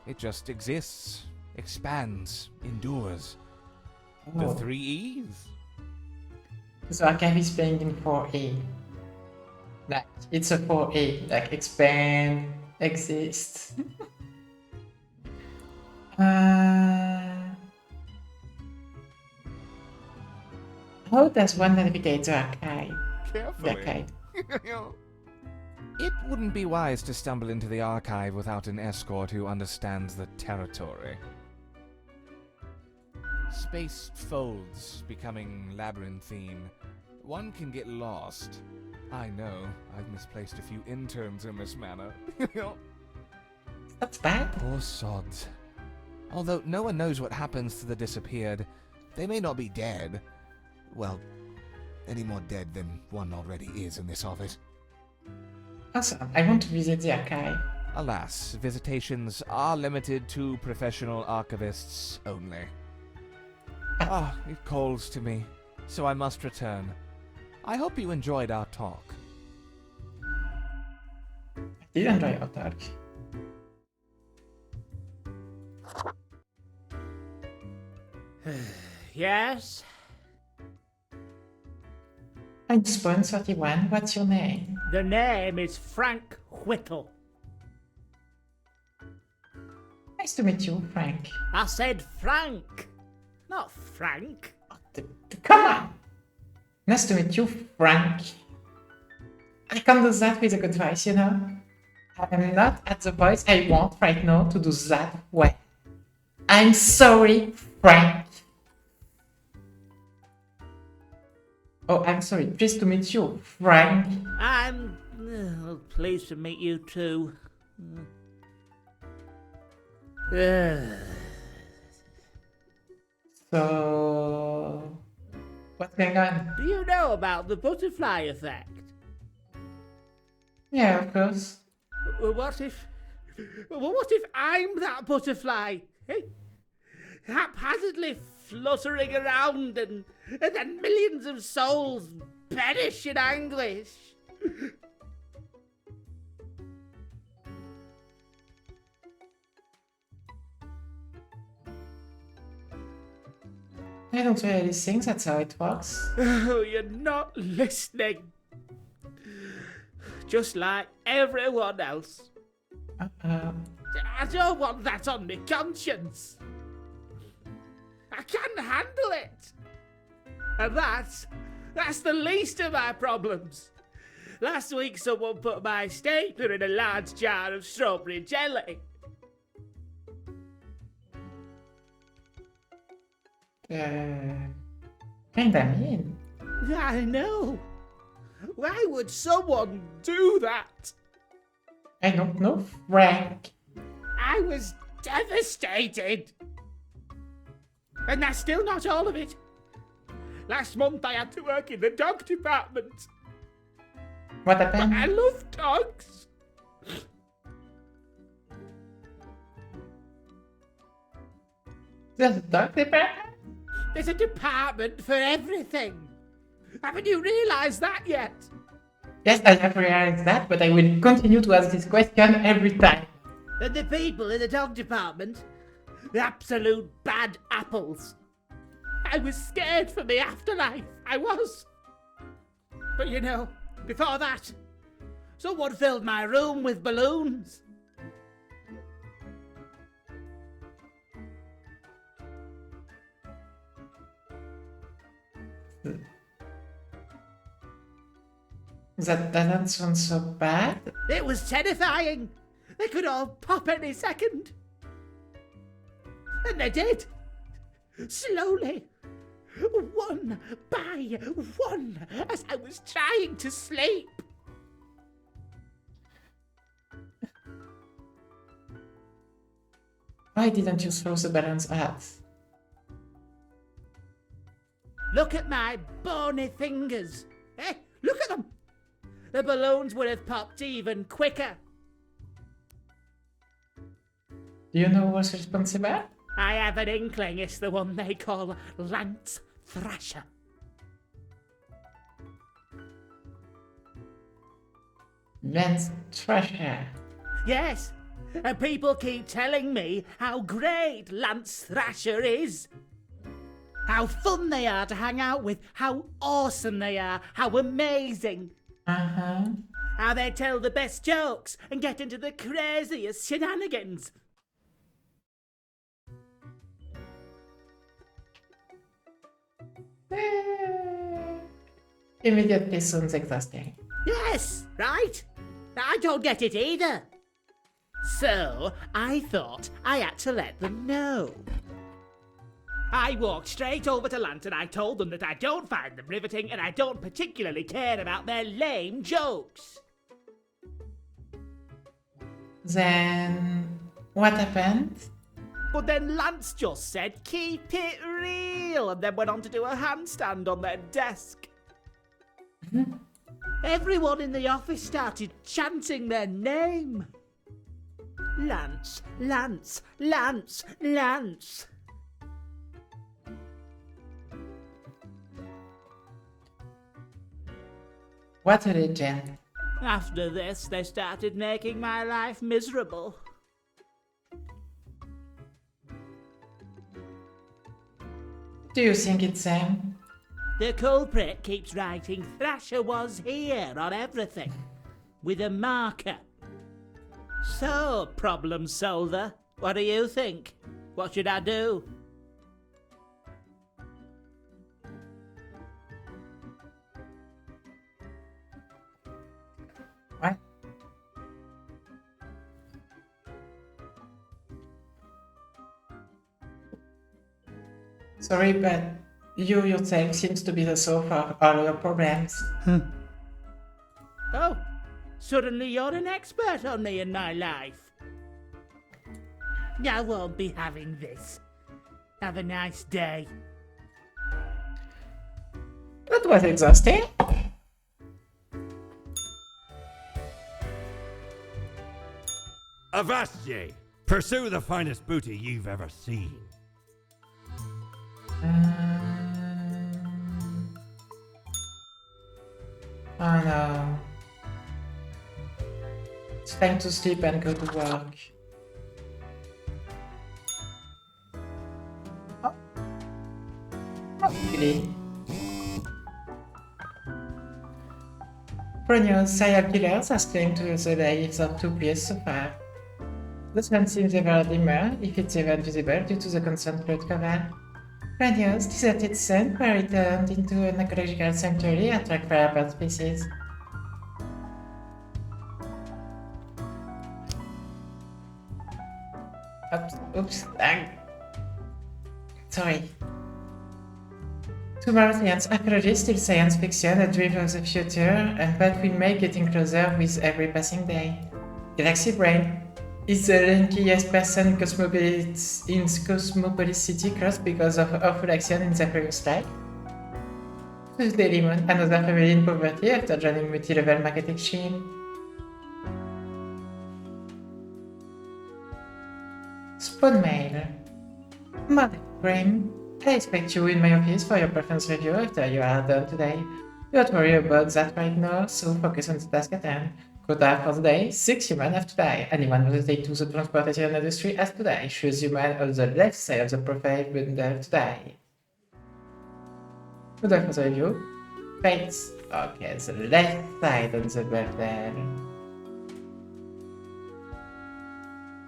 It just exists. expands, endures. The Oh. 3 E's. So archive is playing in 4A. Like, it's a 4A, like expand, exist. How does one navigate the archive? The Carefully. archive. It wouldn't be wise to stumble into the archive without an escort who understands the territory. Space folds, becoming labyrinthine. One can get lost. I know, I've misplaced a few interns in this manner. That's bad. Poor sods. Although no one knows what happens to the disappeared, they may not be dead. Well, any more dead than one already is in this office. Awesome. I want to visit the archive. Alas, visitations are limited to professional archivists only. It calls to me, so I must return. I hope you enjoyed our talk. I did enjoy our talk. Yes? I'm Spawn 31. What's your name? The name is Frank Whittle. Nice to meet you, Frank. I said Frank, not Frank. Come on! Nice to meet you, Frank. I can't do that with a good voice, you know? I'm not at the voice I want right now to do that well. I'm sorry, Frank. Oh, I'm sorry. Pleased to meet you, Frank. I'm pleased to meet you too. So, what's going on? Do you know about the butterfly effect? Yeah, of course. What if I'm that butterfly? Eh? Haphazardly fluttering around and then millions of souls perish in anguish. I don't really think that's how it works. Oh, you're not listening. Just like everyone else. I don't want that on my conscience. I can't handle it. And that's the least of my problems. Last week someone put my stapler in a large jar of strawberry jelly. Kinda mean. I know. Why would someone do that? I don't know, Frank. I was devastated. And that's still not all of it. Last month I had to work in the dog department. What But happened? I love dogs. There's a dog department? There's a department for everything. Haven't you realised that yet? Yes, I have realized that, but I will continue to ask this question every time. And the people in the dog department, the absolute bad apples. I was scared for the afterlife. I was. But you know, before that, someone filled my room with balloons. That doesn't sound so bad. It was terrifying. They could all pop any second. And they did. Slowly. One by one, as I was trying to sleep. Why didn't you throw the balloons out? Look at my bony fingers. Eh? Look at them. The balloons would have popped even quicker. Do you know who's responsible? I have an inkling it's the one they call Lance Thrasher. Lance Thrasher. Yes, And people keep telling me how great Lance Thrasher is. How fun they are to hang out with, how awesome they are, how amazing. Uh-huh. How they tell the best jokes and get into the craziest shenanigans. Immediately sounds exhausting. Yes, right? I don't get it either. So, I thought I had to let them know. I walked straight over to Lance and I told them that I don't find them riveting and I don't particularly care about their lame jokes. Then, what happened? But then Lance just said, keep it real, and then went on to do a handstand on their desk. Everyone in the office started chanting their name. Lance, Lance, Lance, Lance. What a legend. After this, they started making my life miserable. Do you think it's Sam? The culprit keeps writing Thrasher was here on everything, with a marker. So, problem solver, what do you think? What should I do? What? Sorry, but you yourself seems to be the source of all your problems. Oh, suddenly you're an expert on me and my life. I won't be having this. Have a nice day. That was exhausting. Avast ye! Pursue the finest booty you've ever seen. Oh no. It's time to sleep and go to work. Oh. Not really. Perennial serial killers has claimed to the lives of two players so far. The sun seems ever dimmer, if it's even visible, due to the constant cloud cover. Perennial's deserted sun were returned into an ecological sanctuary attract rare bird species. Oops, sorry. Tomorrow science archaeology is still science fiction, a dream of the future, and but we may getting closer with every passing day. Galaxy Brain is the lankiest person in Cosmopolis City crossed because of awful action in the previous life. Tuesday Lemon, another family in poverty after joining multi-level marketing chain. Spawn Mail. Mother Brain, I expect you in my office for your preference review after you are done today. Don't worry about that right now, so focus on the task at hand. Quota for the day, 6 humans have to die. Anyone related to the transportation industry has to die. Choose human on the left side of the profile bundle to die. Quota for the review. Fates. Okay, the left side on the bundle.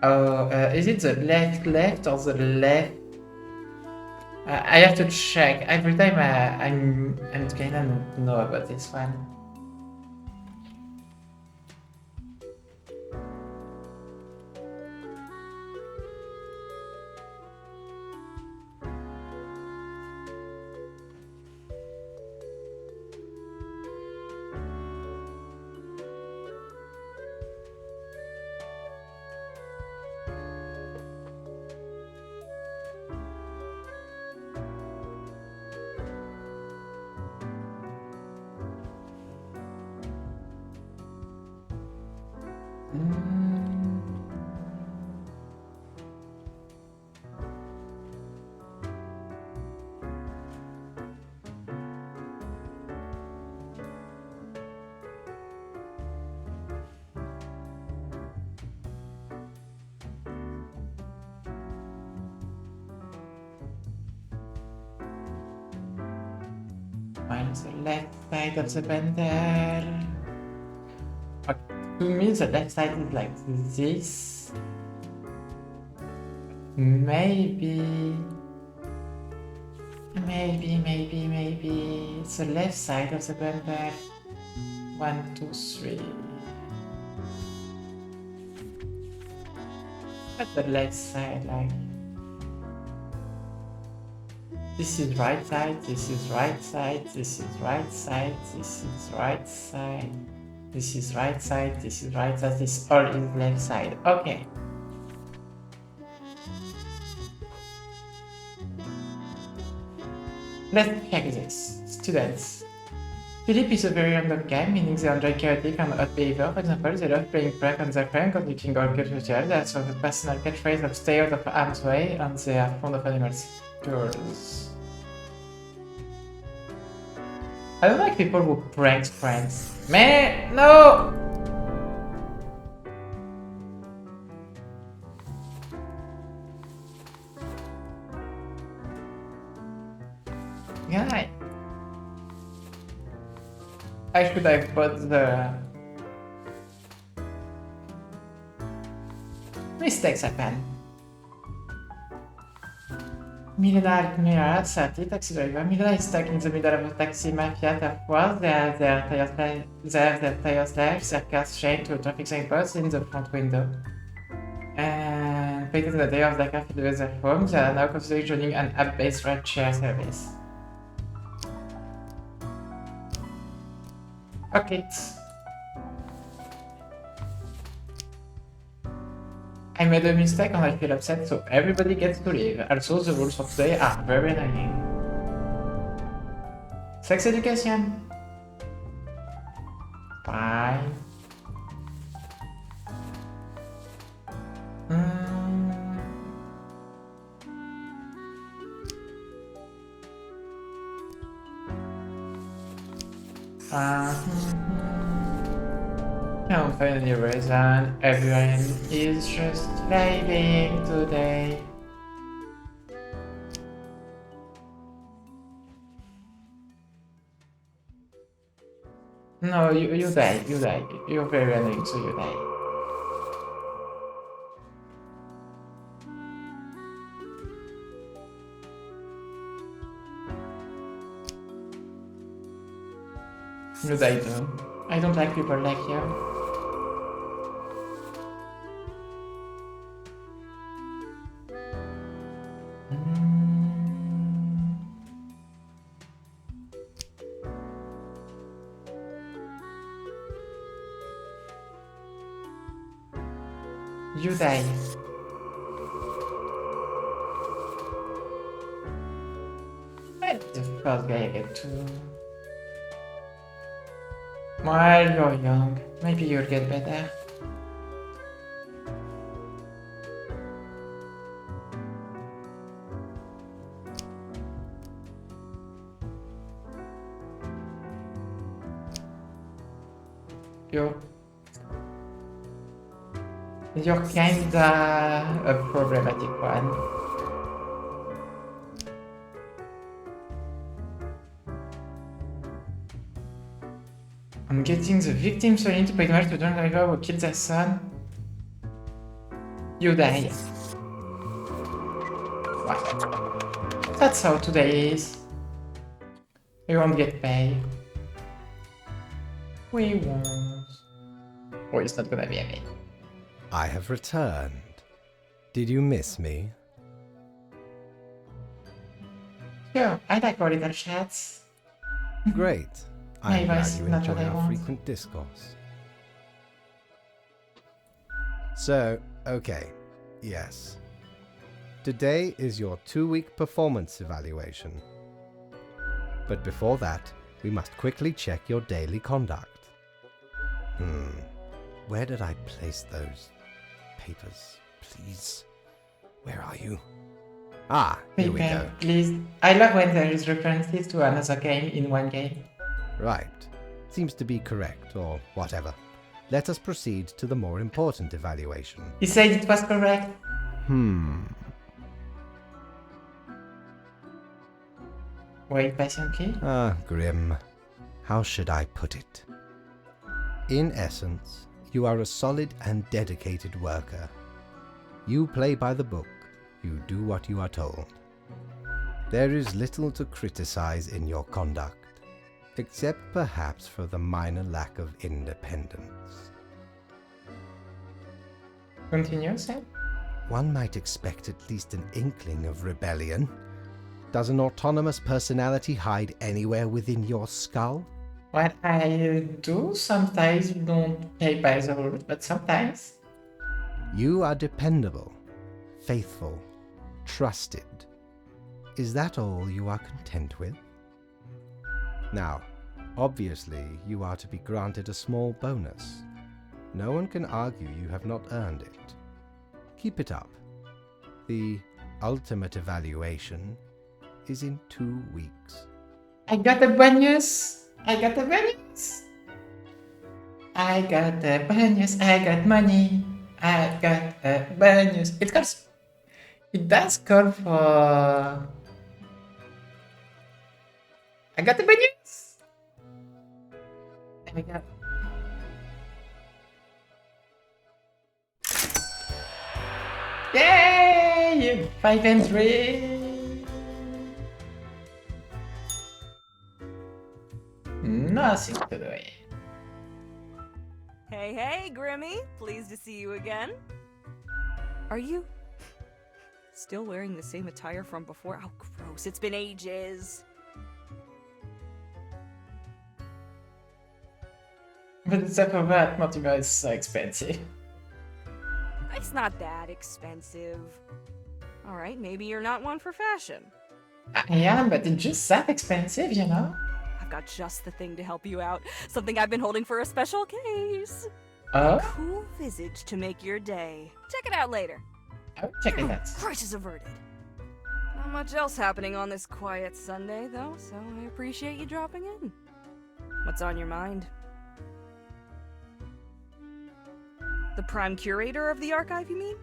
Oh, is it the left or the left? I have to check. Every time I'm kinda know about this one. the left side of the bundle. Okay. To me, the left side is like this. Maybe it's the left side of the bundle. 1, 2, 3. At the left side, like this is right side, this is right side, this is right side, this is right side, this is right side, this is right side, this all is left side. Okay. Let's check this. Students. Philip is a very random guy, meaning they enjoy chaotic and odd behavior. For example, they love playing prank on their friend, conducting all cultural. They have sort of personal catchphrase of stay out of harm's way, and they are fond of animals. Girls. I don't like people who prank friends. Man, no! Guy. I should have put the mistakes happen. Mila 30, taxi driver. Mila is stuck in the middle of a taxi mafia tough war. They have their tires slashed, their cars chained to a traffic signpost in the front window. And painted the day of their car filled with their home, they are now considering joining an app-based ride-share service. Okay. I made a mistake and I feel upset, so everybody gets to leave. Also, the rules for today are very annoying. Sex education. Fine. Can't find any reason. Everyone is just vibing today. No, you die. You're very annoying, so you die. You die too. I don't like people like you. You die. Where the first guy get to? Well, you're young. Maybe you'll get better. You're kinda a problematic one. I'm getting the victim solely to pay the to drunk driver who killed their son. You die. What? That's how today is. We won't get paid. We won't. Or it's not gonna be a me. I have returned. Did you miss me? Sure, I like our little chats. Great. I'm glad you not enjoy what I our want. frequent discourse. So, okay, yes. Today is your 2-week performance evaluation. But before that, we must quickly check your daily conduct. Where did I place those papers? Please. Where are you? Ah, here we go. Please. I love when there is references to another game in one game. Right. Seems to be correct, or whatever. Let us proceed to the more important evaluation. He said it was correct. Wait patiently. Ah, grim. How should I put it? In essence, you are a solid and dedicated worker. You play by the book, you do what you are told. There is little to criticize in your conduct, except perhaps for the minor lack of independence. Continue, Sam. One might expect at least an inkling of rebellion. Does an autonomous personality hide anywhere within your skull? What I do sometimes don't play by the rules, but sometimes. You are dependable, faithful, trusted. Is that all you are content with? Now, obviously, you are to be granted a small bonus. No one can argue you have not earned it. Keep it up. The ultimate evaluation is in 2 weeks. I got a bonus! I got a bonus! I got a bonus! I got money! I got a bonus! It does call for... I got a bonus! I got... Yay! 5 and 3! Nothing to do it. Hey, Grimmy. Pleased to see you again. Are you still wearing the same attire from before? Oh, gross. It's been ages. But it's up for that, Mortimer is so expensive. It's not that expensive. Alright, maybe you're not one for fashion. I am, but it's just that expensive, you know? I've got just the thing to help you out. Something I've been holding for a special case. Oh? A cool visage to make your day. Check it out later. I'll check it out. Crisis averted. Not much else happening on this quiet Sunday, though, so I appreciate you dropping in. What's on your mind? The prime curator of the archive, you mean?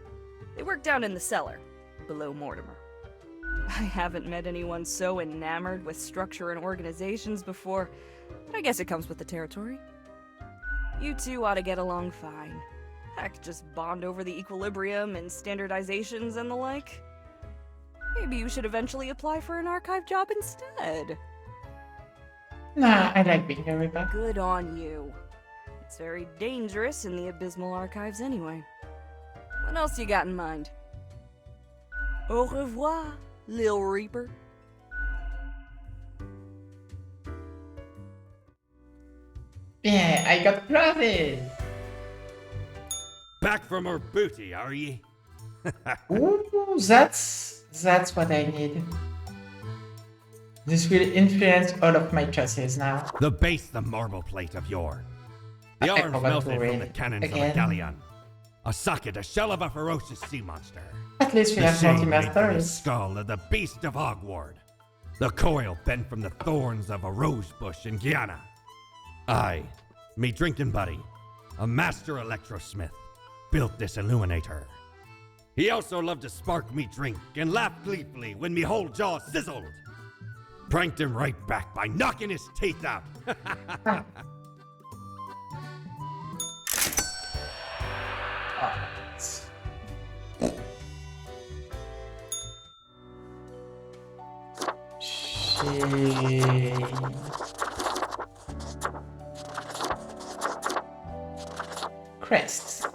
They work down in the cellar, below Mortimer. I haven't met anyone so enamored with structure and organizations before, but I guess it comes with the territory. You two ought to get along fine. Heck, just bond over the equilibrium and standardizations and the like. Maybe you should eventually apply for an archive job instead. Nah, I like being a Reaper. Good on you. It's very dangerous in the abysmal archives anyway. What else you got in mind? Au revoir, Lil Reaper. Yeah, I got clothes! Back from her booty, are ye? Ooh, that's what I need. This will influence all of my choices now. The base, the marble plate of yore. The I arms forgot to melted from read the cannons of a again. galleon. A socket, a shell of a ferocious sea monster. At least we The have shade Mortimer made from the stories. skull of the beast of Hogward. The coil bent from the thorns of a rose bush in Guyana. I, me drinking buddy, a master electrosmith, built this illuminator. He also loved to spark me drink and laugh gleefully when me whole jaw sizzled. Pranked him right back by knocking his teeth out. Crests.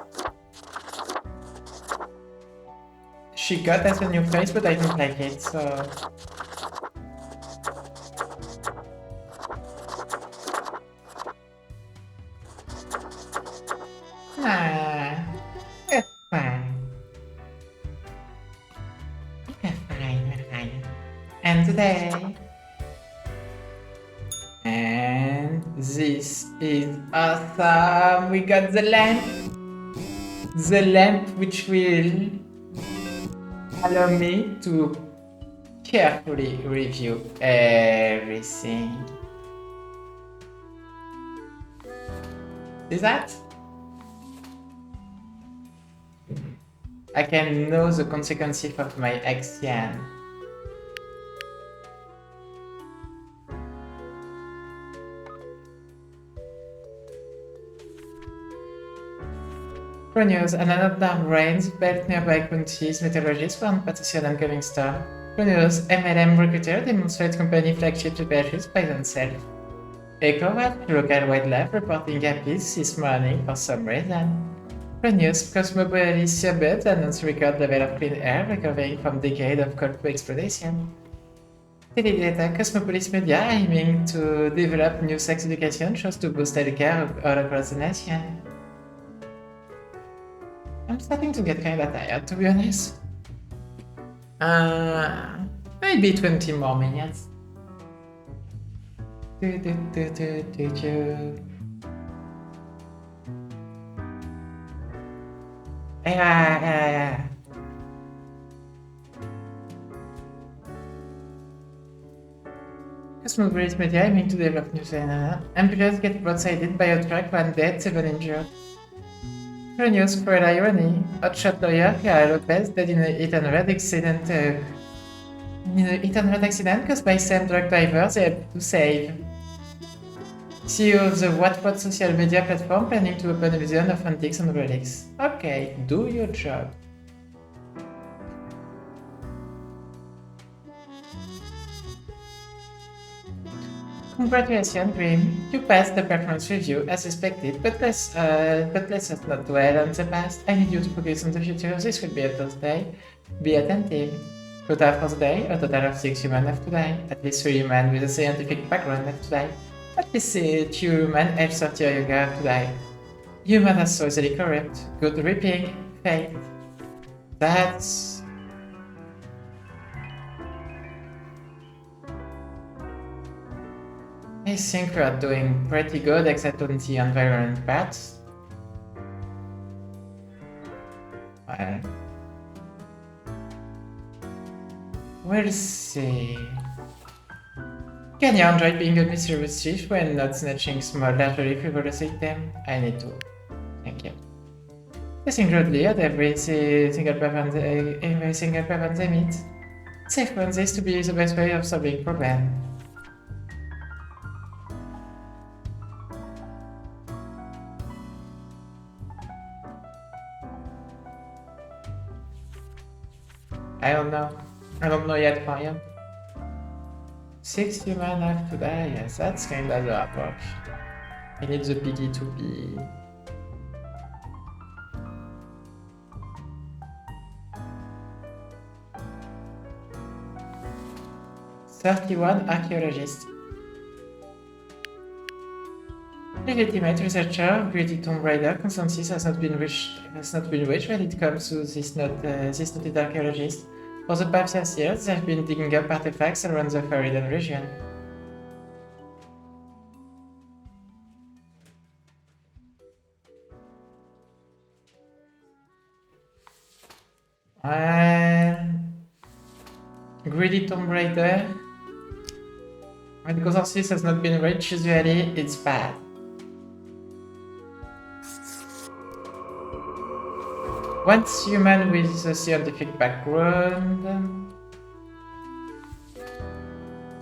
She got as a new face, but I don't like it, so... It's fine. We're fine. And today... And this is awesome! We got the lamp! The lamp which will allow me to carefully review everything. See that? I can know the consequences of my action. News, an unarmed rains built nearby counties meteorologists found potential oncoming storm. News, MLM recruiter demonstrates company flagship superships by themselves. Echo had local wildlife reporting aphids this morning for some reason. News, Cosmopolis suburbs announce record level of clean air recovering from decade of coal exploitation. Teledata, Cosmopolis Media aiming to develop new sex education shows to boost healthcare all across the nation. I'm starting to get kinda tired, to be honest. Maybe 20 more minutes. Yeah. Cosmopolis Media aiming to develop new cinema. Ambulance get broadsided by a truck, 1 dead, 7 injured. News, for irony, hotshot lawyer Clara Lopez dead in a hit-and-run accident caused by same drug drivers they helped to save. CEO of the Wattpad social media platform planning to open a museum of antiques and relics. Okay, do your job. Congratulations, Grim. You passed the performance review as expected, but let's not dwell on the past. I need you to focus on the future. This will be a Thursday. Be attentive. Total for the day, a total of 6 humans have to die. At least 3 humans with a scientific background have to die. At least 2 humans age 30 or younger have to die. Humans are so easily corrupt. Good ripping. Fate. That's... I think we are doing pretty good except on the environment parts. Well, we'll see. Can you enjoy being a mysterious thief when not snatching small, largely frivolous items? I need to. Thank you. Testing rudely at every single weapon they meet. Safe ones is to be the best way of solving problems. I don't know. I don't know yet, Mariam. 6 humans have to die. Yes, that's kind of the approach. I need the piggy to be... "31 archaeologists. Legitimate researcher, Greedy Tomb Raider consensus has not been reached when it comes to this noted archaeologist. For the past years, they have been digging up artifacts around the Faridan region. Greedy Tomb Raider. When the consensus has not been reached, usually it's bad. Once human with a scientific background.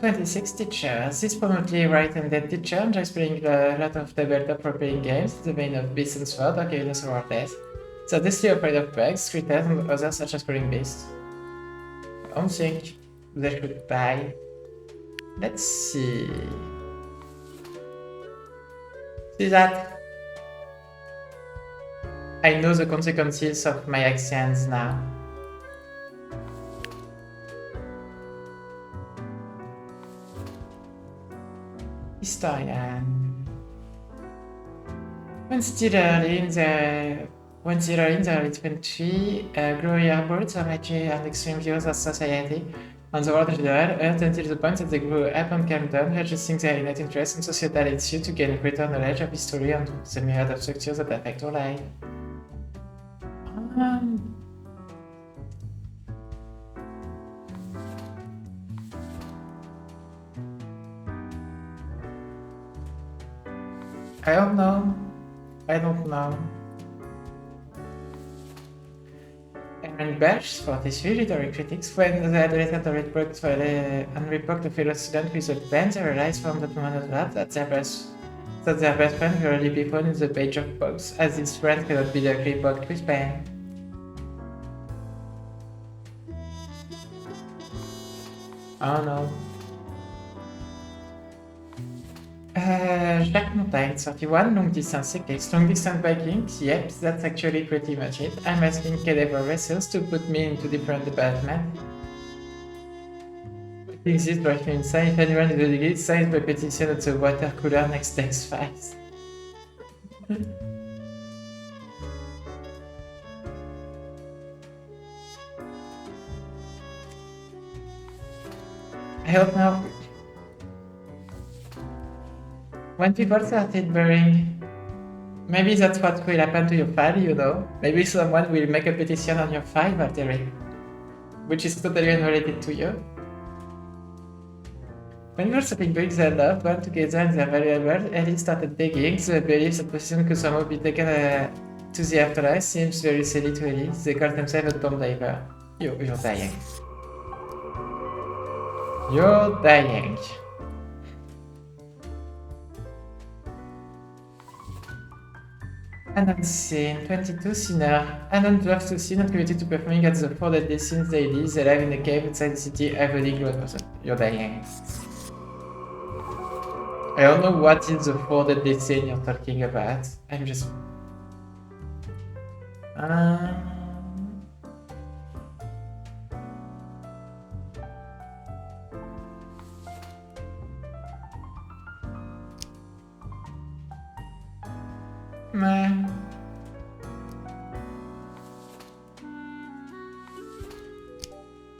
26 teachers. This prominently right-handed teacher enjoys playing a lot of tabletop role-playing games, the vein of Beast and Sword or Chaos or Death. So deathly afraid of bugs, critters, and others such as crawling beasts. I don't think they should die. Let's see. See that? I know the consequences of my actions now. Historian. When still early in the early 20th, Gloria brought some edgy and extreme views of society on the world general, Earth until the point that they grew up and came down, adjusting their innate interest in societal issue to gain greater knowledge of history and the myriad of structures that affect our life. I don't know. And Bash for his literary critics when the adolescent unrepoked a fellow student with a pen, they realized from that moment that their that their best friend will only be found in the page of books, as his friend cannot be directly blocked with pain. Oh no. Jacques Montaigne, 31, long distance cyclist, long distance biking, yep, that's actually pretty much it. I'm asking cadaver racers to put me into different departments. This drives me insane. If anyone is ready, signs my petition at the water cooler next to X-Files. I don't know. When people started burying, maybe that's what will happen to your file, you know? Maybe someone will make a petition on your file after it, which is totally unrelated to you. When you're setting bricks they loved one together and they're valuable, Ellie started begging. The belief that position could somehow be taken to the afterlife seems very silly to Ellie. They call themselves a tomb diver. You're dying. You're dying. Anon scene 22 sinner. Anon loves to sin attributed to performing at the 4 deadly sins daily. They live in a cave outside the city, avoiding blood person. You're dying. I don't know what is the 4 deadly sin you're talking about. I'm just. Man.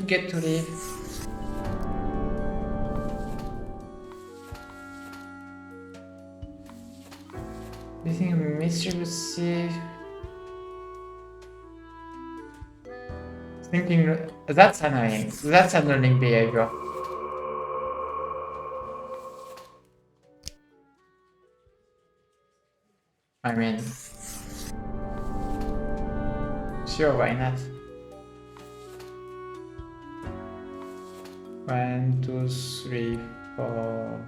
Get to live. Using mischievous. Thinking that's annoying. That's annoying behavior. I mean, sure, why not? 1, 2, 3, 4.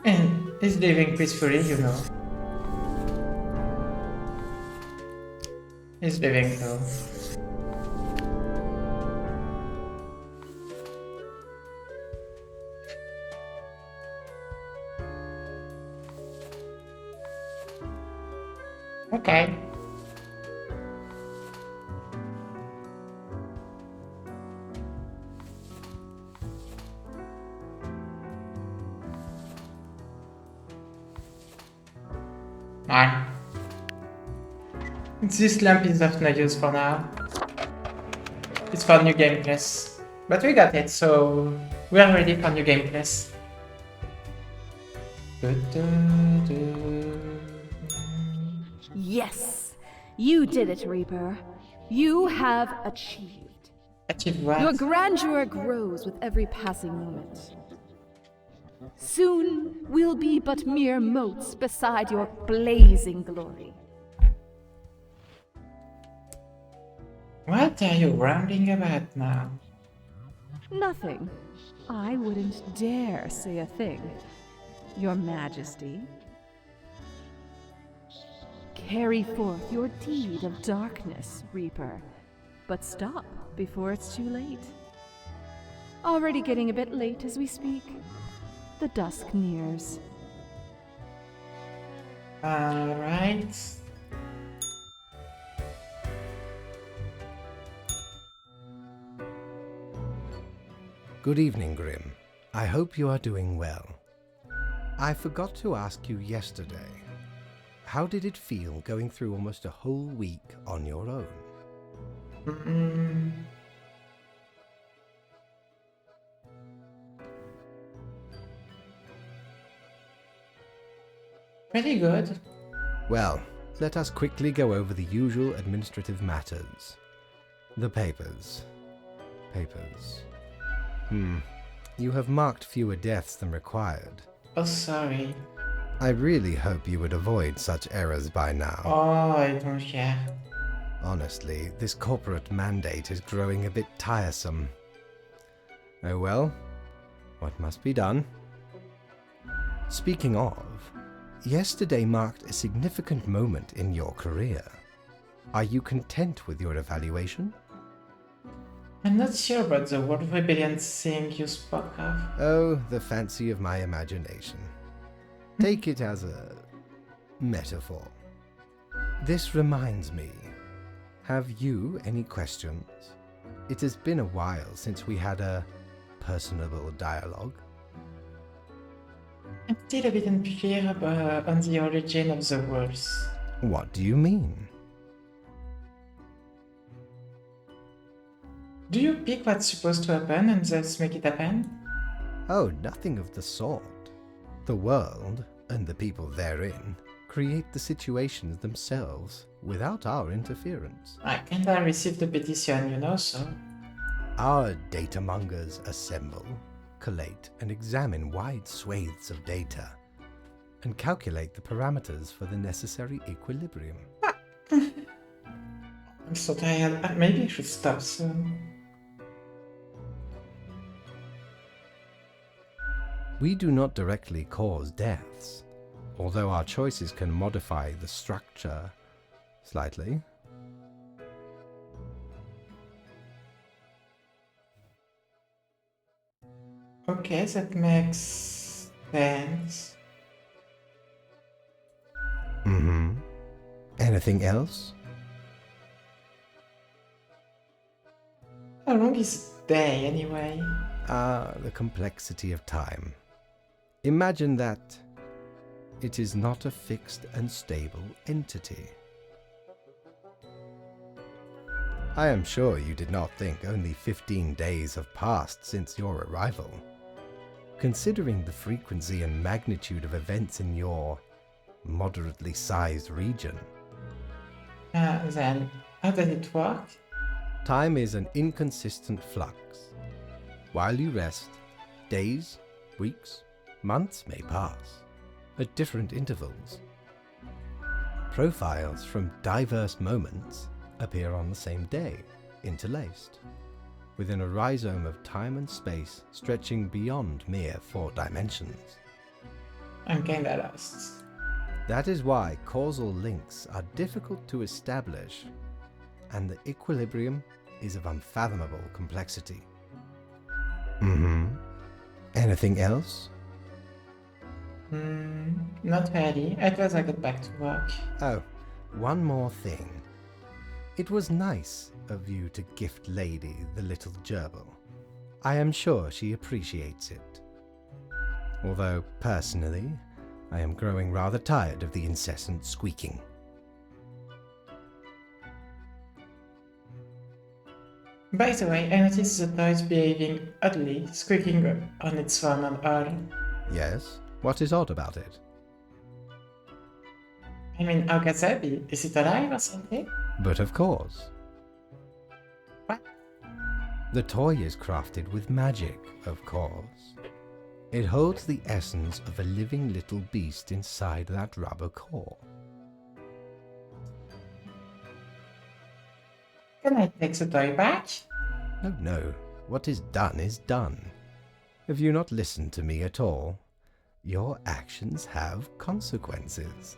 And he's living peacefully, you know. He's living though. Okay. Ah. This lamp is of no use for now. It's for new game plus. But we got it, so we are ready for new game plus. Yes, you did it, Reaper. You have achieved. Achieve what? Your grandeur grows with every passing moment. Soon we'll be but mere motes beside your blazing glory. What are you rambling about now? Nothing. I wouldn't dare say a thing, Your Majesty. Carry forth your deed of darkness, Reaper, but stop before it's too late. Already getting a bit late as we speak. The dusk nears. Alright. Good evening, Grim. I hope you are doing well. I forgot to ask you yesterday. How did it feel going through almost a whole week on your own? Pretty good. Well, let us quickly go over the usual administrative matters. The papers. You have marked fewer deaths than required. Oh, sorry. I really hope you would avoid such errors by now. Oh, I don't care. Honestly, this corporate mandate is growing a bit tiresome. Oh well, what must be done? Speaking of, yesterday marked a significant moment in your career. Are you content with your evaluation? I'm not sure about the World Rebellion thing you spoke of. Oh, the fancy of my imagination. Take it as a metaphor. This reminds me. Have you any questions? It has been a while since we had a personable dialogue. I'm still a bit unclear on the origin of the rules. What do you mean? Do you pick what's supposed to happen and thus make it happen? Oh, nothing of the sort. The world, and the people therein, create the situations themselves without our interference. I kinda received the petition, you know, so... Our data mongers assemble, collate, and examine wide swathes of data, and calculate the parameters for the necessary equilibrium. I'm so tired. Maybe I should stop soon. We do not directly cause deaths, although our choices can modify the structure slightly. Okay, that makes sense. Mm-hmm. Anything else? How long is a day, anyway? The complexity of time. Imagine that it is not a fixed and stable entity. I am sure you did not think only 15 days have passed since your arrival. Considering the frequency and magnitude of events in your moderately sized region. Then, how does it work? Time is an inconsistent flux. While you rest, days, weeks, months may pass, at different intervals. Profiles from diverse moments appear on the same day, interlaced, within a rhizome of time and space stretching beyond mere 4 dimensions. I'm kinda lost. That is why causal links are difficult to establish, and the equilibrium is of unfathomable complexity. Mm-hmm. Anything else? Not really. I'd rather get back to work. Oh, one more thing. It was nice of you to gift Lady the little gerbil. I am sure she appreciates it. Although, personally, I am growing rather tired of the incessant squeaking. By the way, I noticed the toy is behaving oddly, squeaking on its phone and all. Yes? What is odd about it? I mean, how could that be? Is it alive or something? But of course. What? The toy is crafted with magic, of course. It holds the essence of a living little beast inside that rubber core. Can I take the toy back? No, no. What is done is done. Have you not listened to me at all? Your actions have consequences.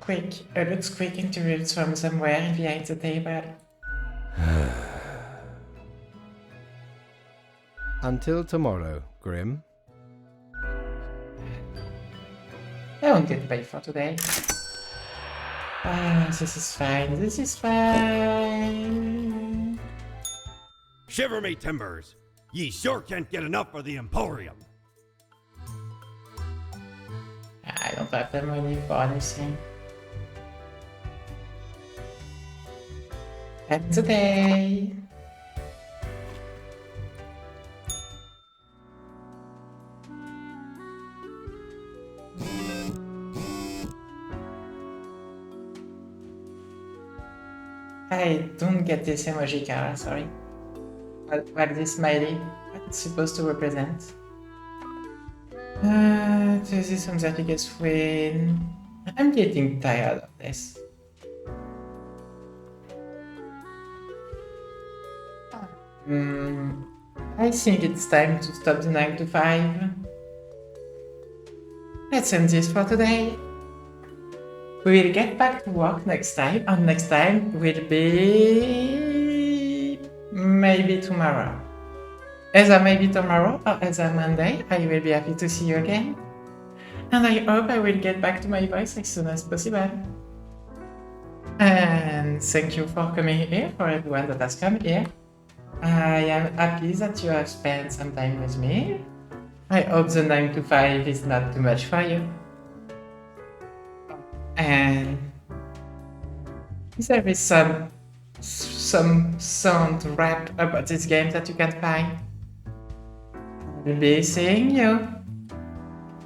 Quick, a good squeaking interrupts from somewhere behind the table. Until tomorrow, Grim. I won't get paid for today. This is fine, this is fine. Shiver me timbers! Ye sure can't get enough of the Emporium. I don't have the money for anything. And today. I don't get this emoji, Kara, sorry. What this smiley? What it's supposed to represent? This is something that gets win. I'm getting tired of this. I think it's time to stop the 9 to 5. Let's end this for today. We will get back to work next time, and next time will be maybe tomorrow. Either maybe tomorrow or either Monday. I will be happy to see you again. And I hope I will get back to my voice as soon as possible. And thank you for coming here, for everyone that has come here. I am happy that you have spent some time with me. I hope the 9 to 5 is not too much for you. And there is some sound rap about this game that you can find. I will be seeing you.